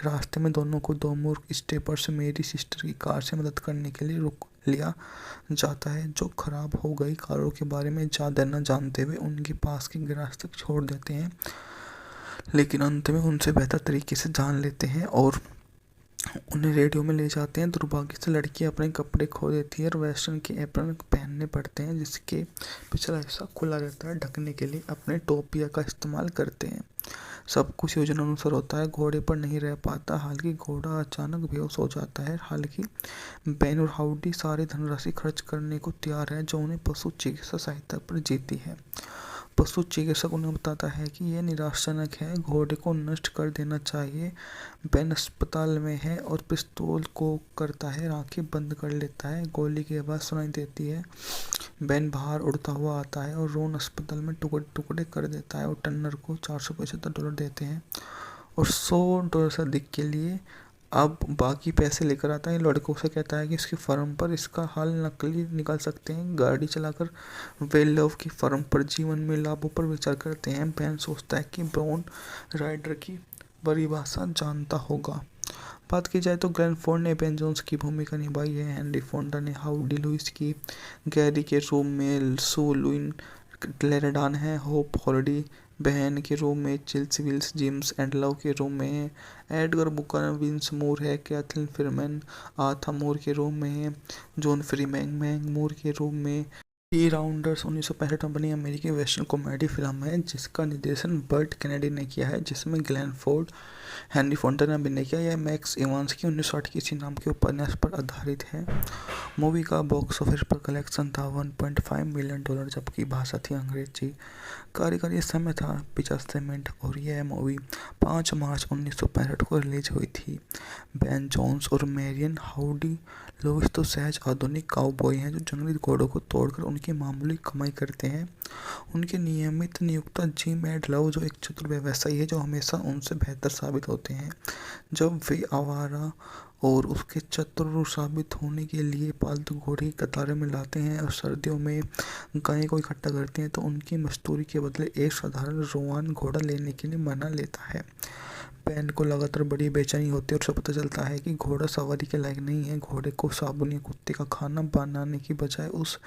रास्ते में दोनों को दो मूर्ख स्टेपर्स मेरी सिस्टर की कार से मदद करने के लिए रुक लिया जाता है जो खराब हो गई कारों के बारे में ज़्यादा न जानते हुए उनके पास के गैराज तक छोड़ देते हैं, लेकिन अंत में उनसे बेहतर तरीके से जान लेते हैं और उन्हें रेडियो में ले जाते हैं। दुर्भाग्य से लड़की अपने कपड़े खो देती है और वेस्टर्न के एप्रन पहनने पड़ते हैं जिसके पिछला हिस्सा खुला रहता है। ढकने के लिए अपने टोपिया का इस्तेमाल करते हैं। सब कुछ योजना अनुसार होता है। घोड़े पर नहीं रह पाता, हालांकि घोड़ा अचानक बेहोश हो जाता है। हालांकि बेन और हाउडी सारी धनराशि खर्च करने को तैयार है जो उन्हें पशु चिकित्सा सहायता पर जीती है। पशु चिकित्सक उन्हें बताता है कि यह निराशाजनक है, घोड़े को नष्ट कर देना चाहिए। बेन अस्पताल में है और पिस्तौल को करता है, आंखें बंद कर लेता है। गोली की आवाज़ सुनाई देती है। बेन बाहर उड़ता हुआ आता है और रोन अस्पताल में टुकड़े टुकड़े कर देता है और टर्नर को $475 देते हैं और $100 से अधिक के लिए अब बाकी पैसे लेकर आता है। लड़कों से कहता है कि इसकी फर्म पर इसका हल नकली निकाल सकते हैं। गाड़ी चलाकर वे लव की फर्म पर जीवन में लाभों पर विचार करते हैं। बेन सोचता है कि ब्राउन राइडर की परिभाषा जानता होगा। बात की जाए तो ग्लेन फोर्ड ने बेन जोन्स की भूमिका निभाई है। हेनरी फोंडा ने हाउडी लुइस की, गैरी के रूप में सू लुइन क्लेरेडान है, होप हॉलिडे बहन के रूप में Chills Wills, James and Love के रूप में है, एडगर बुकर विंस मूर है, कैथलीन फिरमैन आथा मूर के रूप में है, जॉन फ्रीमैन मूर के रूप में। दी राउंडर्स 1965 में बनी अमेरिकी वेस्टर्न कॉमेडी फिल्म है जिसका निर्देशन बर्ट कैनेडी ने किया है, जिसमें ग्लेन फोर्ड, हेनरी फोंटा ने अभिनय किया। यह मैक्स इवांस की 1960 की इसी नाम के उपन्यास पर आधारित है। मूवी का बॉक्स ऑफिस पर कलेक्शन था $1.5 मिलियन, जबकि भाषा थी अंग्रेजी। कार्यकारी समय था 50 मिनट और यह मूवी 5 मार्च 1965 को रिलीज हुई थी। बेन जोन्स और मैरियन हाउडी लुइस तो सहज आधुनिक काउबॉय हैं जो जंगली घोड़ों को तोड़कर उनकी मामूली कमाई करते हैं। उनके नियमित नियोक्ता जिम एंड लव जो एक चतुर व्यवसायी है जो हमेशा उनसे बेहतर साबित होते हैं। जब वे आवारा और उसके चतुर साबित होने के लिए पालतू घोड़े की कतारें में लाते हैं और सर्दियों में गाय को इकट्ठा करते हैं तो उनकी मजदूरी के बदले एक साधारण रोआन घोड़ा लेने के लिए मना लेता है। बेन को लगातार बड़ी बेचैनी होती है और उसे पता चलता है कि घोड़ा सवारी के लायक नहीं है। घोड़े को साबुन या कुत्ते का खाना बनाने की बजाय उस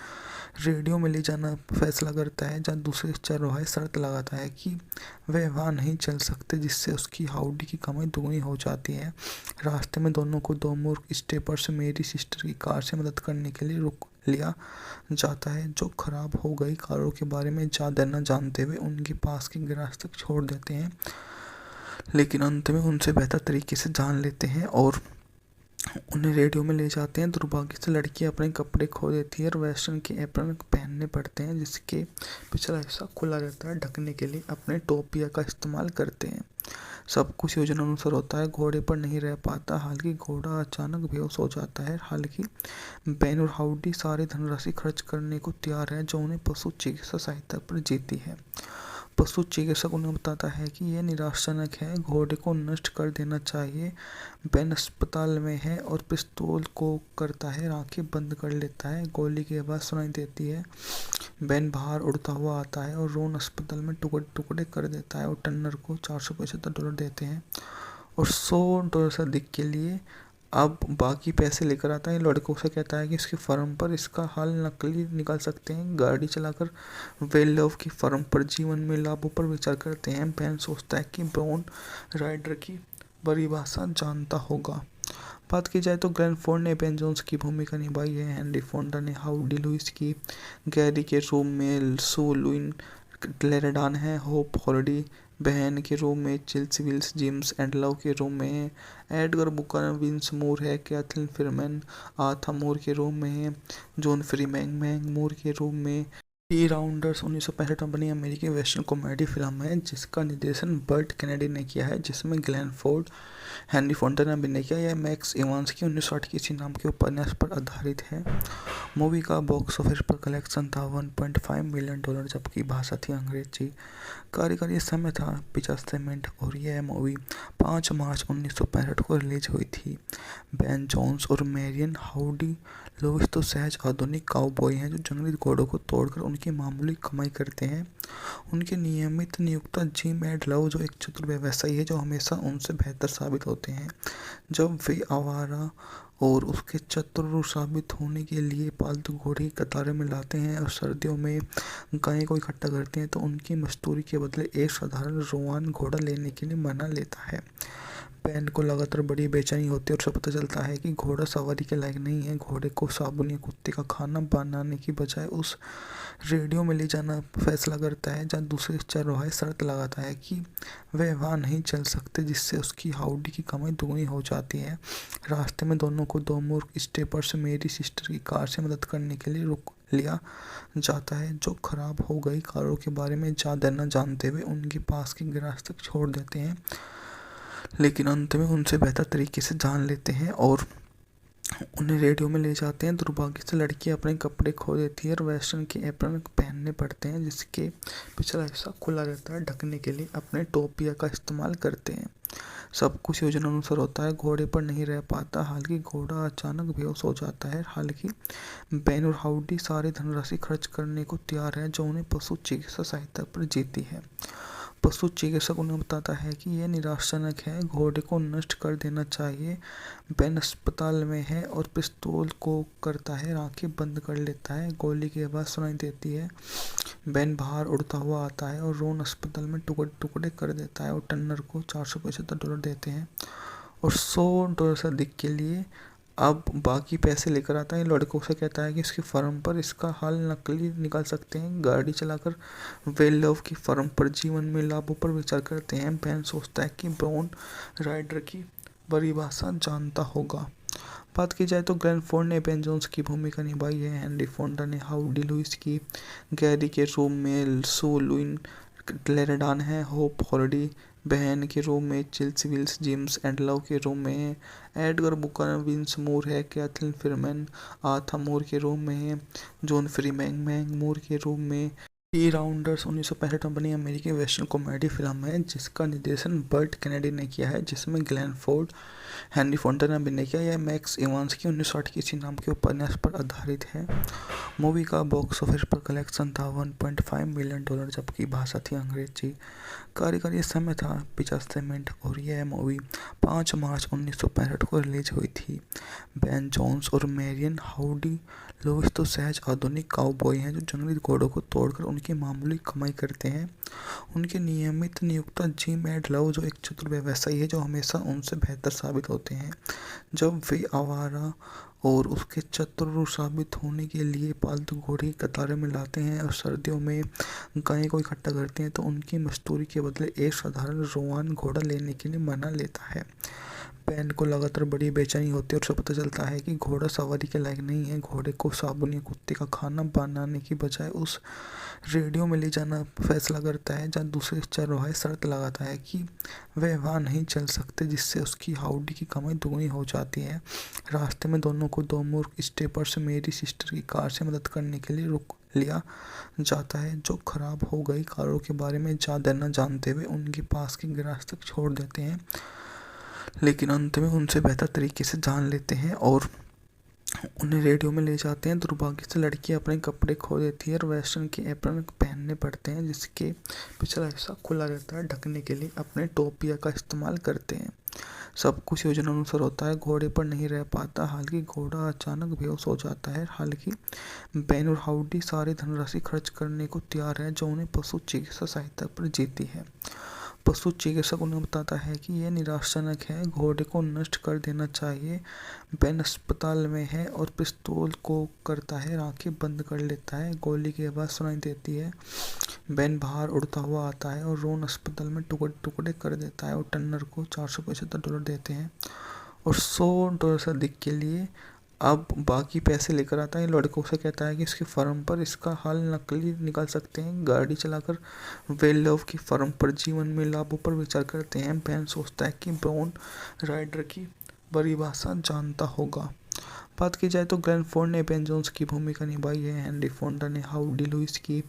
रेडियो में ले जाना फैसला करता है जहाँ दूसरे चरवाहे शर्त लगाता है कि वे वहाँ नहीं चल सकते, जिससे उसकी हाउडी की कमाई दुगनी हो जाती है। रास्ते में दोनों को दो मूर्ख स्टेपर्स मेरी सिस्टर की कार से मदद करने के लिए रुक लिया जाता है जो खराब हो गई कारों के बारे में ज़्यादा न जानते हुए उनके पास के गैराज तक छोड़ देते हैं, लेकिन अंत में उनसे बेहतर तरीके से जान लेते हैं और उन्हें रेडियो में ले जाते हैं। दुर्भाग्य से लड़की अपने कपड़े खो देती है और वेस्टर्न के एप्रन पहनने पड़ते हैं जिसके पिछला हिस्सा खुला रहता है। ढकने के लिए अपने टोपिया का इस्तेमाल करते हैं। सब कुछ योजना अनुसार होता है। घोड़े पर नहीं रह पाता, हालांकि घोड़ा अचानक बेहोश हो जाता है। हालांकि बेन और हाउडी सारी धनराशि खर्च करने को तैयार है जो उन्हें पशु चिकित्सा सहायता पर जीती है। पशु चिकित्सक उन्हें बताता है कि यह निराशाजनक है, घोड़े को नष्ट कर देना चाहिए। बेन अस्पताल में है और पिस्तौल को करता है, आंखें बंद कर लेता है। गोली की आवाज़ सुनाई देती है। बेन बाहर उड़ता हुआ आता है और रोन अस्पताल में टुकड़े टुकड़े कर देता है और टर्नर को $475 देते हैं और $100 से अधिक के लिए अब बाकी पैसे लेकर आता है। लड़कों से कहता है कि इसकी फर्म पर इसका हाल नकली निकाल सकते हैं। गाड़ी चलाकर वे लव की फर्म पर जीवन में लाभों पर विचार करते हैं। बेन सोचता है कि ब्राउन राइडर की परिभाषा जानता होगा। बात की जाए तो ग्लेन फोर्ड ने बेन जोन्स की भूमिका निभाई है। हेनरी फोंडा ने हाउडी लुइस की, गैरी के रूम में सू लुइन क्लेरेडान है, होप हॉलिडे बहन के रूम में Chills Wills James and Love के रूम में है, एडगर बुकर विंस मूर है, कैथलीन फिरमैन आथा मूर के रूम में है, जॉन फ्रीमैंग मैंग मूर के रूम में। टी राउंडर्स 1965 में बनी अमेरिकी वेस्टर्न कॉमेडी फिल्म है जिसका निर्देशन बर्ट कैनेडी ने किया है, जिसमें ग्लेन फोर्ड, हेनरी फोंडा ने अभिनय किया। यह मैक्स इवांस की 1960 की इसी नाम के उपन्यास पर आधारित है। मूवी का बॉक्स ऑफिस पर कलेक्शन था $1.5 मिलियन, जबकि भाषा थी अंग्रेजी। कार्यकारी समय था 50 मिनट और यह मूवी 5 मार्च 1965 को रिलीज हुई थी। बेन जोन्स और मैरियन हाउडी लुइस तो सहज आधुनिक काउबॉय हैं जो जंगली घोड़ों को तोड़कर उनकी मामूली कमाई करते हैं। उनके नियमित नियोक्ता जिम एंड लव जो एक चतुर व्यवसायी है जो हमेशा उनसे बेहतर साबित होते हैं। जब वे आवारा और उसके चतुर साबित होने के लिए पालतू घोड़े की कतारें में लाते हैं और सर्दियों में गाय को इकट्ठा करते हैं तो उनकी मजदूरी के बदले एक साधारण रोआन घोड़ा लेने के लिए मना लेता है। बेन को लगातार बड़ी बेचैनी होती है और उसे पता चलता है कि घोड़ा सवारी के लायक नहीं है। घोड़े को साबुन या कुत्ते का खाना बनाने की बजाय उस रेडियो में ले जाना फैसला करता है जहाँ दूसरे चरवाहे शर्त लगाता है कि वे वहाँ नहीं चल सकते, जिससे उसकी हाउडी की कमाई दुगनी हो जाती है। रास्ते में दोनों को दो मूर्ख स्टेपर्स मेरी सिस्टर की कार से मदद करने के लिए रुक लिया जाता है, जो खराब हो गई कारों के बारे में ज़्यादा न जानते हुए उनके पास की गैराज तक छोड़ देते हैं, लेकिन अंत में उनसे बेहतर तरीके से जान लेते हैं और उन्हें रेडियो में ले जाते हैं। दुर्भाग्य से लड़की अपने कपड़े खो देती है और वेस्टर्न के एप्रन पहनने पड़ते हैं, जिसके पिछला हिस्सा खुला रहता है। ढकने के लिए अपने टोपिया का इस्तेमाल करते हैं। सब कुछ योजना अनुसार होता है। घोड़े पर नहीं रह पाता, हालांकि घोड़ा अचानक बेहोश हो जाता है। हालांकि बेन और हाउडी सारी धनराशि खर्च करने को तैयार है जो उन्हें पशु चिकित्सा सहायता पर जीती है। पशु चिकित्सक उन्हें बताता है कि यह निराशाजनक है, घोड़े को नष्ट कर देना चाहिए। बेन अस्पताल में है और पिस्तौल को करता है, आंखें बंद कर लेता है। गोली की आवाज़ सुनाई देती है। बेन बाहर उड़ता हुआ आता है और रोन अस्पताल में टुकड़े टुकड़े कर देता है और टर्नर को $475 देते हैं और $100 से अधिक के लिए अब बाकी पैसे लेकर आता है। लड़कों से कहता है कि इसकी फर्म पर इसका हाल नकली निकाल सकते हैं। गाड़ी चलाकर वे लव की फर्म पर जीवन में लाभों पर विचार करते हैं। बेन सोचता है कि ब्राउन राइडर की परिभाषा जानता होगा। बात की जाए तो ग्लेन फोर्ड ने बेन जोन्स की भूमिका निभाई है। हेनरी फोंडा ने हाउडी लुइस की, गैरी के रूम में सू लुइन क्लेरेडान है, होप हॉलिडे बहन के रूम में Chills Wills James and Love के रूम में है, एडगर बुकर विंस मूर है, कैथलीन फिरमैन आथा मूर के रूम में है, जॉन फ्रीमैंग मैंग मूर के रूम में। टी राउंडर्स 1965 में बनी अमेरिकी वेस्टर्न कॉमेडी फिल्म है जिसका निर्देशन बर्ट कैनेडी ने किया है, जिसमें ग्लेन फोर्ड, हेनरी फोंडा ने अभिनय किया। यह मैक्स इवांस की 1960 की इसी नाम के उपन्यास पर आधारित है। मूवी का बॉक्स ऑफिस पर कलेक्शन था $1.5 मिलियन, जबकि भाषा थी अंग्रेजी। कार्यकारी समय था 50 मिनट और यह मूवी 5 मार्च 1965 को रिलीज हुई थी। बेन जोन्स और मैरियन हाउडी लुइस तो सहज आधुनिक काउबॉय हैं जो जंगली घोड़ों को तोड़कर उनकी मामूली कमाई करते हैं। उनके नियमित नियोक्ता जिम एंड लव जो एक चतुर व्यवसायी है जो हमेशा उनसे बेहतर साबित होते हैं। जब वे आवारा और उसके चतुर साबित होने के लिए पालतू घोड़े की कतारें में लाते हैं और सर्दियों में गाय को इकट्ठा करते हैं तो उनकी मजदूरी के बदले एक साधारण रोआन घोड़ा लेने के लिए मना लेता है। बेन को लगातार बड़ी बेचैनी होती है और उसे पता चलता है कि घोड़ा सवारी के लायक नहीं है। घोड़े को साबुन या कुत्ते का खाना बनाने की बजाय उस रेडियो में ले जाना फैसला करता है जहाँ दूसरे चरवाहे शर्त लगाता है कि वे वहाँ नहीं चल सकते, जिससे उसकी हाउडी की कमाई दुगनी हो जाती है। रास्ते में दोनों को दो मूर्ख स्टेपर्स मेरी सिस्टर की कार से मदद करने के लिए रुक लिया जाता है, जो खराब हो गई कारों के बारे में ज़्यादा न जानते हुए उनके पास की गैराज तक छोड़ देते हैं, लेकिन अंत में उनसे बेहतर तरीके से जान लेते हैं और उन्हें रेडियो में ले जाते हैं। दुर्भाग्य से लड़की अपने कपड़े खो देती है और वेस्टर्न के एप्रन पहनने पड़ते हैं, जिसके पिछला हिस्सा खुला रहता है। ढकने के लिए अपने टोपिया का इस्तेमाल करते हैं। सब कुछ योजना अनुसार होता है, घोड़े पर नहीं रह पाता। हालांकि घोड़ा अचानक बेहोश हो जाता है। हालांकि बेन और हाउडी सारी धनराशि खर्च करने को तैयार है जो उन्हें पशु चिकित्सा सहायता पर जीती है। पशु चिकित्सक उन्हें बताता है कि यह निराशाजनक है, घोड़े को नष्ट कर देना चाहिए। बेन अस्पताल में है और पिस्तौल को करता है, आंखें बंद कर लेता है। गोली की आवाज़ सुनाई देती है। बेन बाहर उड़ता हुआ आता है और रोन अस्पताल में टुकड़े टुकड़े कर देता है और टर्नर को $475 देते हैं और $100 से अधिक के लिए अब बाकी पैसे लेकर आता है। लड़कों से कहता है कि इसकी फर्म पर इसका हाल नकली निकाल सकते हैं। गाड़ी चलाकर वे लव की फर्म पर जीवन में लाभों पर विचार करते हैं। बेन सोचता है कि ब्राउन राइडर की परिभाषा जानता होगा। बात की जाए तो ग्लेन फोर्ड ने बेन जोन्स की भूमिका निभाई है। हेनरी फोंडा ने हाउडी लुइस की,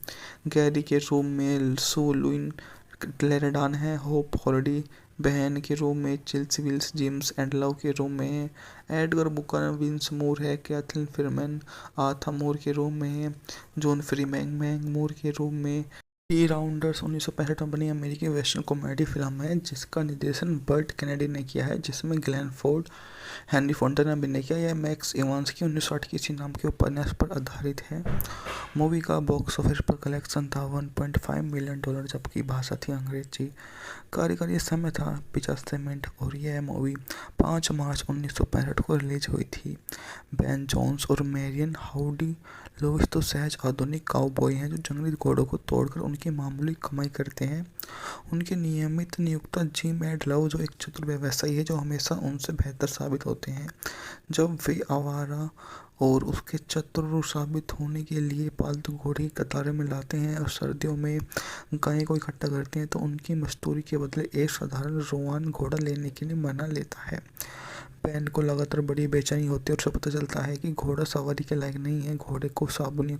गैरी के रूप में सू लुइन क्लेरेडान है, होप हॉलिडे बहन के रूप में Chills Wills, James and Love के रूप में है, एडगर बुकर विंस मूर है, कैथलीन फिरमैन आथा मूर के रूप में है, जॉन फ्री मैंग मूर के रूप में। टी राउंडर्स 1965 में बनी अमेरिकी वेस्टर्न कॉमेडी फिल्म है जिसका निर्देशन बर्ट कैनेडी ने किया है, जिसमें ग्लेन फोर्ड, हेनरी फोंडा ने अभिनय किया। यह मैक्स इवांस की 1960 की इसी नाम के उपन्यास पर आधारित है। मूवी का बॉक्स ऑफिस पर कलेक्शन था $1.5 मिलियन, जबकि भाषा थी अंग्रेजी। कार्यकारी समय था 50 मिनट और यह मूवी 5 मार्च 1965 को रिलीज हुई थी। बेन जोन्स और मैरियन हाउडी लुइस तो सहज आधुनिक काउबॉय हैं जो जंगली घोड़ों को तोड़कर उनकी मामूली कमाई करते हैं। उनके नियमित नियुक्ता जिम एंड लव जो एक चतुर व्यवसायी है जो हमेशा उनसे बेहतर साबित होते हैं जब वे आवारा और उसके चतुर साबित होने के लिए पालतू घोड़े की कतारें में लाते हैं और सर्दियों में गाय को इकट्ठा करते हैं तो उनकी मजदूरी के बदले एक साधारण रोआन घोड़ा लेने के लिए मना लेता है। बेन को लगातार बड़ी बेचैनी होती है और उसे पता चलता है कि घोड़ा सवारी के लायक नहीं है। घोड़े को साबुन या